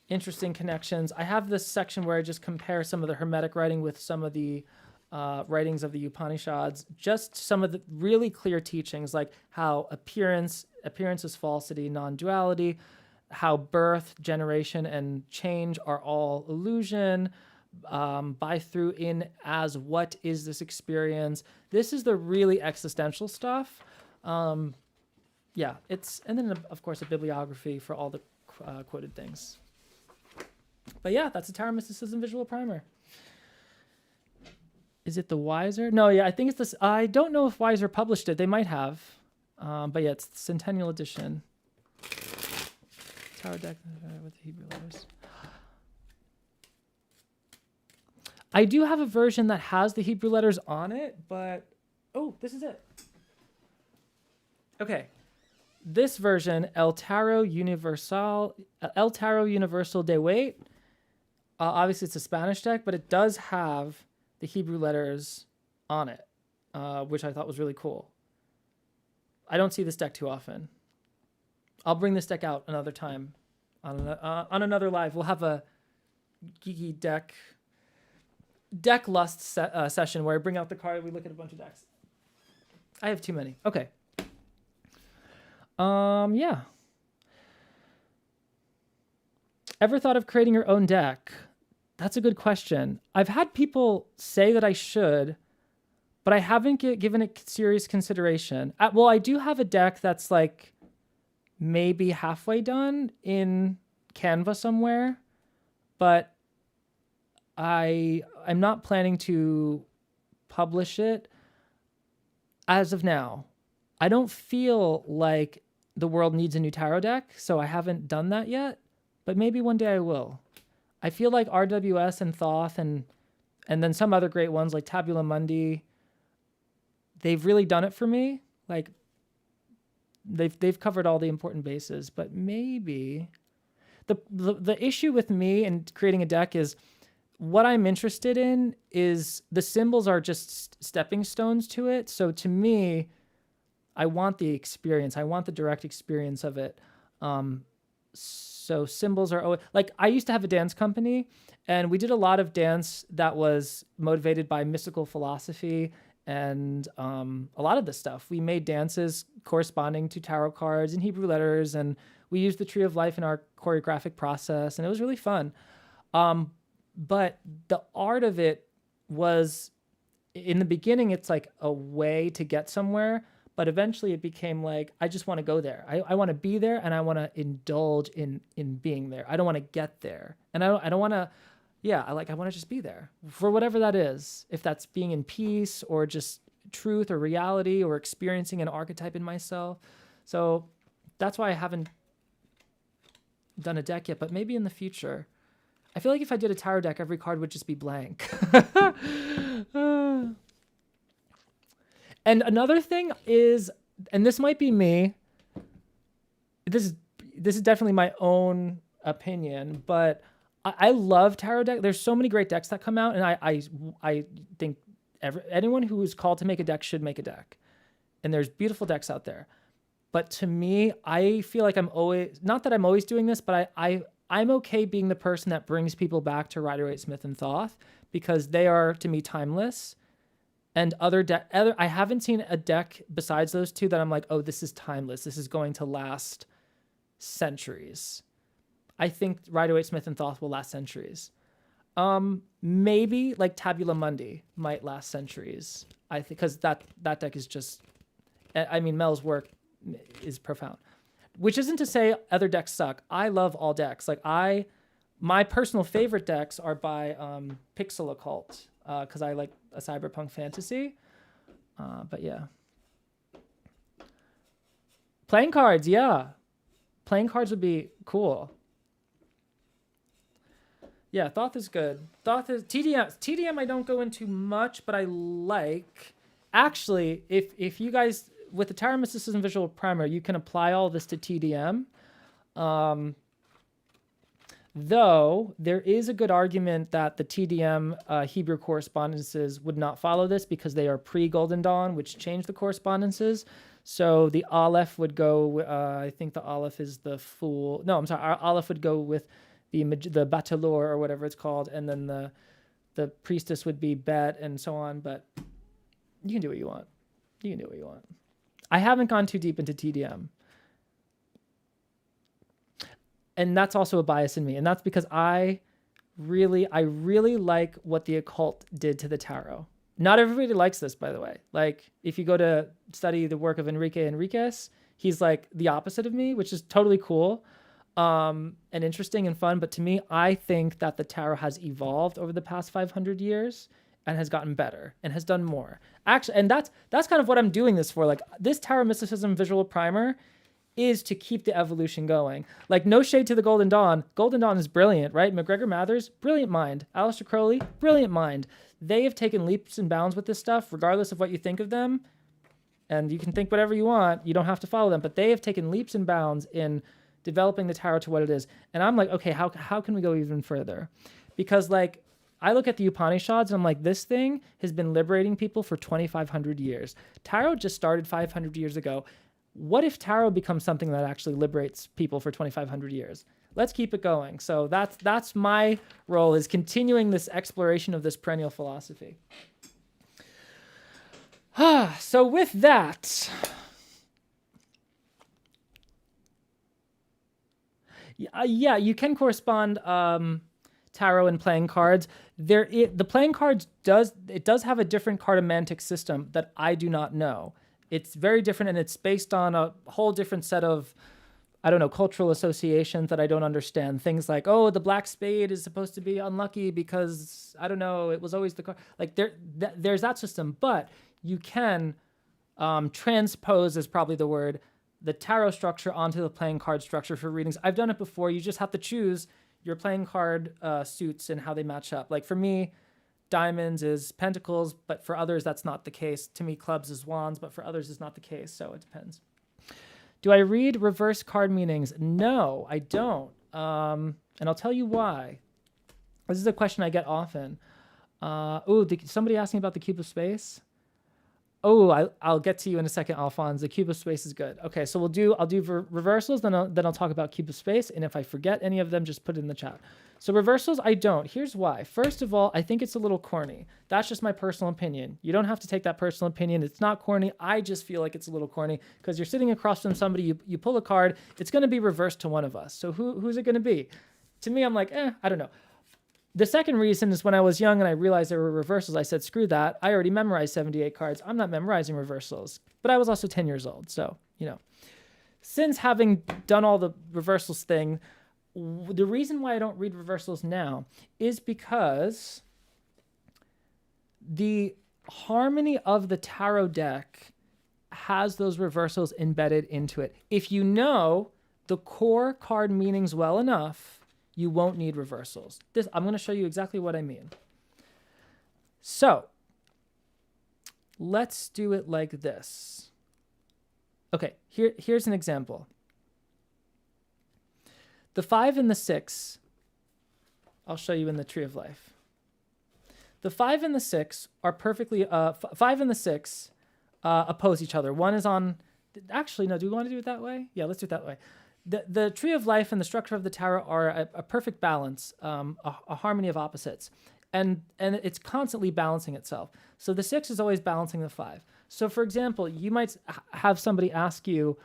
interesting connections. I have this section where I just compare some of the Hermetic writing with some of the writings of the Upanishads, just some of the really clear teachings, like how appearance is falsity, non-duality, how birth, generation, and change are all illusion, by, through, in, as, what is this experience? This is the really existential stuff. Yeah, and then of course a bibliography for all the quoted things. But yeah, that's a Tarot Mysticism Visual Primer. Is it the Wiser? No, yeah, I think it's this. I don't know if Wiser published it. They might have. But yeah, it's the Centennial Edition. Tarot deck with the Hebrew letters. I do have a version that has the Hebrew letters on it, but oh, this is it. Okay. This version, El Tarot Universal de Waite. Obviously, it's a Spanish deck, but it does have the Hebrew letters on it, which I thought was really cool. I don't see this deck too often. I'll bring this deck out another time on another live. We'll have a geeky deck lust session where I bring out the card. We look at a bunch of decks. I have too many. Okay. Yeah. Ever thought of creating your own deck? That's a good question. I've had people say that I should, but I haven't given it serious consideration. Well, I do have a deck that's like maybe halfway done in Canva somewhere, but I'm not planning to publish it as of now. I don't feel like the world needs a new tarot deck, so I haven't done that yet, but maybe one day I will. I feel like RWS and Thoth and then some other great ones like Tabula Mundi, they've really done it for me. Like they've covered all the important bases, but maybe the issue with me and creating a deck is what I'm interested in is the symbols are just stepping stones to it. So to me, I want the experience. I want the direct experience of it. So symbols are always, like I used to have a dance company and we did a lot of dance that was motivated by mystical philosophy and a lot of this stuff. We made dances corresponding to tarot cards and Hebrew letters, and we used the Tree of Life in our choreographic process, and it was really fun. But the art of it was, in the beginning, it's like a way to get somewhere. But eventually it became like, I just want to go there. I want to be there and I want to indulge in being there. I don't want to get there. And I don't want to, I want to just be there for whatever that is. If that's being in peace or just truth or reality or experiencing an archetype in myself. So that's why I haven't done a deck yet, but maybe in the future. I feel like if I did a tarot deck, every card would just be blank. And another thing is, and this might be me, this is definitely my own opinion, but I love tarot decks. There's so many great decks that come out, and I think anyone who is called to make a deck should make a deck. And there's beautiful decks out there. But to me, I feel like I'm always, not that I'm always doing this, but I'm okay being the person that brings people back to Rider-Waite, Smith, and Thoth, because they are, to me, timeless. And I haven't seen a deck besides those two that I'm like, oh, this is timeless. This is going to last centuries. I think Rider-Waite, Smith, and Thoth will last centuries. Maybe like Tabula Mundi might last centuries. I think because that deck is just, I mean, Mel's work is profound. Which isn't to say other decks suck. I love all decks. Like my personal favorite decks are by Pixel Occult, because I like a cyberpunk fantasy. But yeah. Playing cards, yeah. Playing cards would be cool. Yeah, Thoth is good. Thoth is TDM I don't go into much, but I like. Actually, if you guys, with the Tarot Mysticism Visual Primer, you can apply all this to TDM. Though there is a good argument that the TDM Hebrew correspondences would not follow this because they are pre-Golden Dawn, which changed the correspondences. So the Aleph would go, I think the Aleph is the Fool. No, I'm sorry. Our Aleph would go with the Batelor or whatever it's called. And then the Priestess would be Bet and so on. But you can do what you want. You can do what you want. I haven't gone too deep into TDM. And that's also a bias in me. And that's because I really like what the occult did to the tarot. Not everybody likes this, by the way. Like, if you go to study the work of Enrique Enriquez, he's like the opposite of me, which is totally cool and interesting and fun. But to me, I think that the tarot has evolved over the past 500 years and has gotten better and has done more. Actually, and that's kind of what I'm doing this for. Like, this Tarot Mysticism Visual Primer is to keep the evolution going. Like, no shade to the Golden Dawn. Golden Dawn is brilliant, right? McGregor Mathers, brilliant mind. Aleister Crowley, brilliant mind. They have taken leaps and bounds with this stuff, regardless of what you think of them. And you can think whatever you want. You don't have to follow them. But they have taken leaps and bounds in developing the tarot to what it is. And I'm like, okay, how can we go even further? Because, like, I look at the Upanishads and I'm like, this thing has been liberating people for 2,500 years. Tarot just started 500 years ago. What if tarot becomes something that actually liberates people for 2,500 years? Let's keep it going. So that's my role, is continuing this exploration of this perennial philosophy. So with that, yeah, you can correspond tarot and playing cards. The playing cards does have a different cartomantic system that I do not know. It's very different, and it's based on a whole different set of, I don't know, cultural associations that I don't understand. Things like, oh, the black spade is supposed to be unlucky because, I don't know, it was always the card. Like, there's that system, but you can transpose, is probably the word, the tarot structure onto the playing card structure for readings. I've done it before. You just have to choose your playing card suits and how they match up. Like, for me, diamonds is pentacles, but for others, that's not the case. To me, clubs is wands, but for others, it's not the case. So it depends. Do I read reverse card meanings? No, I don't. And I'll tell you why. This is a question I get often. Somebody asked me about the cube of space. Oh, I'll get to you in a second, Alphonse. The cube of space is good. Okay, so I'll do reversals, then I'll talk about cube of space, and if I forget any of them, just put it in the chat. So reversals, I don't. Here's why. First of all, I think it's a little corny. That's just my personal opinion. You don't have to take that personal opinion. It's not corny. I just feel like it's a little corny because you're sitting across from somebody, you pull a card, it's going to be reversed to one of us. So who's it going to be? To me, I'm like, I don't know. The second reason is when I was young and I realized there were reversals, I said, screw that. I already memorized 78 cards. I'm not memorizing reversals. But I was also 10 years old. So, since having done all the reversals thing, the reason why I don't read reversals now is because the harmony of the tarot deck has those reversals embedded into it. If you know the core card meanings well enough, you won't need reversals. I'm going to show you exactly what I mean. So let's do it like this. Okay, here's an example. The 5 and the 6, I'll show you in the Tree of Life. The 5 and the 6 are perfectly, 5 and the 6 oppose each other. One is on Actually, no, do we want to do it that way? Yeah, let's do it that way. The Tree of Life and the structure of the tarot are a perfect balance, a harmony of opposites. And it's constantly balancing itself. So the 6 is always balancing the 5. So for example, you might have somebody ask you,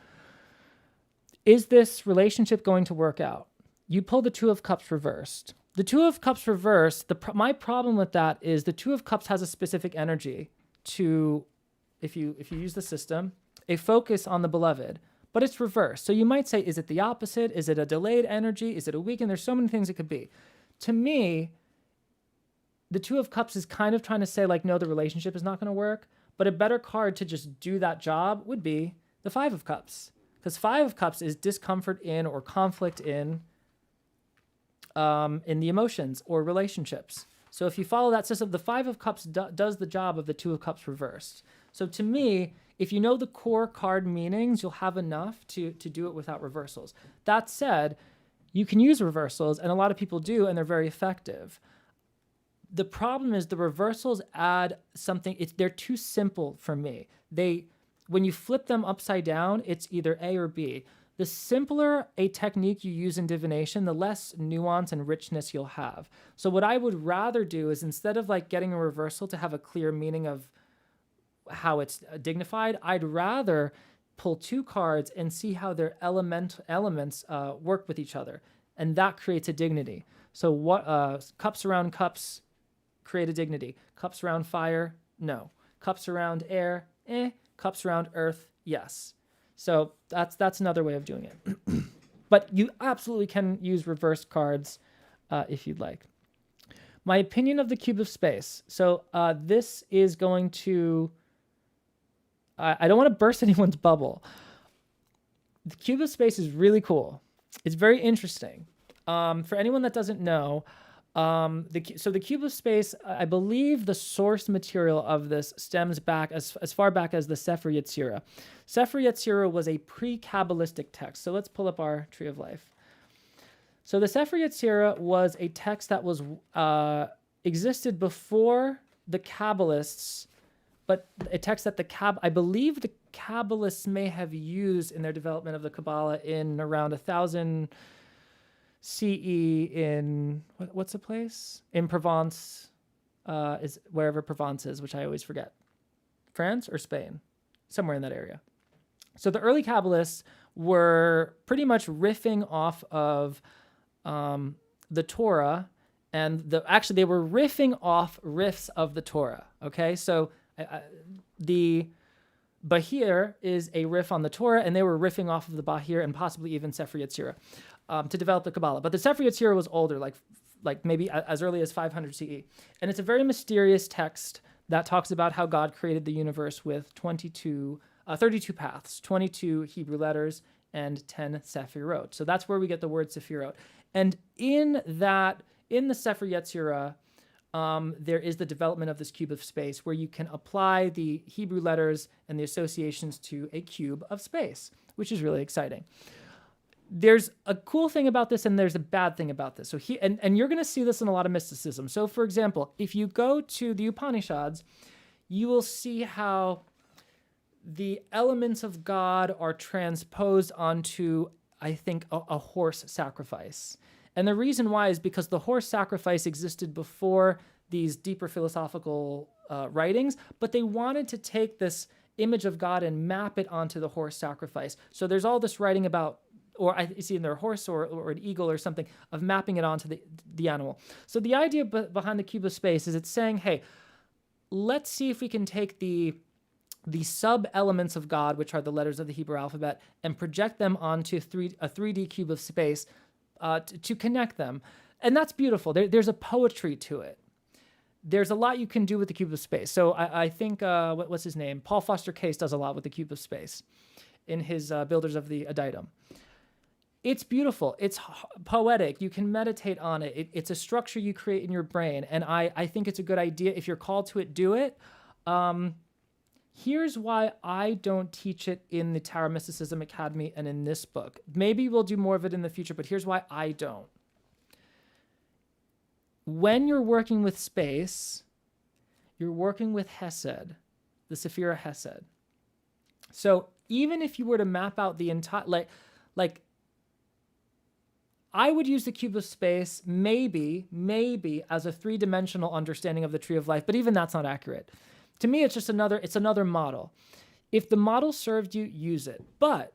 is this relationship going to work out? You pull the 2 of Cups reversed. The 2 of Cups reversed, my problem with that is the 2 of Cups has a specific energy to, if you use the system, a focus on the beloved, but it's reversed. So you might say, is it the opposite? Is it a delayed energy? Is it a weakened? There's so many things it could be. To me, the 2 of Cups is kind of trying to say, like, no, the relationship is not going to work. But a better card to just do that job would be the 5 of Cups. Because 5 of Cups is discomfort in or conflict in the emotions or relationships. So if you follow that system, the 5 of Cups does the job of the 2 of Cups reversed. So to me, if you know the core card meanings, you'll have enough to do it without reversals. That said, you can use reversals, and a lot of people do, and they're very effective. The problem is the reversals add something. They're too simple for me. When you flip them upside down, it's either A or B. The simpler a technique you use in divination, the less nuance and richness you'll have. So what I would rather do is, instead of like getting a reversal to have a clear meaning of how it's dignified, I'd rather pull 2 cards and see how their elements work with each other. And that creates a dignity. So what cups around cups create a dignity. Cups around fire, no. Cups around air, Cups around earth, yes. So that's another way of doing it. But you absolutely can use reverse cards if you'd like. My opinion of the cube of space. So this is going to... I don't want to burst anyone's bubble. The cube of space is really cool. It's very interesting. For anyone that doesn't know, the cube of space, I believe the source material of this stems back as far back as the Sefer Yetzirah. Sefer Yetzirah was a pre-Kabbalistic text. So let's pull up our Tree of Life. So the Sefer Yetzirah was a text that was existed before the Kabbalists, but a text that I believe the Kabbalists may have used in their development of the Kabbalah in around 1000 CE in, what's the place? In Provence, is wherever Provence is, which I always forget. France or Spain? Somewhere in that area. So the early Kabbalists were pretty much riffing off of the Torah, and they were riffing off riffs of the Torah, okay? So the Bahir is a riff on the Torah, and they were riffing off of the Bahir and possibly even Sefer Yetzirah to develop the Kabbalah. But the Sefer Yetzirah was older, like maybe as early as 500 CE. And it's a very mysterious text that talks about how God created the universe with 32 paths, 22 Hebrew letters, and 10 Sephirot. So that's where we get the word Sephirot. And in the Sefer Yetzirah, there is the development of this cube of space where you can apply the Hebrew letters and the associations to a cube of space, which is really exciting. There's a cool thing about this and there's a bad thing about this. So and you're going to see this in a lot of mysticism. So for example, if you go to the Upanishads, you will see how the elements of God are transposed onto, I think, a horse sacrifice. And the reason why is because the horse sacrifice existed before these deeper philosophical writings, but they wanted to take this image of God and map it onto the horse sacrifice. So there's all this writing about, or I see in their horse or an eagle or something, of mapping it onto the animal. So the idea behind the cube of space is it's saying, hey, let's see if we can take the sub-elements of God, which are the letters of the Hebrew alphabet, and project them onto a 3D cube of space to connect them. And that's beautiful. There's a poetry to it. There's a lot you can do with the cube of space. So I think, what's his name? Paul Foster Case does a lot with the cube of space in his Builders of the Adytum. It's beautiful. It's poetic. You can meditate on it. It's a structure you create in your brain. And I think it's a good idea. If you're called to it, do it. Here's why I don't teach it in the Tarot Mysticism Academy and in this book. Maybe we'll do more of it in the future, but here's why I don't. When you're working with space, you're working with Hesed, the Sephirah Hesed. So even if you were to map out the entire, like I would use the cube of space maybe as a three-dimensional understanding of the tree of life, but even that's not accurate. To me, it's just another model. If the model served you, use it. But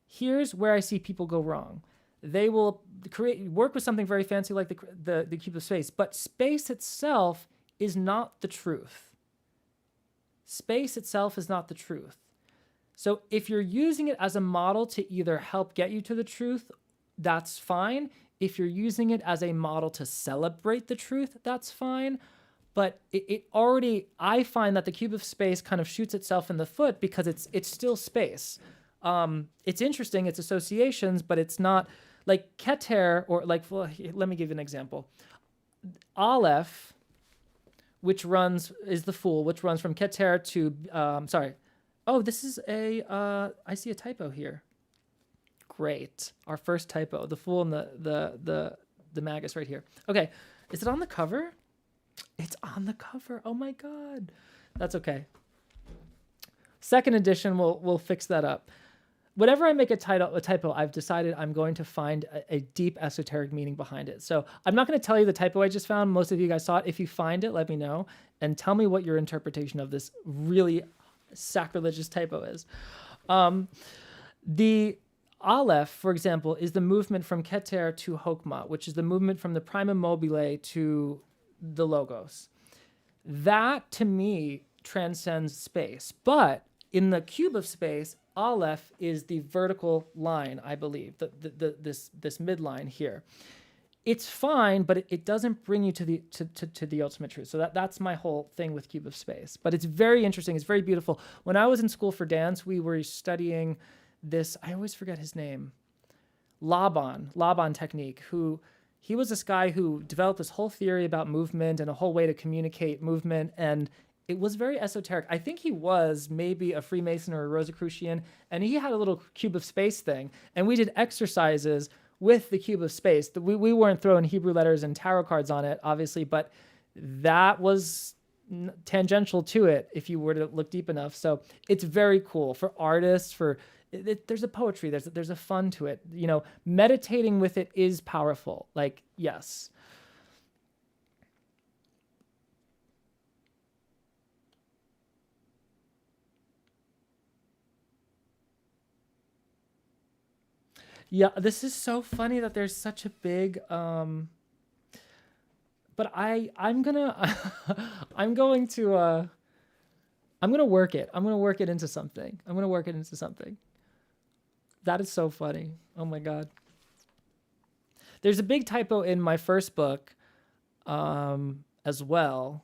here's where I see people go wrong. They will work with something very fancy like the cube of space, but space itself is not the truth. Space itself is not the truth. So if you're using it as a model to either help get you to the truth, that's fine. If you're using it as a model to celebrate the truth, that's fine. But it already, I find that the cube of space kind of shoots itself in the foot because it's still space. It's interesting, it's associations, but it's not like Keter or like, well, let me give you an example. Aleph, which is the Fool, which runs from Keter to, sorry. Oh, this is I see a typo here. Great. Our first typo, the Fool and the Magus right here. Okay. Is it on the cover? It's on the cover. Oh my God. That's okay. Second edition, we'll fix that up. Whenever I make a typo, I've decided I'm going to find a deep esoteric meaning behind it. So I'm not going to tell you the typo I just found. Most of you guys saw it. If you find it, let me know and tell me what your interpretation of this really sacrilegious typo is. The Aleph, for example, is the movement from Keter to Hokmah, which is the movement from the prima mobile to the Logos. That, to me, transcends space. But in the cube of space, Aleph is the vertical line, I believe, this midline here. It's fine, but it doesn't bring you to the ultimate truth. So that's my whole thing with cube of space. But it's very interesting. It's very beautiful. When I was in school for dance, we were studying this, I always forget his name, Laban technique, he was this guy who developed this whole theory about movement and a whole way to communicate movement, and it was very esoteric. I think he was maybe a Freemason or a Rosicrucian, and he had a little cube of space thing, and we did exercises with the cube of space. We weren't throwing Hebrew letters and tarot cards on it, obviously, but that was tangential to it if you were to look deep enough. So it's very cool for artists, there's a poetry, there's a fun to it. You know, meditating with it is powerful. Like, yes. Yeah, this is so funny that there's such a big but I'm gonna I'm going to work it. I'm gonna work it into something. That is so funny. Oh my God. There's a big typo in my first book as well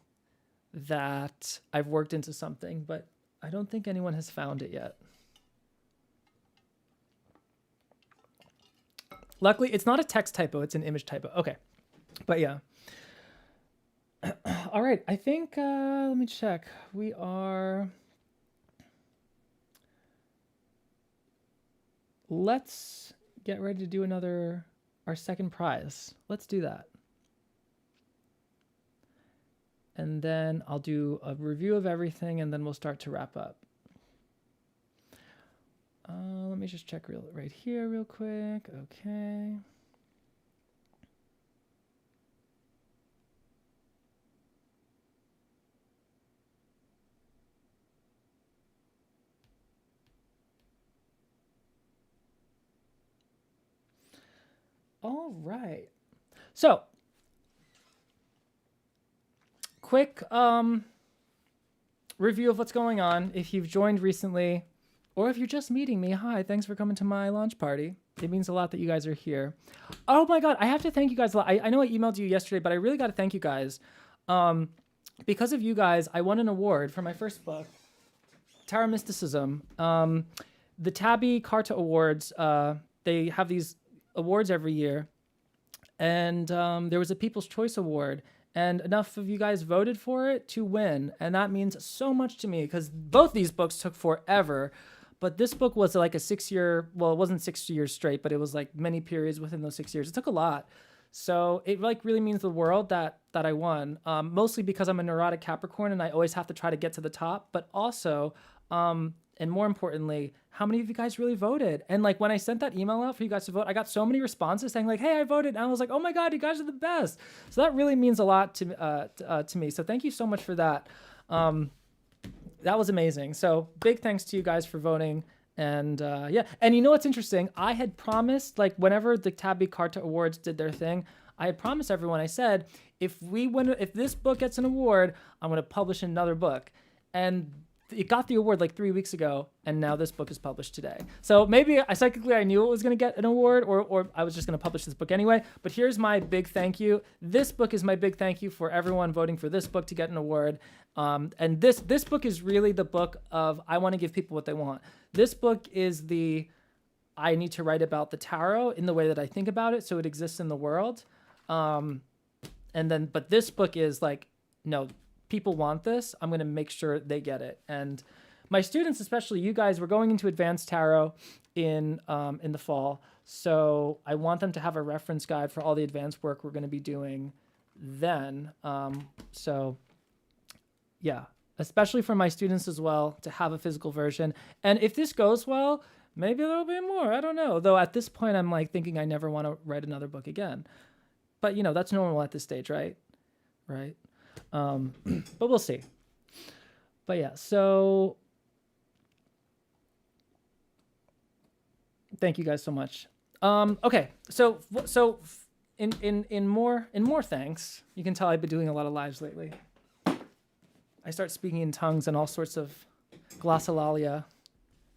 that I've worked into something, but I don't think anyone has found it yet. Luckily, it's not a text typo, it's an image typo. Okay. But yeah. All right. I think, let me check. We are... Let's get ready to do our second prize. Let's do that. And then I'll do a review of everything and then we'll start to wrap up. Let me just check right here real quick. Okay. All right. So, quick review of what's going on. If you've joined recently, or if you're just meeting me, hi, thanks for coming to my launch party. It means a lot that you guys are here. Oh my God, I have to thank you guys a lot. I know I emailed you yesterday, but I really got to thank you guys. Because of you guys, I won an award for my first book, Tarot Mysticism. The Tabby Carta Awards, they have these awards every year. And there was a People's Choice Award. And enough of you guys voted for it to win. And that means so much to me because both these books took forever. But this book was like a 6-year, well, it wasn't 6 years straight, but it was like many periods within those 6 years. It took a lot. So it like really means the world that I won, mostly because I'm a neurotic Capricorn and I always have to try to get to the top. But also, And more importantly, how many of you guys really voted? And like when I sent that email out for you guys to vote, I got so many responses saying like, hey, I voted. And I was like, oh my God, you guys are the best. So that really means a lot to me. So thank you so much for that. That was amazing. So big thanks to you guys for voting. And yeah, and you know what's interesting? I had promised, like whenever the Tabby Carta Awards did their thing, I had promised everyone, I said, if this book gets an award, I'm going to publish another book. And it got the award like 3 weeks ago, and now this book is published today. So maybe I knew it was going to get an award, or I was just going to publish this book anyway. But here's my big thank you. This book is my big thank you for everyone voting for this book to get an award. And this book is really the book of I want to give people what they want. This book is I need to write about the tarot in the way that I think about it, so it exists in the world. But this book is like, no, people want this. I'm going to make sure they get it. And my students, especially you guys, we're going into advanced tarot in the fall. So I want them to have a reference guide for all the advanced work we're going to be doing then. So yeah, especially for my students as well, to have a physical version. And if this goes well, maybe there'll be more. I don't know. Though at this point, I'm like thinking I never want to write another book again. But you know, that's normal at this stage, right? Right. But we'll see. But yeah, so thank you guys so much. Okay, so in more thanks, you can tell I've been doing a lot of lives lately. I start speaking in tongues and all sorts of glossolalia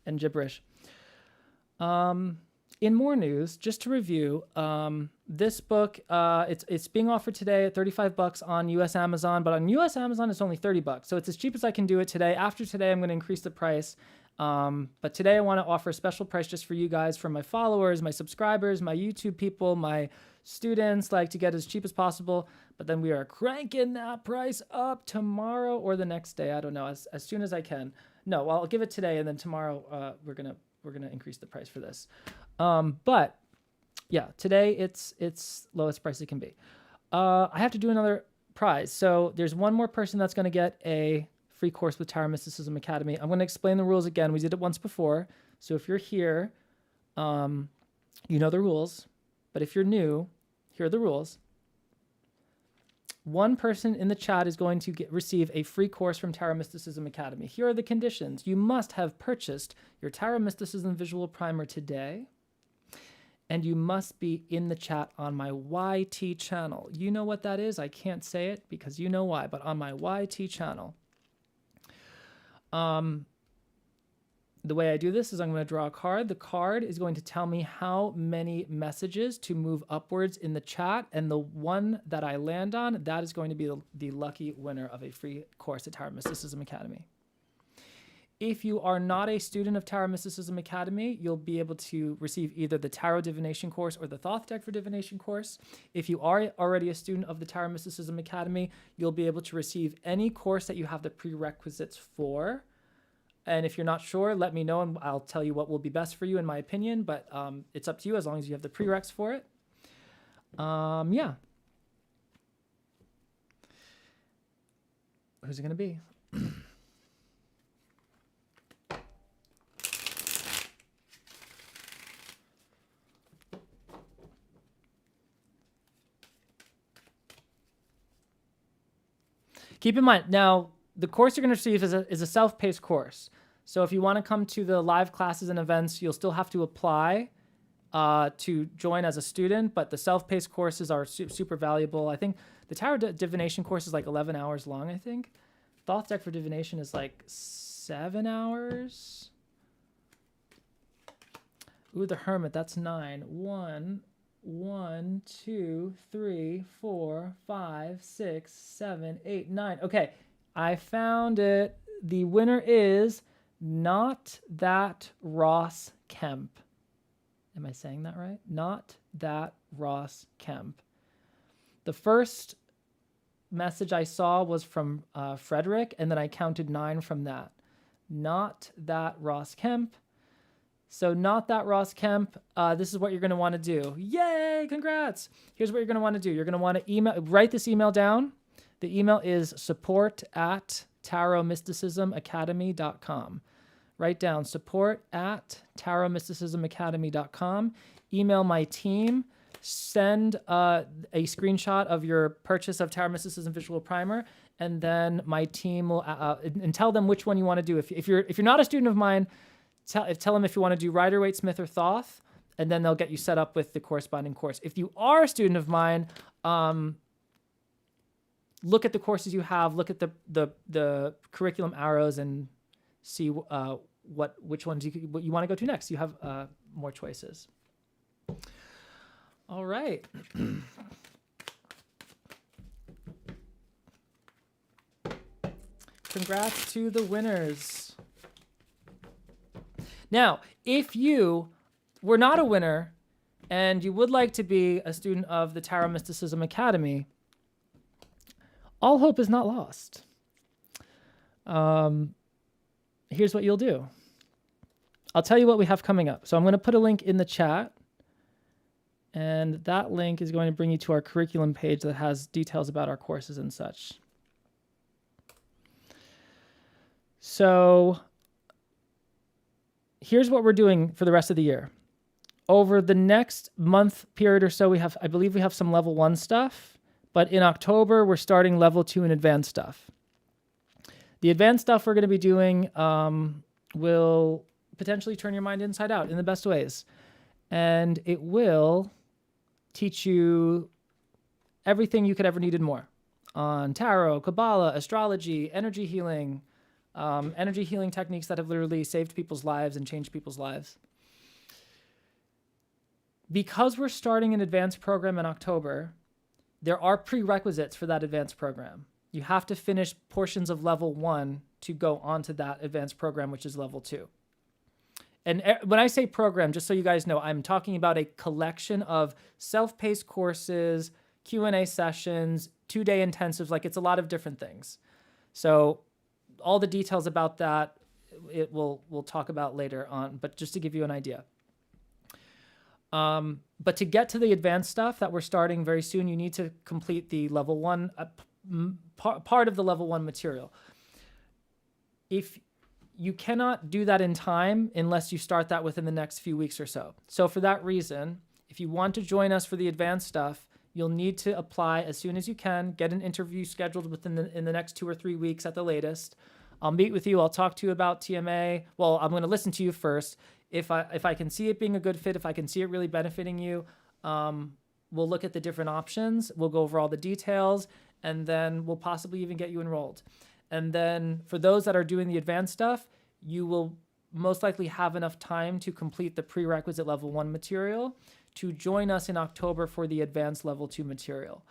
and gibberish. In more news, just to review, this book, it's being offered today at $35 on US Amazon, but on US Amazon it's only $30. So it's as cheap as I can do it today. After today, I'm going to increase the price. But today I want to offer a special price just for you guys, for my followers, my subscribers, my YouTube people, my students, like to get as cheap as possible. But then we are cranking that price up tomorrow or the next day. I don't know, as soon as I can. No, well, I'll give it today, and then tomorrow we're gonna increase the price for this. But yeah, today it's lowest price it can be. I have to do another prize. So there's one more person that's going to get a free course with Tarot Mysticism Academy. I'm going to explain the rules again. We did it once before. So if you're here, you know the rules. But if you're new, here are the rules. One person in the chat is going to receive a free course from Tarot Mysticism Academy. Here are the conditions. You must have purchased your Tarot Mysticism Visual Primer today. And you must be in the chat on my YT channel. You know what that is? I can't say it because you know why, but on my YT channel. The way I do this is I'm going to draw a card. The card is going to tell me how many messages to move upwards in the chat, and the one that I land on, that is going to be the lucky winner of a free course at Tarot Mysticism Academy. If you are not a student of Tarot Mysticism Academy, you'll be able to receive either the Tarot Divination course or the Thoth Deck for Divination course. If you are already a student of the Tarot Mysticism Academy, you'll be able to receive any course that you have the prerequisites for. And if you're not sure, let me know and I'll tell you what will be best for you in my opinion, but it's up to you as long as you have the prereqs for it. Yeah. Who's it going to be? Keep in mind, now, the course you're going to receive is a self-paced course. So if you want to come to the live classes and events, you'll still have to apply to join as a student, but the self-paced courses are super valuable. I think the Tarot Divination course is like 11 hours long, I think. Thoth Deck for Divination is like 7 hours. Ooh, the Hermit, that's 9. 1, 2, 3, 4, 5, 6, 7, 8, 9. Okay, I found it. The winner is Not That Ross Kemp. Am I saying that right? Not That Ross Kemp. The first message I saw was from Frederick, and then I counted 9 from that. Not That Ross Kemp. So Not That Ross Kemp, this is what you're going to want to do. Yay, congrats. Here's what you're going to want to do. You're going to want to write this email down. The email is support@tarotmysticismacademy.com. write down support@tarotmysticismacademy.com. Email my team. Send a screenshot of your purchase of Tarot Mysticism Visual Primer, and then my team will and tell them which one you want to do. If you're not a student of mine, tell them if you want to do Rider Waite, Smith, or Thoth, and then they'll get you set up with the corresponding course. If you are a student of mine, look at the courses you have, look at the curriculum arrows, and see which ones what you want to go to next. You have more choices. All right. Congrats to the winners. Now, if you were not a winner and you would like to be a student of the Tarot Mysticism Academy, all hope is not lost. Here's what you'll do. I'll tell you what we have coming up. So I'm going to put a link in the chat, and that link is going to bring you to our curriculum page that has details about our courses and such. So here's what we're doing for the rest of the year. Over the next month period or so, I believe we have some level 1 stuff, but in October, we're starting level 2 and advanced stuff. The advanced stuff we're going to be doing will potentially turn your mind inside out in the best ways. And it will teach you everything you could ever need and more on tarot, Qabalah, astrology, energy healing techniques that have literally saved people's lives and changed people's lives. Because we're starting an advanced program in October, there are prerequisites for that advanced program. You have to finish portions of level 1 to go on to that advanced program, which is level 2. And when I say program, just so you guys know, I'm talking about a collection of self-paced courses, Q&A sessions, 2-day intensives. Like, it's a lot of different things. So all the details about that, we'll talk about later on, but just to give you an idea. But to get to the advanced stuff that we're starting very soon, you need to complete the level 1, part of the level 1 material. If you cannot do that in time unless you start that within the next few weeks or so. So for that reason, if you want to join us for the advanced stuff, you'll need to apply as soon as you can, get an interview scheduled in the next 2 or 3 weeks at the latest. I'll meet with you. I'll talk to you about TMA. Well, I'm going to listen to you first. If I can see it being a good fit, if I can see it really benefiting you, we'll look at the different options. We'll go over all the details, and then we'll possibly even get you enrolled. And then for those that are doing the advanced stuff, you will most likely have enough time to complete the prerequisite level 1 material to join us in October for the advanced level 2 material.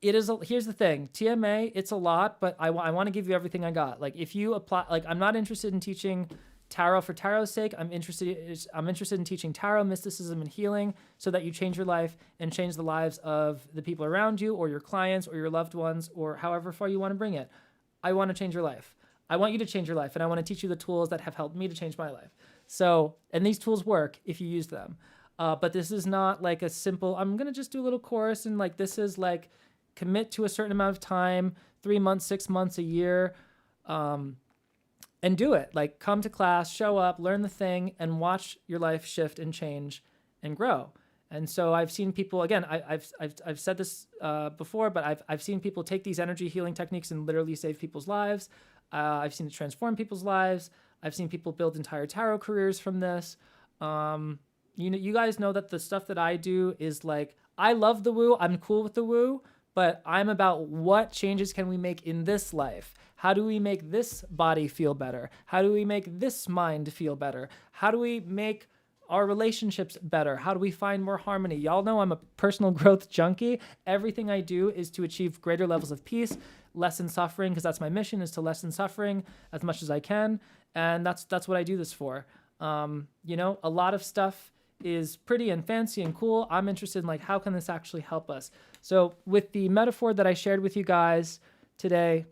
Here's the thing, TMA, it's a lot, but I want to give you everything I got. Like, if you apply, like, I'm not interested in teaching tarot for tarot's sake. I'm interested in teaching tarot, mysticism, and healing so that you change your life and change the lives of the people around you or your clients or your loved ones or however far you want to bring it. I want to change your life. I want you to change your life, and I want to teach you the tools that have helped me to change my life. So, and these tools work if you use them. But this is not like a simple, I'm going to just do a little course, and like, this is like, commit to a certain amount of time, 3 months, 6 months, a year, and do it. Like, come to class, show up, learn the thing, and watch your life shift and change and grow. And so I've seen people, again, I've said this before, but I've seen people take these energy healing techniques and literally save people's lives. I've seen it transform people's lives. I've seen people build entire tarot careers from this. You guys know that the stuff that I do is like, I love the woo. I'm cool with the woo, but I'm about what changes can we make in this life? How do we make this body feel better? How do we make this mind feel better? How do we make our relationships better? How do we find more harmony? Y'all know I'm a personal growth junkie. Everything I do is to achieve greater levels of peace, lessen suffering, because that's my mission, is to lessen suffering as much as I can. And that's what I do this for. A lot of stuff is pretty and fancy and cool. I'm interested in, like, how can this actually help us? So with the metaphor that I shared with you guys today,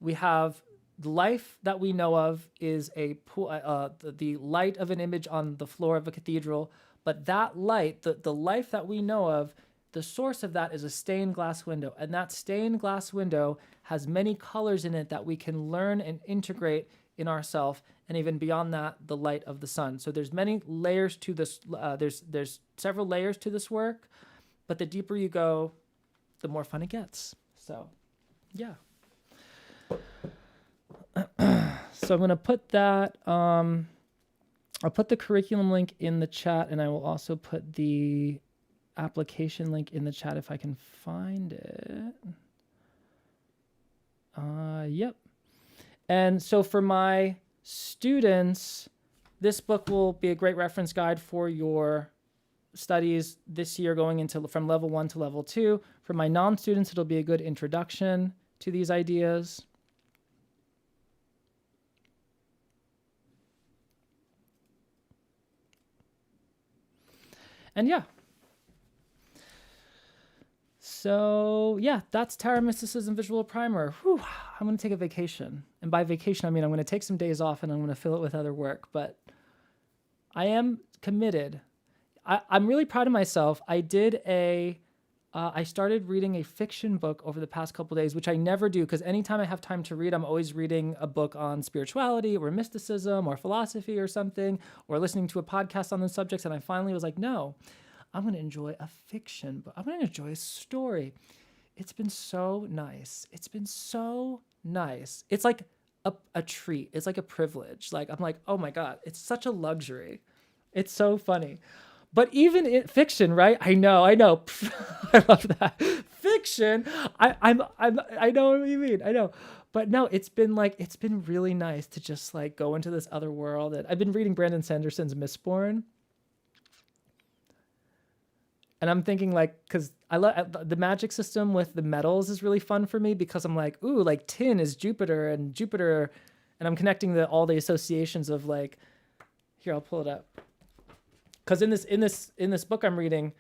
we have the life that we know of is the light of an image on the floor of a cathedral. But that light, the life that we know of, the source of that is a stained glass window. And that stained glass window has many colors in it that we can learn and integrate in ourselves. And even beyond that, the light of the sun. So there's many layers to this. There's several layers to this work, but the deeper you go, the more fun it gets. So, yeah. So I'm going to put that, I'll put the curriculum link in the chat, and I will also put the application link in the chat if I can find it. Yep. And so for my students, this book will be a great reference guide for your studies this year going into from level 1 to level 2. For my non-students, it'll be a good introduction to these ideas. And yeah. So yeah, that's Tarot Mysticism Visual Primer. Whew, I'm going to take a vacation. And by vacation, I mean I'm going to take some days off and I'm going to fill it with other work. But I am committed. I'm really proud of myself. I started reading a fiction book over the past couple days, which I never do because anytime I have time to read, I'm always reading a book on spirituality or mysticism or philosophy or something, or listening to a podcast on those subjects. And I finally was like, no, I'm going to enjoy a fiction book. I'm going to enjoy a story. It's been so nice. It's been so nice. It's like a treat. It's like a privilege. Like, I'm like, oh my God, it's such a luxury. It's so funny. But even in fiction, right? I know. I love that. Fiction. I know what you mean. I know. But no, it's been really nice to just like go into this other world. And I've been reading Brandon Sanderson's Mistborn. And I'm thinking like, cause I love the magic system with the metals is really fun for me because I'm like, ooh, like tin is Jupiter and I'm connecting all the associations of like, here, I'll pull it up. Because in this book I'm reading,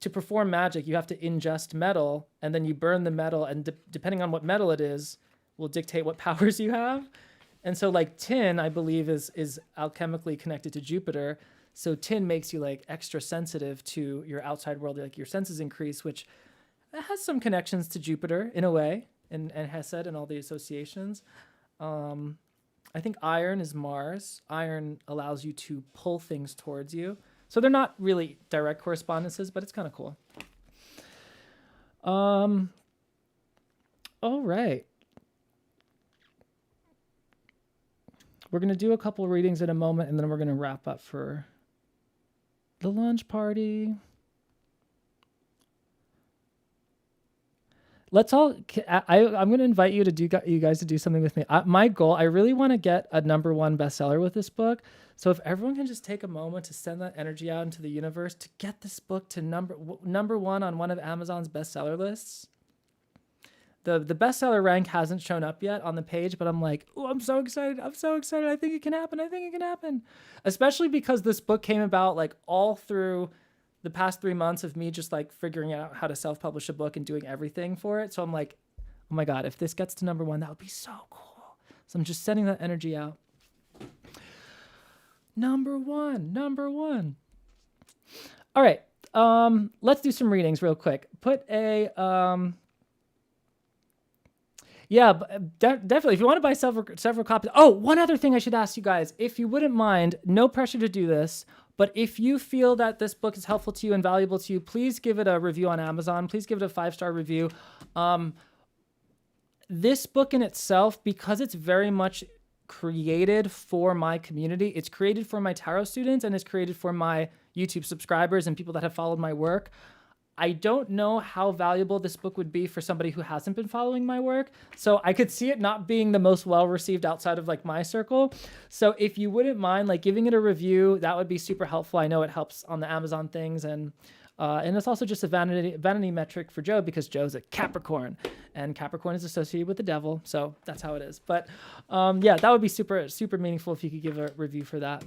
to perform magic, you have to ingest metal, and then you burn the metal, and depending on what metal it is, will dictate what powers you have. And so, like tin, I believe is alchemically connected to Jupiter. So tin makes you like extra sensitive to your outside world, like your senses increase, which has some connections to Jupiter in a way, and Hesed and all the associations. I think iron is Mars. Iron allows you to pull things towards you. So they're not really direct correspondences, but it's kind of cool. All right. We're going to do a couple readings in a moment, and then we're going to wrap up for the lunch party. I'm going to invite you guys to do something with me. My goal, I really want to get a #1 bestseller with this book. So if everyone can just take a moment to send that energy out into the universe to get this book to number 1 on one of Amazon's bestseller lists. The bestseller rank hasn't shown up yet on the page, but I'm like, oh, I'm so excited. I'm so excited. I think it can happen. Especially because this book came about like all through the past 3 months of me just like figuring out how to self-publish a book and doing everything for it. So I'm like, oh my God, if this gets to #1, that would be so cool. So I'm just sending that energy out. Number one. All right. Let's do some readings real quick. Definitely. If you want to buy several copies. Oh, one other thing I should ask you guys, if you wouldn't mind, no pressure to do this, but if you feel that this book is helpful to you and valuable to you, please give it a review on Amazon. Please give it a 5-star review. This book in itself, because it's very much created for my community, it's created for my tarot students, and it's created for my YouTube subscribers and people that have followed my work. I don't know how valuable this book would be for somebody who hasn't been following my work. So I could see it not being the most well-received outside of like my circle. So if you wouldn't mind like giving it a review, that would be super helpful. I know it helps on the Amazon things, and it's also just a vanity metric for Joe because Joe's a Capricorn, and Capricorn is associated with the devil. So that's how it is. But yeah, that would be super, super meaningful if you could give a review for that.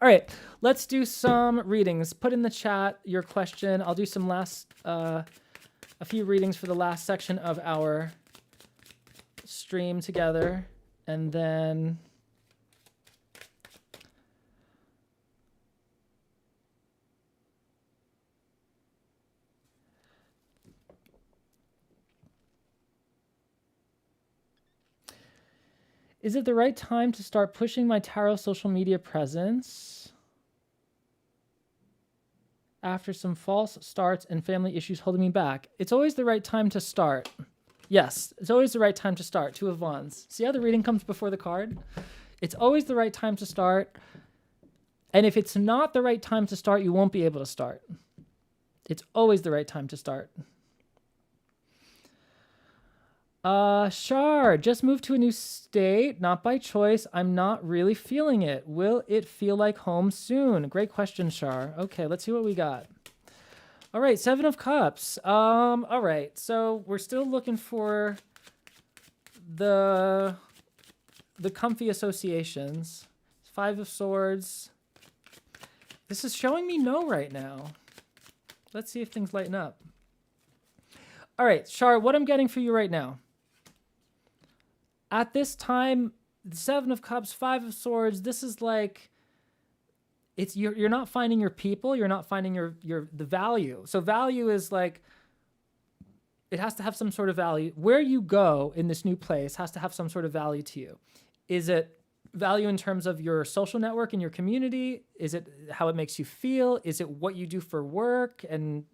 All right, let's do some readings. Put in the chat your question. I'll do some a few readings for the last section of our stream together, and then Is it the right time to start pushing my tarot social media presence after some false starts and family issues holding me back? It's always the right time to start. Yes, it's always the right time to start. Two of Wands. See how the reading comes before the card? It's always the right time to start. And if it's not the right time to start, you won't be able to start. It's always the right time to start. Shar, just moved to a new state, not by choice. I'm not really feeling it. Will it feel like home soon? Great question, Shar. Okay, let's see what we got. All right, Seven of Cups. All right, so we're still looking for the comfy associations. Five of Swords. This is showing me no right now. Let's see if things lighten up. All right, Shar, what I'm getting for you right now. At this time, the Seven of Cups, Five of Swords, this is like, it's you're not finding your people, you're not finding the value. So value is like, it has to have some sort of value. Where you go in this new place has to have some sort of value to you. Is it value in terms of your social network and your community? Is it how it makes you feel? Is it what you do for work and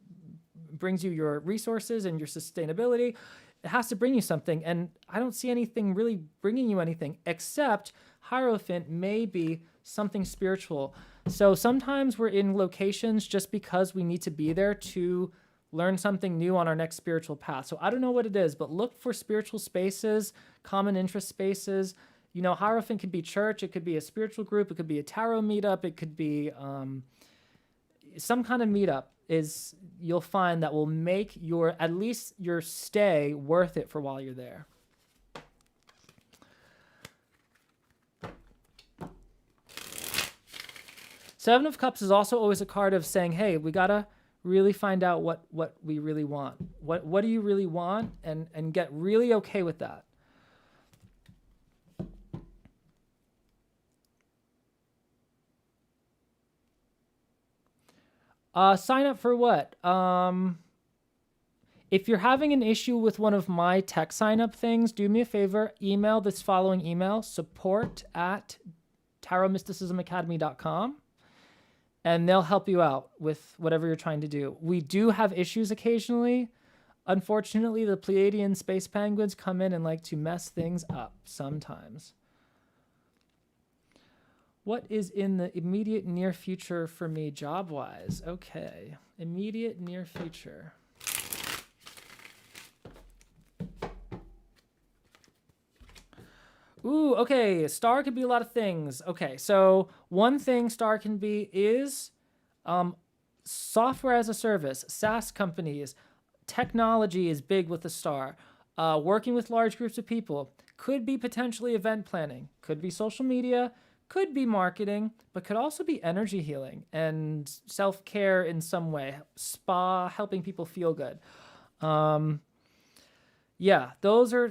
brings you your resources and your sustainability? It has to bring you something. And I don't see anything really bringing you anything except Hierophant may be something spiritual. So sometimes we're in locations just because we need to be there to learn something new on our next spiritual path. So I don't know what it is, but look for spiritual spaces, common interest spaces. You know, Hierophant could be church. It could be a spiritual group. It could be a tarot meetup. It could be some kind of meetup is you'll find that will make at least your stay worth it for while you're there. Seven of Cups is also always a card of saying, hey, we got to really find out what we really want. What do you really want? And get really okay with that. Sign up for what? If you're having an issue with one of my tech sign up things, do me a favor, email this following email, support@tarotmysticismacademy.com, and they'll help you out with whatever you're trying to do. We do have issues occasionally. Unfortunately, the Pleiadian space penguins come in and like to mess things up sometimes. What is in the immediate near future for me job-wise? Okay, immediate near future. Ooh, okay, star could be a lot of things. Okay, so one thing star can be is software as a service, SaaS companies. Technology is big with the star. Working with large groups of people. Could be potentially event planning. Could be social media. Could be marketing, but could also be energy healing and self-care in some way. Spa, helping people feel good. Yeah, those are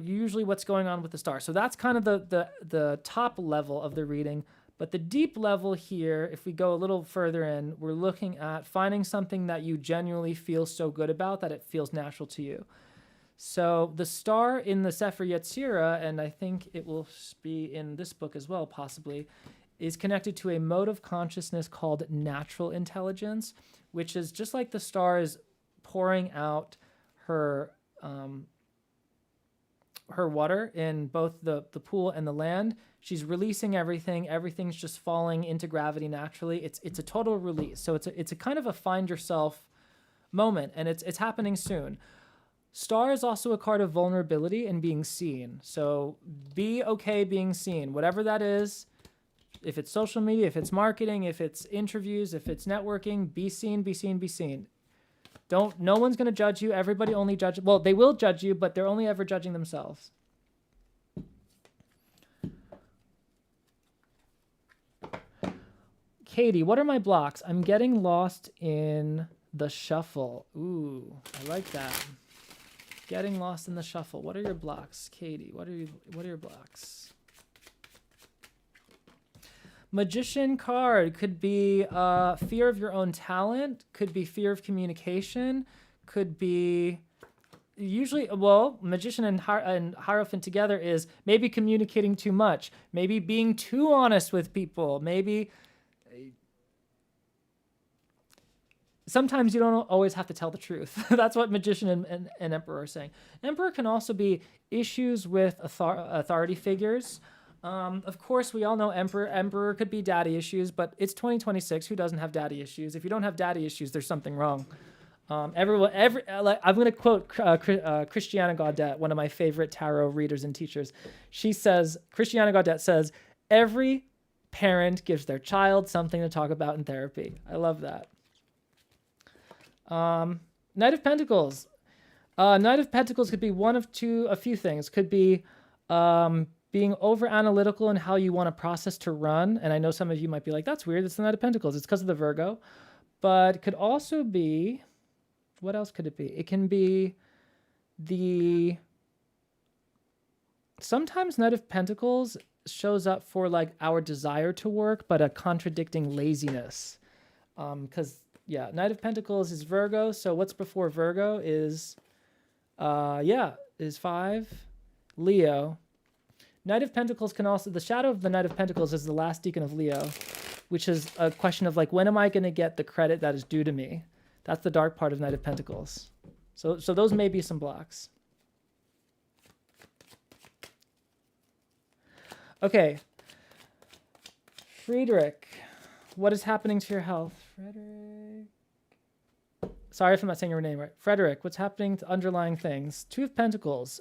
usually what's going on with the star. So that's kind of the top level of the reading. But the deep level here, if we go a little further in, we're looking at finding something that you genuinely feel so good about that it feels natural to you. So the star in the Sefer Yetzirah, and I think it will be in this book as well, possibly, is connected to a mode of consciousness called natural intelligence, which is just like the star is pouring out her water in both the pool and the land. She's releasing everything. Everything's just falling into gravity naturally. It's a total release. So it's a kind of a find yourself moment, and it's happening soon. Star is also a card of vulnerability and being seen. So be okay being seen, whatever that is. If it's social media, if it's marketing, if it's interviews, if it's networking, be seen, be seen, be seen. No one's going to judge you. Everybody only judges. Well, they will judge you, but they're only ever judging themselves. Katie, what are my blocks? I'm getting lost in the shuffle. Ooh, I like that. Getting lost in the shuffle. What are your blocks, Katie? What are your blocks? Magician card could be fear of your own talent, could be fear of communication, could be usually, well, magician and hierophant together is maybe communicating too much, maybe being too honest with people, maybe sometimes you don't always have to tell the truth. That's what magician and emperor are saying. Emperor can also be issues with authority figures. Of course, we all know emperor could be daddy issues, but it's 2026. Who doesn't have daddy issues? If you don't have daddy issues, there's something wrong. I'm going to quote Christiana Gaudet, one of my favorite tarot readers and teachers. She says, Christiana Gaudet says, every parent gives their child something to talk about in therapy. I love that. Knight of Pentacles. Knight of Pentacles could be a few things. Could be being over analytical in how you want a process to run. And I know some of you might be like, that's weird. It's the Knight of Pentacles. It's because of the Virgo. But it could also be, what else could it be? It can be sometimes Knight of Pentacles shows up for like our desire to work, but a contradicting laziness. Because Knight of Pentacles is Virgo. So what's before Virgo is 5, Leo. Knight of Pentacles can also, the shadow of the Knight of Pentacles is the last deacon of Leo, which is a question of like, when am I going to get the credit that is due to me? That's the dark part of Knight of Pentacles. So those may be some blocks. Okay. Friedrich, what is happening to your health? Frederick. Sorry if I'm not saying your name right. Frederick, what's happening to underlying things? Two of Pentacles.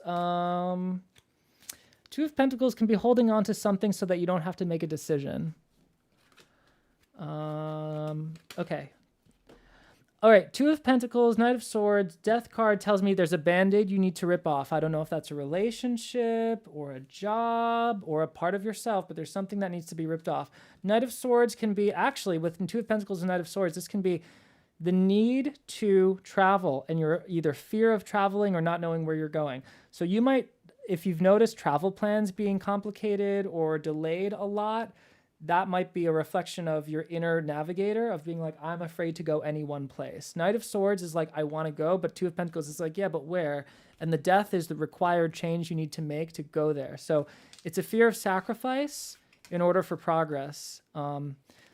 Two of Pentacles can be holding on to something so that you don't have to make a decision. Okay. All right, Two of Pentacles, Knight of Swords, Death card tells me there's a Band-Aid you need to rip off. I don't know if that's a relationship or a job or a part of yourself, but there's something that needs to be ripped off. Knight of Swords can be, actually, with Two of Pentacles and Knight of Swords, this can be the need to travel, and you're either fear of traveling or not knowing where you're going. So you might, if you've noticed travel plans being complicated or delayed a lot, that might be a reflection of your inner navigator of being like, I'm afraid to go any one place. Knight of Swords is like, I want to go, but Two of Pentacles is like, yeah, but where? And the Death is the required change you need to make to go there. So it's a fear of sacrifice in order for progress.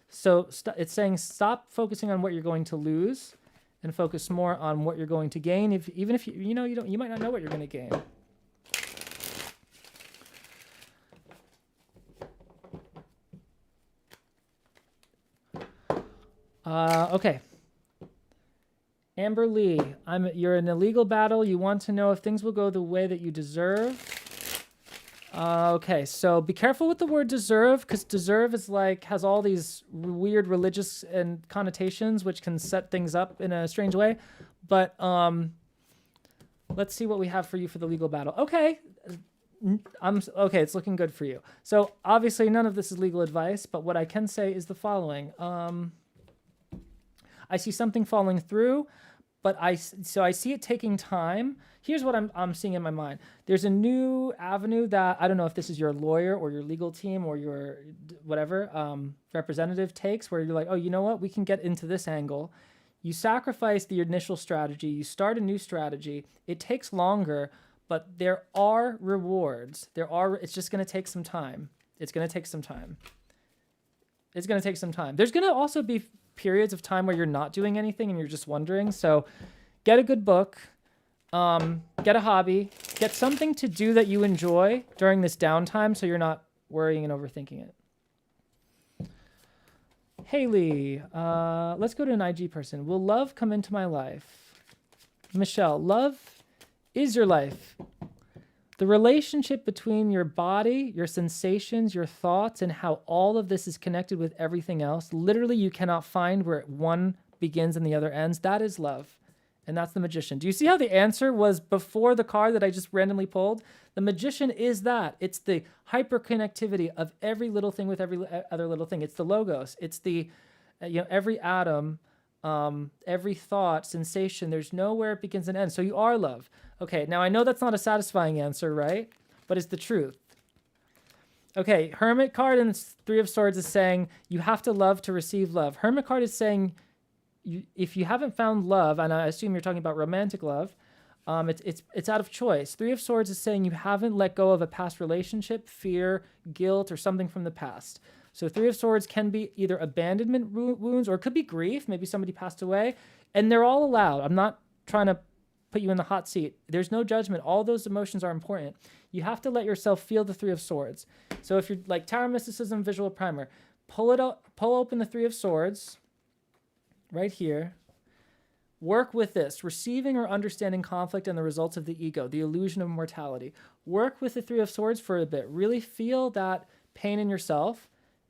So it's saying stop focusing on what you're going to lose and focus more on what you're going to gain. Even if you might not know what you're going to gain. Okay. Amber Lee, you're in a legal battle. You want to know if things will go the way that you deserve. Okay, so be careful with the word deserve, because deserve is like, has all these weird religious and connotations, which can set things up in a strange way. But let's see what we have for you for the legal battle. Okay. Okay, it's looking good for you. So obviously none of this is legal advice, but what I can say is the following. I see something falling through, but I see it taking time. Here's what I'm seeing in my mind. There's a new avenue that, I don't know if this is your lawyer or your legal team or your whatever representative takes, where you're like, oh, you know what? We can get into this angle. You sacrifice the initial strategy. You start a new strategy. It takes longer, but there are rewards. It's just going to take some time. It's going to take some time. It's going to take some time. There's going to also be periods of time where you're not doing anything and you're just wondering. So get a good book, get a hobby, get something to do that you enjoy during this downtime so you're not worrying and overthinking it. Haley, let's go to an IG person. Will love come into my life? Michelle, love is your life. The relationship between your body, your sensations, your thoughts, and how all of this is connected with everything else. Literally, you cannot find where one begins and the other ends. That is love. And that's the Magician. Do you see how the answer was before the card that I just randomly pulled? The Magician is that. It's the hyperconnectivity of every little thing with every other little thing. It's the logos. It's the, every atom, every thought, sensation. There's nowhere it begins and ends. So you are love. Okay, now I know that's not a satisfying answer, right? But it's the truth. Okay, Hermit card and Three of Swords is saying you have to love to receive love. Hermit card is saying if you haven't found love, and I assume you're talking about romantic love, It's out of choice. Three of Swords is saying you haven't let go of a past relationship, fear, guilt, or something from the past. So Three of Swords can be either abandonment wounds, or it could be grief. Maybe somebody passed away, and they're all allowed. I'm not trying to put you in the hot seat. There's no judgment. All those emotions are important. You have to let yourself feel the Three of Swords. So if you're like Tarot Mysticism Visual Primer, pull open the Three of Swords right here. Work with this, receiving or understanding conflict and the results of the ego, the illusion of mortality. Work with the Three of Swords for a bit. Really feel that pain in yourself.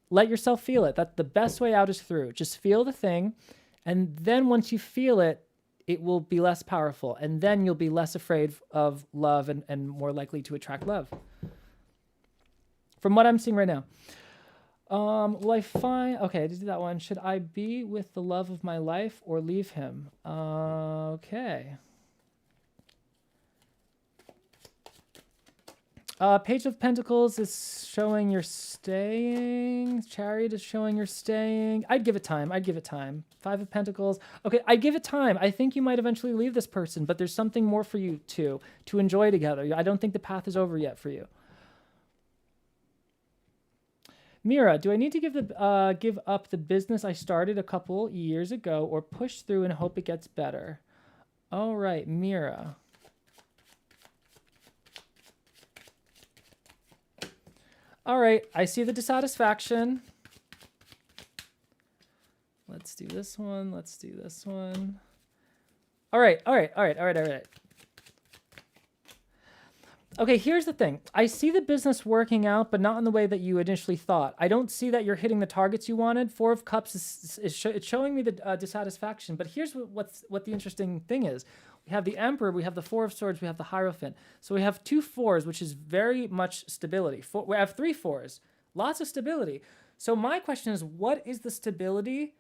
Let yourself feel it. That's the best way out is through. Just feel the thing. And then once you feel it, it will be less powerful. And then you'll be less afraid of love and more likely to attract love. From what I'm seeing right now. Will I find... Okay, I did that one. Should I be with the love of my life or leave him? Okay. Page of Pentacles is showing you're staying. Chariot is showing you're staying. I'd give it time. I'd give it time. Five of Pentacles. Okay, I'd give it time. I think you might eventually leave this person, but there's something more for you to enjoy together. I don't think the path is over yet for you. Mira, do I need to give up the business I started a couple years ago or push through and hope it gets better? All right, Mira. All right, I see the dissatisfaction. Let's do this one. Let's do this one. All right. Okay, here's the thing. I see the business working out, but not in the way that you initially thought. I don't see that you're hitting the targets you wanted. Four of Cups is showing me the dissatisfaction, but here's what the interesting thing is. We have the Emperor, we have the Four of Swords, we have the Hierophant. So we have two fours, which is very much stability. We have three fours, lots of stability. So my question is, what is the stability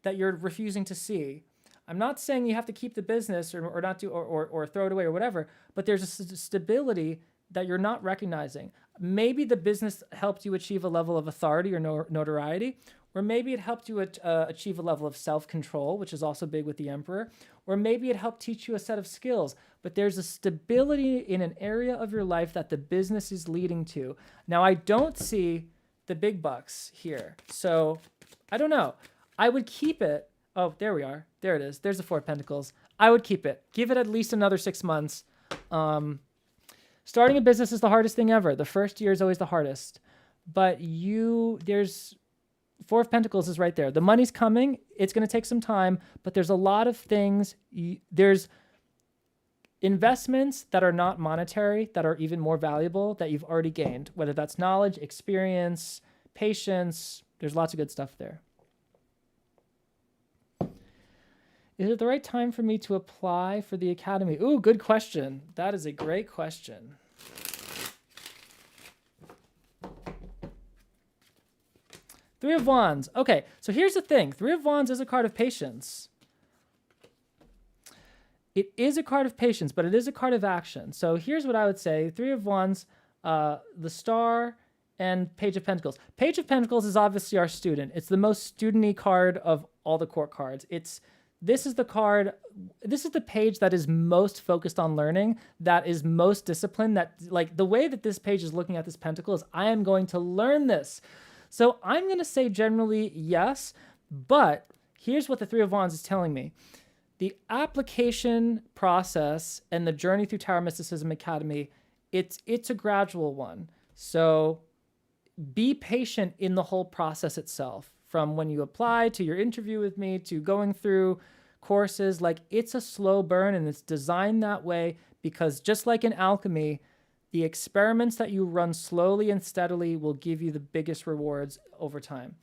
that you're refusing to see? I'm not saying you have to keep the business or not do or throw it away or whatever, but there's a stability that you're not recognizing. Maybe the business helped you achieve a level of authority or notoriety, or maybe it helped you achieve a level of self-control, which is also big with the Emperor, or maybe it helped teach you a set of skills, but there's a stability in an area of your life that the business is leading to. Now, I don't see the big bucks here, so I don't know. I would keep it. Oh, there we are. There it is. There's the Four of Pentacles. I would keep it. Give it at least another 6 months. Starting a business is the hardest thing ever. The first year is always the hardest. But there's Four of Pentacles is right there. The money's coming. It's going to take some time, but there's a lot of things. There's investments that are not monetary, that are even more valuable, that you've already gained, whether that's knowledge, experience, patience. There's lots of good stuff there. Is it the right time for me to apply for the academy? Ooh, good question. That is a great question. Three of Wands. Okay, so here's the thing. Three of Wands is a card of patience. It is a card of patience, but it is a card of action. So here's what I would say. Three of Wands, the Star, and Page of Pentacles. Page of Pentacles is obviously our student. It's the most student-y card of all the court cards. This is the card, this is the page that is most focused on learning, that is most disciplined, that like the way that this page is looking at this pentacle is, I am going to learn this. So I'm going to say generally yes, but here's what the Three of Wands is telling me. The application process and the journey through Tarot Mysticism Academy, it's a gradual one. So be patient in the whole process itself. From when you apply to your interview with me to going through courses, like it's a slow burn, and it's designed that way because just like in alchemy, the experiments that you run slowly and steadily will give you the biggest rewards over time.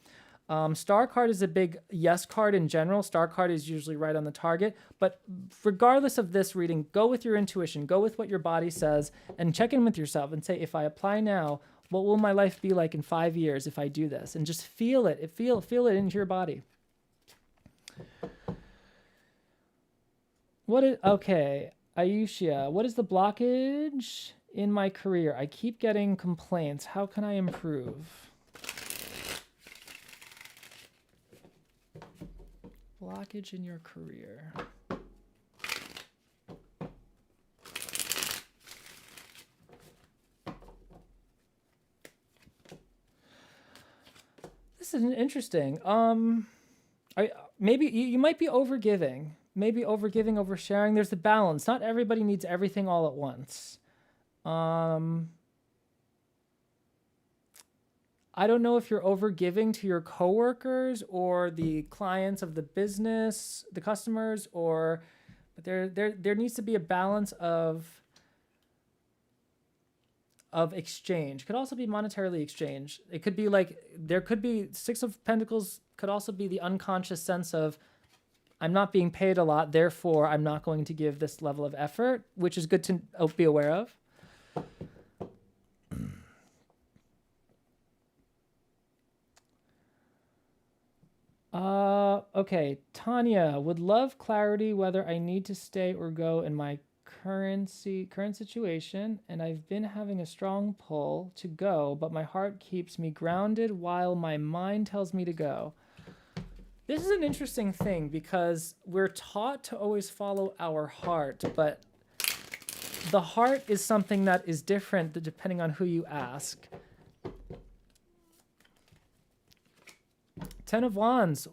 Star card is a big yes card in general. Star card is usually right on the target, but regardless of this reading, go with your intuition, go with what your body says, and check in with yourself and say, if I apply now, what will my life be like in 5 years if I do this? And just feel it. Feel it into your body. Okay, Ayushia, what is the blockage in my career? I keep getting complaints. How can I improve? Blockage in your career. This is interesting. Maybe you might be overgiving, oversharing. There's a balance. Not everybody needs everything all at once. I don't know if you're overgiving to your coworkers or the clients of the business, the customers, but there needs to be a balance of exchange. Could also be monetarily exchanged. It could be like, there could be Six of Pentacles could also be the unconscious sense of, I'm not being paid a lot, therefore I'm not going to give this level of effort, which is good to be aware of. Okay, Tanya, would love clarity whether I need to stay or go in my current situation, and I've been having a strong pull to go, but my heart keeps me grounded while my mind tells me to go. This is an interesting thing because we're taught to always follow our heart, but the heart is something that is different depending on who you ask. Ten of Wands,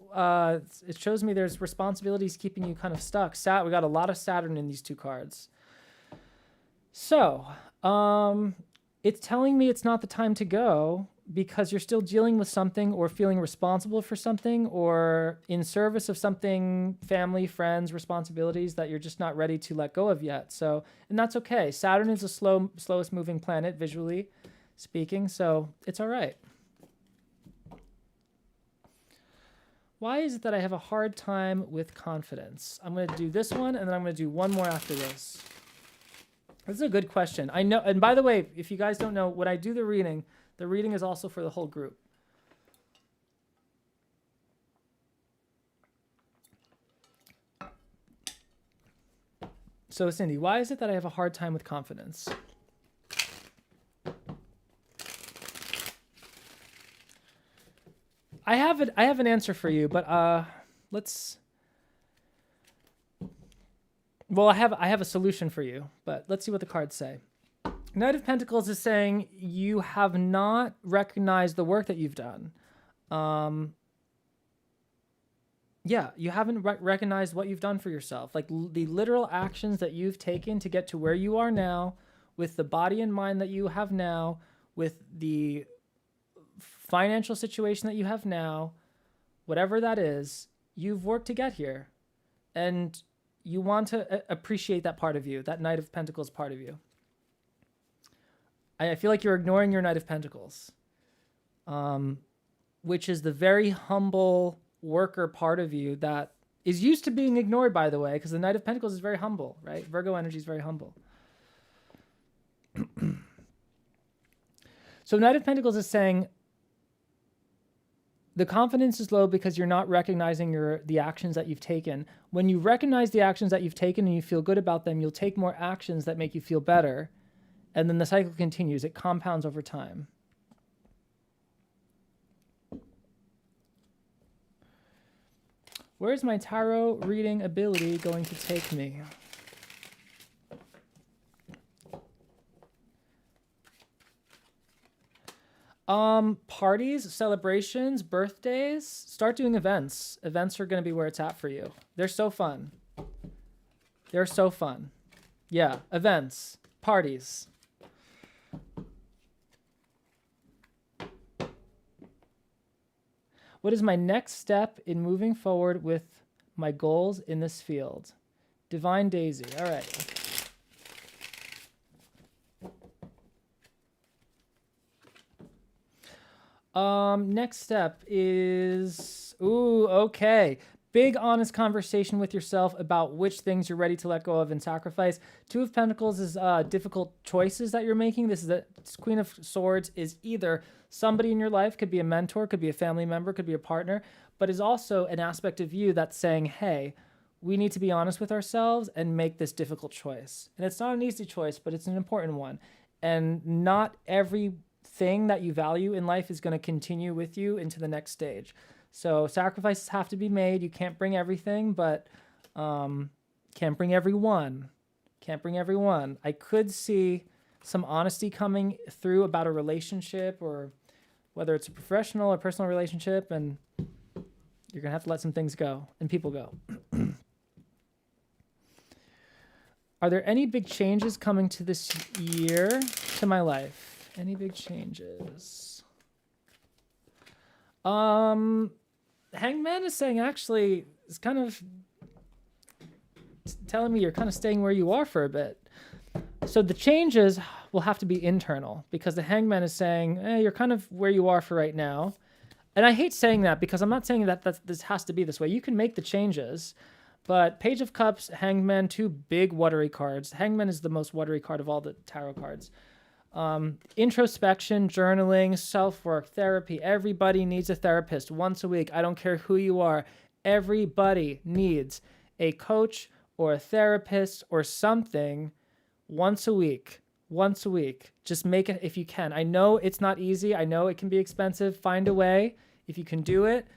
it shows me there's responsibilities keeping you kind of stuck. We got a lot of Saturn in these two cards. So, it's telling me it's not the time to go because you're still dealing with something or feeling responsible for something or in service of something, family, friends, responsibilities that you're just not ready to let go of yet. So, and that's okay. Saturn is the slowest moving planet, visually speaking, so it's all right. Why is it that I have a hard time with confidence? I'm going to do this one, and then I'm going to do one more after this. This is a good question. I know, and by the way, if you guys don't know, when I do the reading is also for the whole group. So, Cindy, why is it that I have a hard time with confidence? I have an answer for you, but I have a solution for you, but let's see what the cards say. Knight of Pentacles is saying you have not recognized the work that you've done. You haven't recognized what you've done for yourself, like the literal actions that you've taken to get to where you are now, with the body and mind that you have now, with the financial situation that you have now, whatever that is, you've worked to get here. And you want to appreciate that part of you, that Knight of Pentacles part of you. I feel like you're ignoring your Knight of Pentacles, which is the very humble worker part of you that is used to being ignored, by the way, because the Knight of Pentacles is very humble, right? Virgo energy is very humble. So Knight of Pentacles is saying, the confidence is low because you're not recognizing the actions that you've taken. When you recognize the actions that you've taken and you feel good about them, you'll take more actions that make you feel better. And then the cycle continues. It compounds over time. Where's my tarot reading ability going to take me? Parties, celebrations, birthdays, start doing events. Events are going to be where it's at for you. They're so fun. They're so fun. Yeah, events, parties. What is my next step in moving forward with my goals in this field? Divine Daisy. All right. Next step is, okay. Big honest conversation with yourself about which things you're ready to let go of and sacrifice. Two of Pentacles is difficult choices that you're making. This is the Queen of Swords is either somebody in your life, could be a mentor, could be a family member, could be a partner, but is also an aspect of you that's saying, hey, we need to be honest with ourselves and make this difficult choice. And it's not an easy choice, but it's an important one. And not everything that you value in life is going to continue with you into the next stage. So sacrifices have to be made. You can't bring everything, but can't bring everyone. Can't bring everyone. I could see some honesty coming through about a relationship or whether it's a professional or personal relationship, and you're going to have to let some things go and people go. Are there any big changes coming to this year to my life? Any big changes? Hangman is saying actually, it's kind of telling me you're kind of staying where you are for a bit. So the changes will have to be internal, because the Hangman is saying, you're kind of where you are for right now. And I hate saying that, because I'm not saying that this has to be this way. You can make the changes. But Page of Cups, Hangman, two big watery cards. Hangman is the most watery card of all the tarot cards. Introspection, journaling, self-work, therapy. Everybody needs a therapist once a week. I don't care who you are. Everybody needs a coach or a therapist or something once a week. Once a week. Just make it if you can. I know it's not easy. I know it can be expensive. Find a way if you can do it.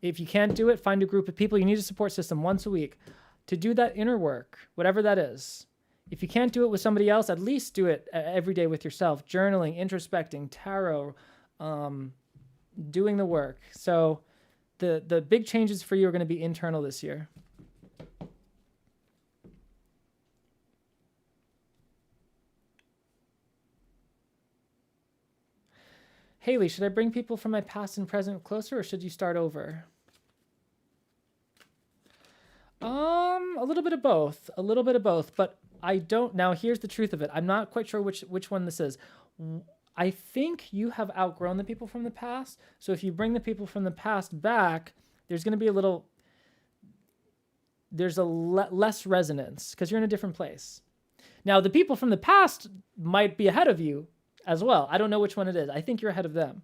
If you can't do it, find a group of people. You need a support system once a week to do that inner work, whatever that is. If you can't do it with somebody else, at least do it every day with yourself. Journaling, introspecting, tarot, doing the work. So the big changes for you are going to be internal this year. Haley, should I bring people from my past and present closer, or should you start over? A little bit of both. A little bit of both, but I don't. Now, here's the truth of it. I'm not quite sure which one this is. I think you have outgrown the people from the past. So if you bring the people from the past back, there's going to be less resonance, because you're in a different place. Now, the people from the past might be ahead of you as well. I don't know which one it is. I think you're ahead of them.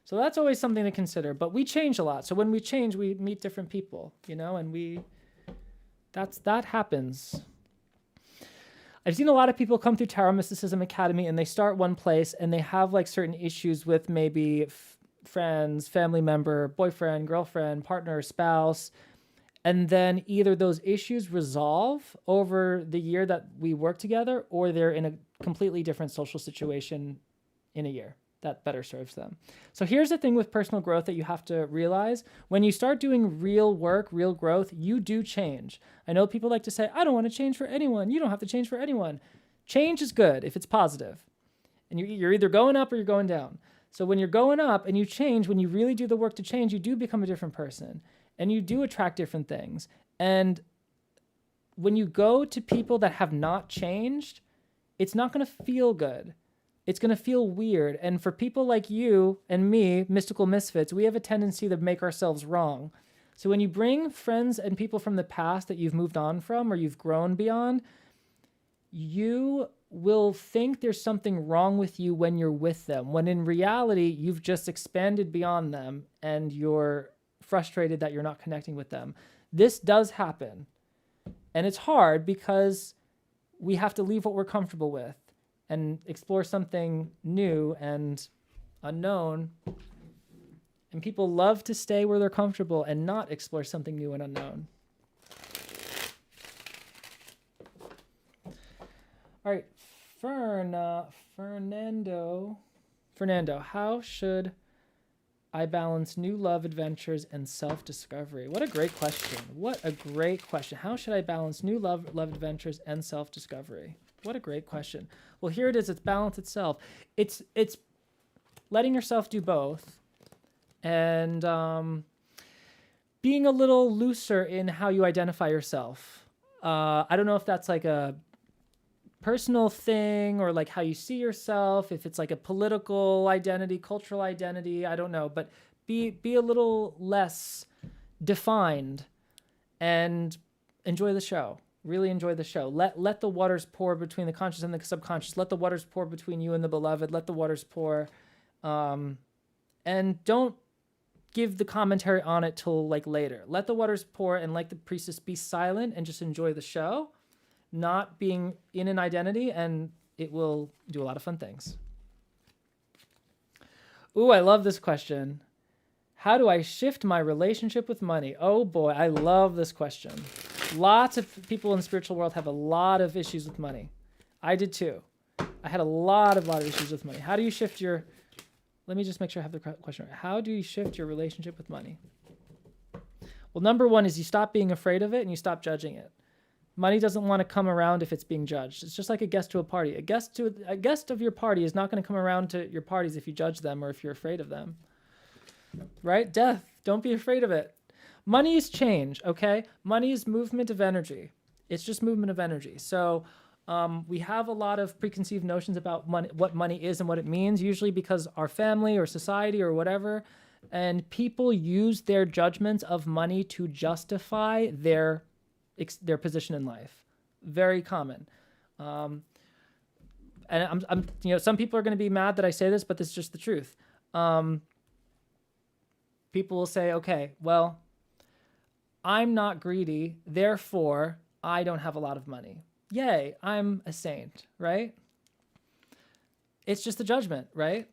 So that's always something to consider. But we change a lot. So when we change, we meet different people, and that happens. I've seen a lot of people come through Tarot Mysticism Academy, and they start one place and they have like certain issues with maybe friends, family member, boyfriend, girlfriend, partner, spouse. And then either those issues resolve over the year that we work together, or they're in a completely different social situation in a year that better serves them. So here's the thing with personal growth that you have to realize. When you start doing real work, real growth, you do change. I know people like to say, I don't want to change for anyone. You don't have to change for anyone. Change is good if it's positive. And you're either going up or you're going down. So when you're going up and you change, when you really do the work to change, you do become a different person. And you do attract different things. And when you go to people that have not changed, it's not going to feel good. It's going to feel weird. And for people like you and me, mystical misfits, we have a tendency to make ourselves wrong. So when you bring friends and people from the past that you've moved on from or you've grown beyond, you will think there's something wrong with you when you're with them, when in reality, you've just expanded beyond them and you're frustrated that you're not connecting with them. This does happen. And it's hard because we have to leave what we're comfortable with and explore something new and unknown. And people love to stay where they're comfortable and not explore something new and unknown. All right, Fernando, how should I balance new love adventures and self-discovery? What a great question. What a great question. How should I balance new love adventures and self-discovery? What a great question. Well, here it is. It's balance itself. It's letting yourself do both and being a little looser in how you identify yourself. I don't know if that's like a personal thing or like how you see yourself, if it's like a political identity, cultural identity, I don't know, but be a little less defined and enjoy the show. Really enjoy the show. Let the waters pour between the conscious and the subconscious. Let the waters pour between you and the beloved. Let the waters pour. And don't give the commentary on it till like later. Let the waters pour and like the priestess be silent and just enjoy the show. Not being in an identity, and it will do a lot of fun things. Ooh, I love this question. How do I shift my relationship with money? Oh boy, I love this question. Lots of people in the spiritual world have a lot of issues with money. I did too. I had a lot of issues with money. How do you shift your let me just make sure I have the question right. How do you shift your relationship with money? Well, number one is you stop being afraid of it and you stop judging it. Money doesn't want to come around if it's being judged. It's just like a guest to a party. A guest of your party is not going to come around to your parties if you judge them or if you're afraid of them. Right? Death. Don't be afraid of it. Money is change, okay? Money is movement of energy. It's just movement of energy. So we have a lot of preconceived notions about money, what money is and what it means, usually because our family or society or whatever, and people use their judgments of money to justify their position in life. Very common. And I'm some people are going to be mad that I say this, but this is just the truth. People will say, okay, well, I'm not greedy, therefore I don't have a lot of money. Yay, I'm a saint, right? It's just a judgment, right?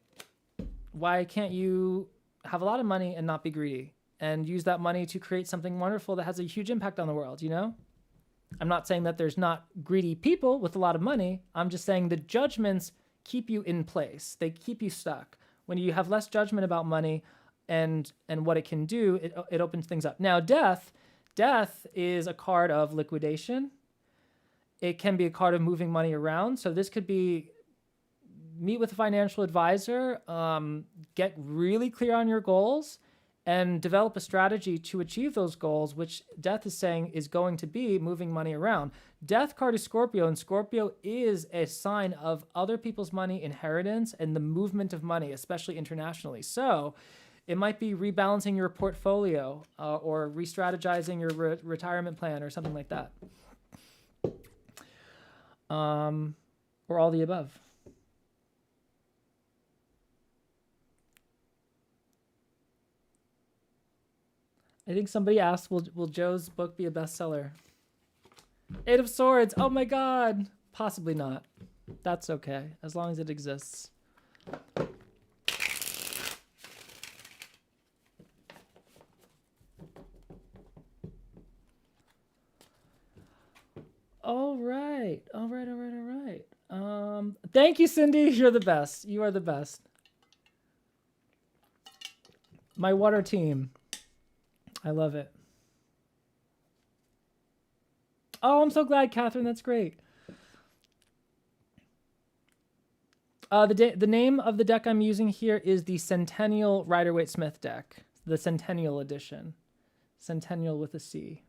Why can't you have a lot of money and not be greedy and use that money to create something wonderful that has a huge impact on the world, you know? I'm not saying that there's not greedy people with a lot of money. I'm just saying the judgments keep you in place. They keep you stuck. When you have less judgment about money and what it can do, it opens things up. Now, death is a card of liquidation. It can be a card of moving money around. So this could be meet with a financial advisor, get really clear on your goals, and develop a strategy to achieve those goals, which death is saying is going to be moving money around. Death card is Scorpio, and Scorpio is a sign of other people's money, inheritance, and the movement of money, especially internationally. So it might be rebalancing your portfolio or re-strategizing your retirement plan or something like that. Or all the above. I think somebody asked, will Joe's book be a bestseller? Eight of Swords. Oh my God. Possibly not. That's okay, as long as it exists. All right. Thank you, Cindy. You're the best. You are the best. My water team. I love it. Oh, I'm so glad, Catherine. That's great. The name of the deck I'm using here is the Centennial Rider-Waite-Smith deck, the Centennial edition. Centennial with a C.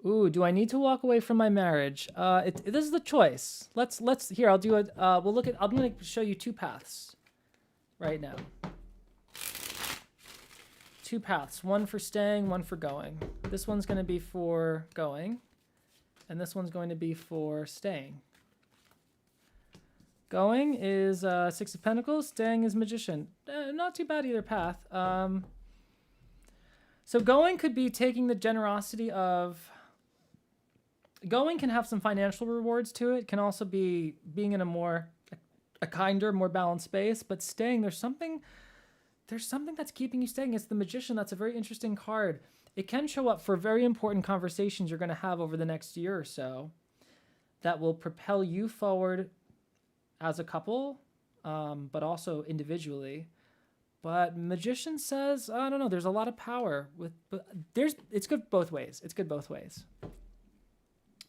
Ooh, do I need to walk away from my marriage? This is the choice. Let's here. I'll do it. We'll look at. I'm going to show you two paths right now. Two paths, one for staying, one for going. This one's going to be for going, and this one's going to be for staying. Going is Six of Pentacles, staying is Magician. Not too bad either path. So going could be taking the generosity of... Going can have some financial rewards to it. Can also be being in a kinder, more balanced space. But staying, there's something that's keeping you staying. It's the Magician. That's a very interesting card. It can show up for very important conversations you're going to have over the next year or so that will propel you forward as a couple, but also individually. But Magician says, I don't know, there's a lot of power but it's good both ways. It's good both ways.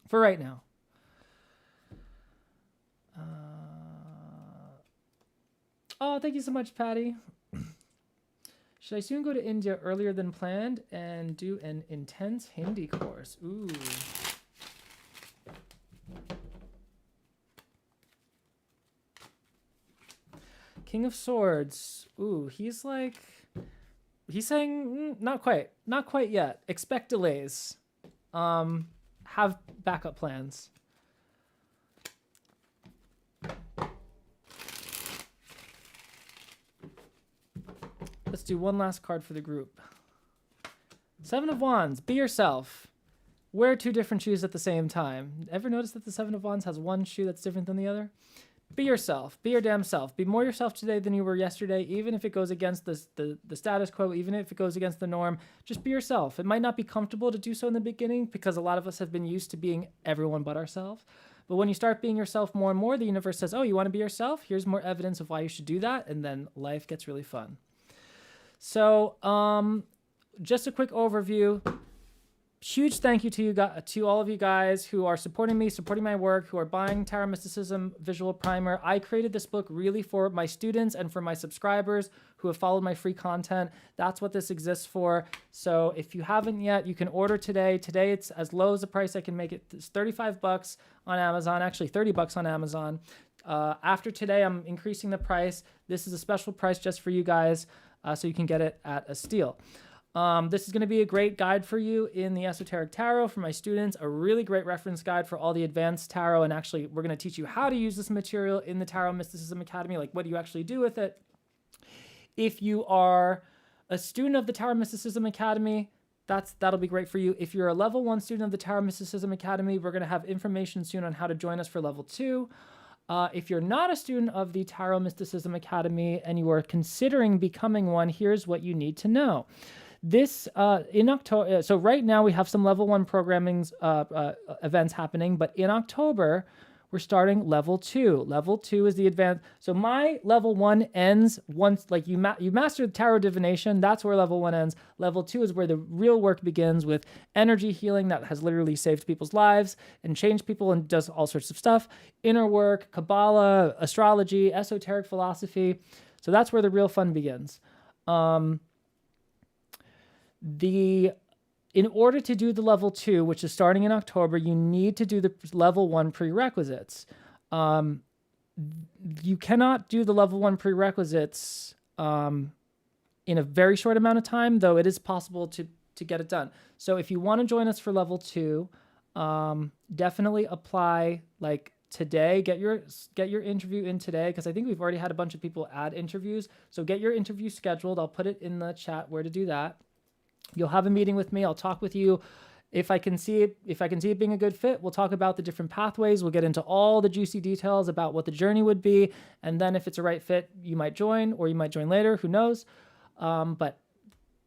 For right now. Oh, thank you so much, Patty. Should I soon go to India earlier than planned and do an intense Hindi course? Ooh. King of Swords. Ooh, he's saying not quite yet. Expect delays. Have backup plans. Let's do one last card for the group. Seven of Wands. Be yourself. Wear two different shoes at the same time. Ever notice that the Seven of Wands has one shoe that's different than the other? Be yourself. Be your damn self. Be more yourself today than you were yesterday, even if it goes against the status quo, even if it goes against the norm. Just be yourself. It might not be comfortable to do so in the beginning because a lot of us have been used to being everyone but ourselves. But when you start being yourself more and more, the universe says, oh, you want to be yourself? Here's more evidence of why you should do that. And then life gets really fun. So just a quick overview. Huge thank you to you guys, to all of you guys who are supporting me, supporting my work, who are buying Tarot Mysticism Visual Primer. I created this book really for my students and for my subscribers who have followed my free content. That's what this exists for. So if you haven't yet, you can order today. Today it's as low as the price I can make it. It's $35 on Amazon, actually $30 on Amazon. After today, I'm increasing the price. This is a special price just for you guys, so you can get it at a steal. This is going to be a great guide for you in the esoteric tarot for my students, a really great reference guide for all the advanced tarot. And actually, we're going to teach you how to use this material in the Tarot Mysticism Academy, like what do you actually do with it. If you are a student of the Tarot Mysticism Academy, that'll be great for you. If you're a level 1 student of the Tarot Mysticism Academy, we're going to have information soon on how to join us for level 2. If you're not a student of the Tarot Mysticism Academy and you are considering becoming one, here's what you need to know. This in October, so right now we have some level 1 programming events happening, but in October we're starting level 2. Level 2 is the advanced. So my level 1 ends once, like you mastered tarot divination. That's where level 1 ends. Level 2 is where the real work begins with energy healing that has literally saved people's lives and changed people and does all sorts of stuff. Inner work, Qabalah, astrology, esoteric philosophy. So that's where the real fun begins. In order to do the level 2, which is starting in October, you need to do the level 1 prerequisites. You cannot do the level 1 prerequisites in a very short amount of time, though it is possible to get it done. So if you want to join us for level 2, definitely apply like today. Get your interview in today, because I think we've already had a bunch of people add interviews. So get your interview scheduled. I'll put it in the chat where to do that. You'll have a meeting with me. I'll talk with you. If I can see it being a good fit, we'll talk about the different pathways. We'll get into all the juicy details about what the journey would be. And then if it's a right fit, you might join, or you might join later, who knows? But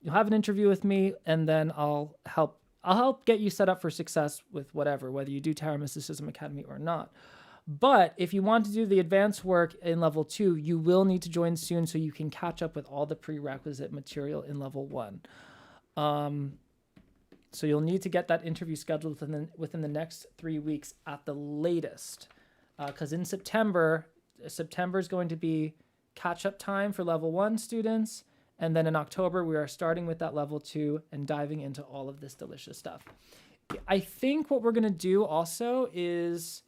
you'll have an interview with me, and then I'll help get you set up for success with whether you do Tarot Mysticism Academy or not. But if you want to do the advanced work in level 2, you will need to join soon so you can catch up with all the prerequisite material in level 1. So you'll need to get that interview scheduled within the next 3 weeks at the latest, because in September is going to be catch-up time for level 1 students, and then in October we are starting with that level 2 and diving into all of this delicious stuff. I think what we're going to do also is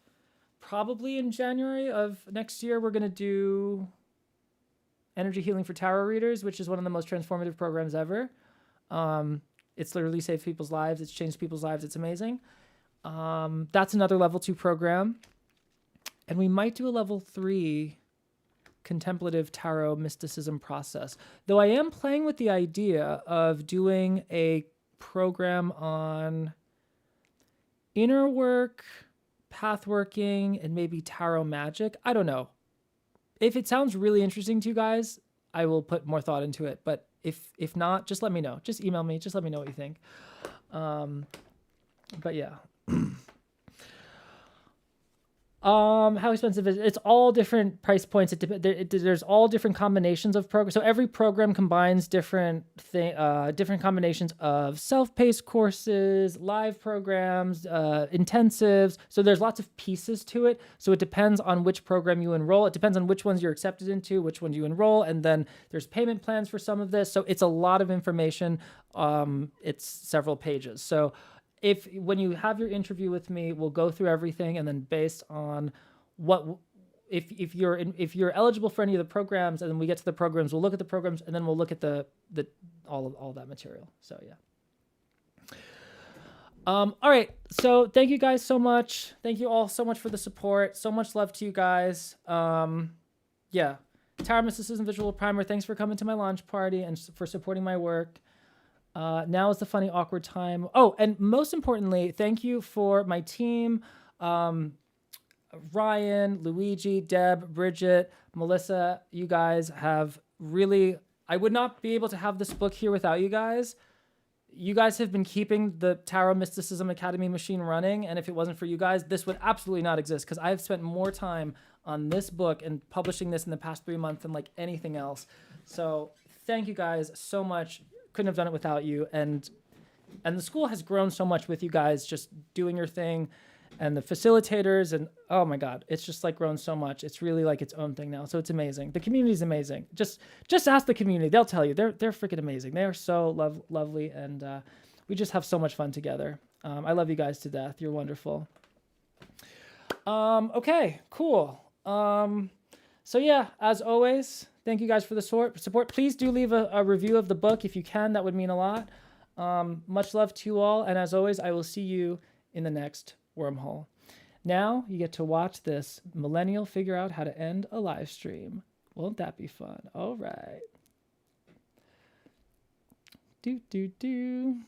probably in January of next year we're going to do energy healing for tarot readers, which is one of the most transformative programs ever. It's literally saved people's lives. It's changed people's lives. It's amazing. That's another level 2 program. And we might do a level 3 contemplative tarot mysticism process. Though I am playing with the idea of doing a program on inner work, path working, and maybe tarot magic. I don't know. If it sounds really interesting to you guys, I will put more thought into it. But if not, just let me know. Just email me. Just let me know what you think. But yeah. How expensive is it? It's all different price points. There's all different combinations of programs. So every program combines different combinations of self-paced courses, live programs, intensives. So there's lots of pieces to it. So it depends on which program you enroll. It depends on which ones you're accepted into, which ones you enroll, and then there's payment plans for some of this. So it's a lot of information. It's several pages. So when you have your interview with me, we'll go through everything, and then based on if you're eligible for any of the programs, and then we get to the programs, we'll look at the programs, and then we'll look at all that material. So yeah. All right. So thank you guys so much. Thank you all so much for the support. So much love to you guys. Yeah. Tarot Mysticism Visual Primer. Thanks for coming to my launch party and for supporting my work. Now is the funny, awkward time. Oh, and most importantly, thank you for my team, Ryan, Luigi, Deb, Bridget, Melissa. You guys have really, I would not be able to have this book here without you guys. you guys have been keeping the Tarot Mysticism Academy machine running, and if it wasn't for you guys, this would absolutely not exist, because I've spent more time on this book and publishing this in the past 3 months than like anything else. So thank you guys so much. Couldn't have done it without you. And the school has grown so much with you guys just doing your thing, and the facilitators, and oh my God, it's just like grown so much. It's really like its own thing now. So it's amazing. The community is amazing. Just ask the community. They'll tell you. They're freaking amazing. They are so lovely. And we just have so much fun together. I love you guys to death. You're wonderful. Okay, cool. So yeah, as always, thank you guys for the support. Please do leave a review of the book if you can. That would mean a lot. Much love to you all. And as always, I will see you in the next wormhole. Now you get to watch this millennial figure out how to end a live stream. Won't that be fun? All right. Do.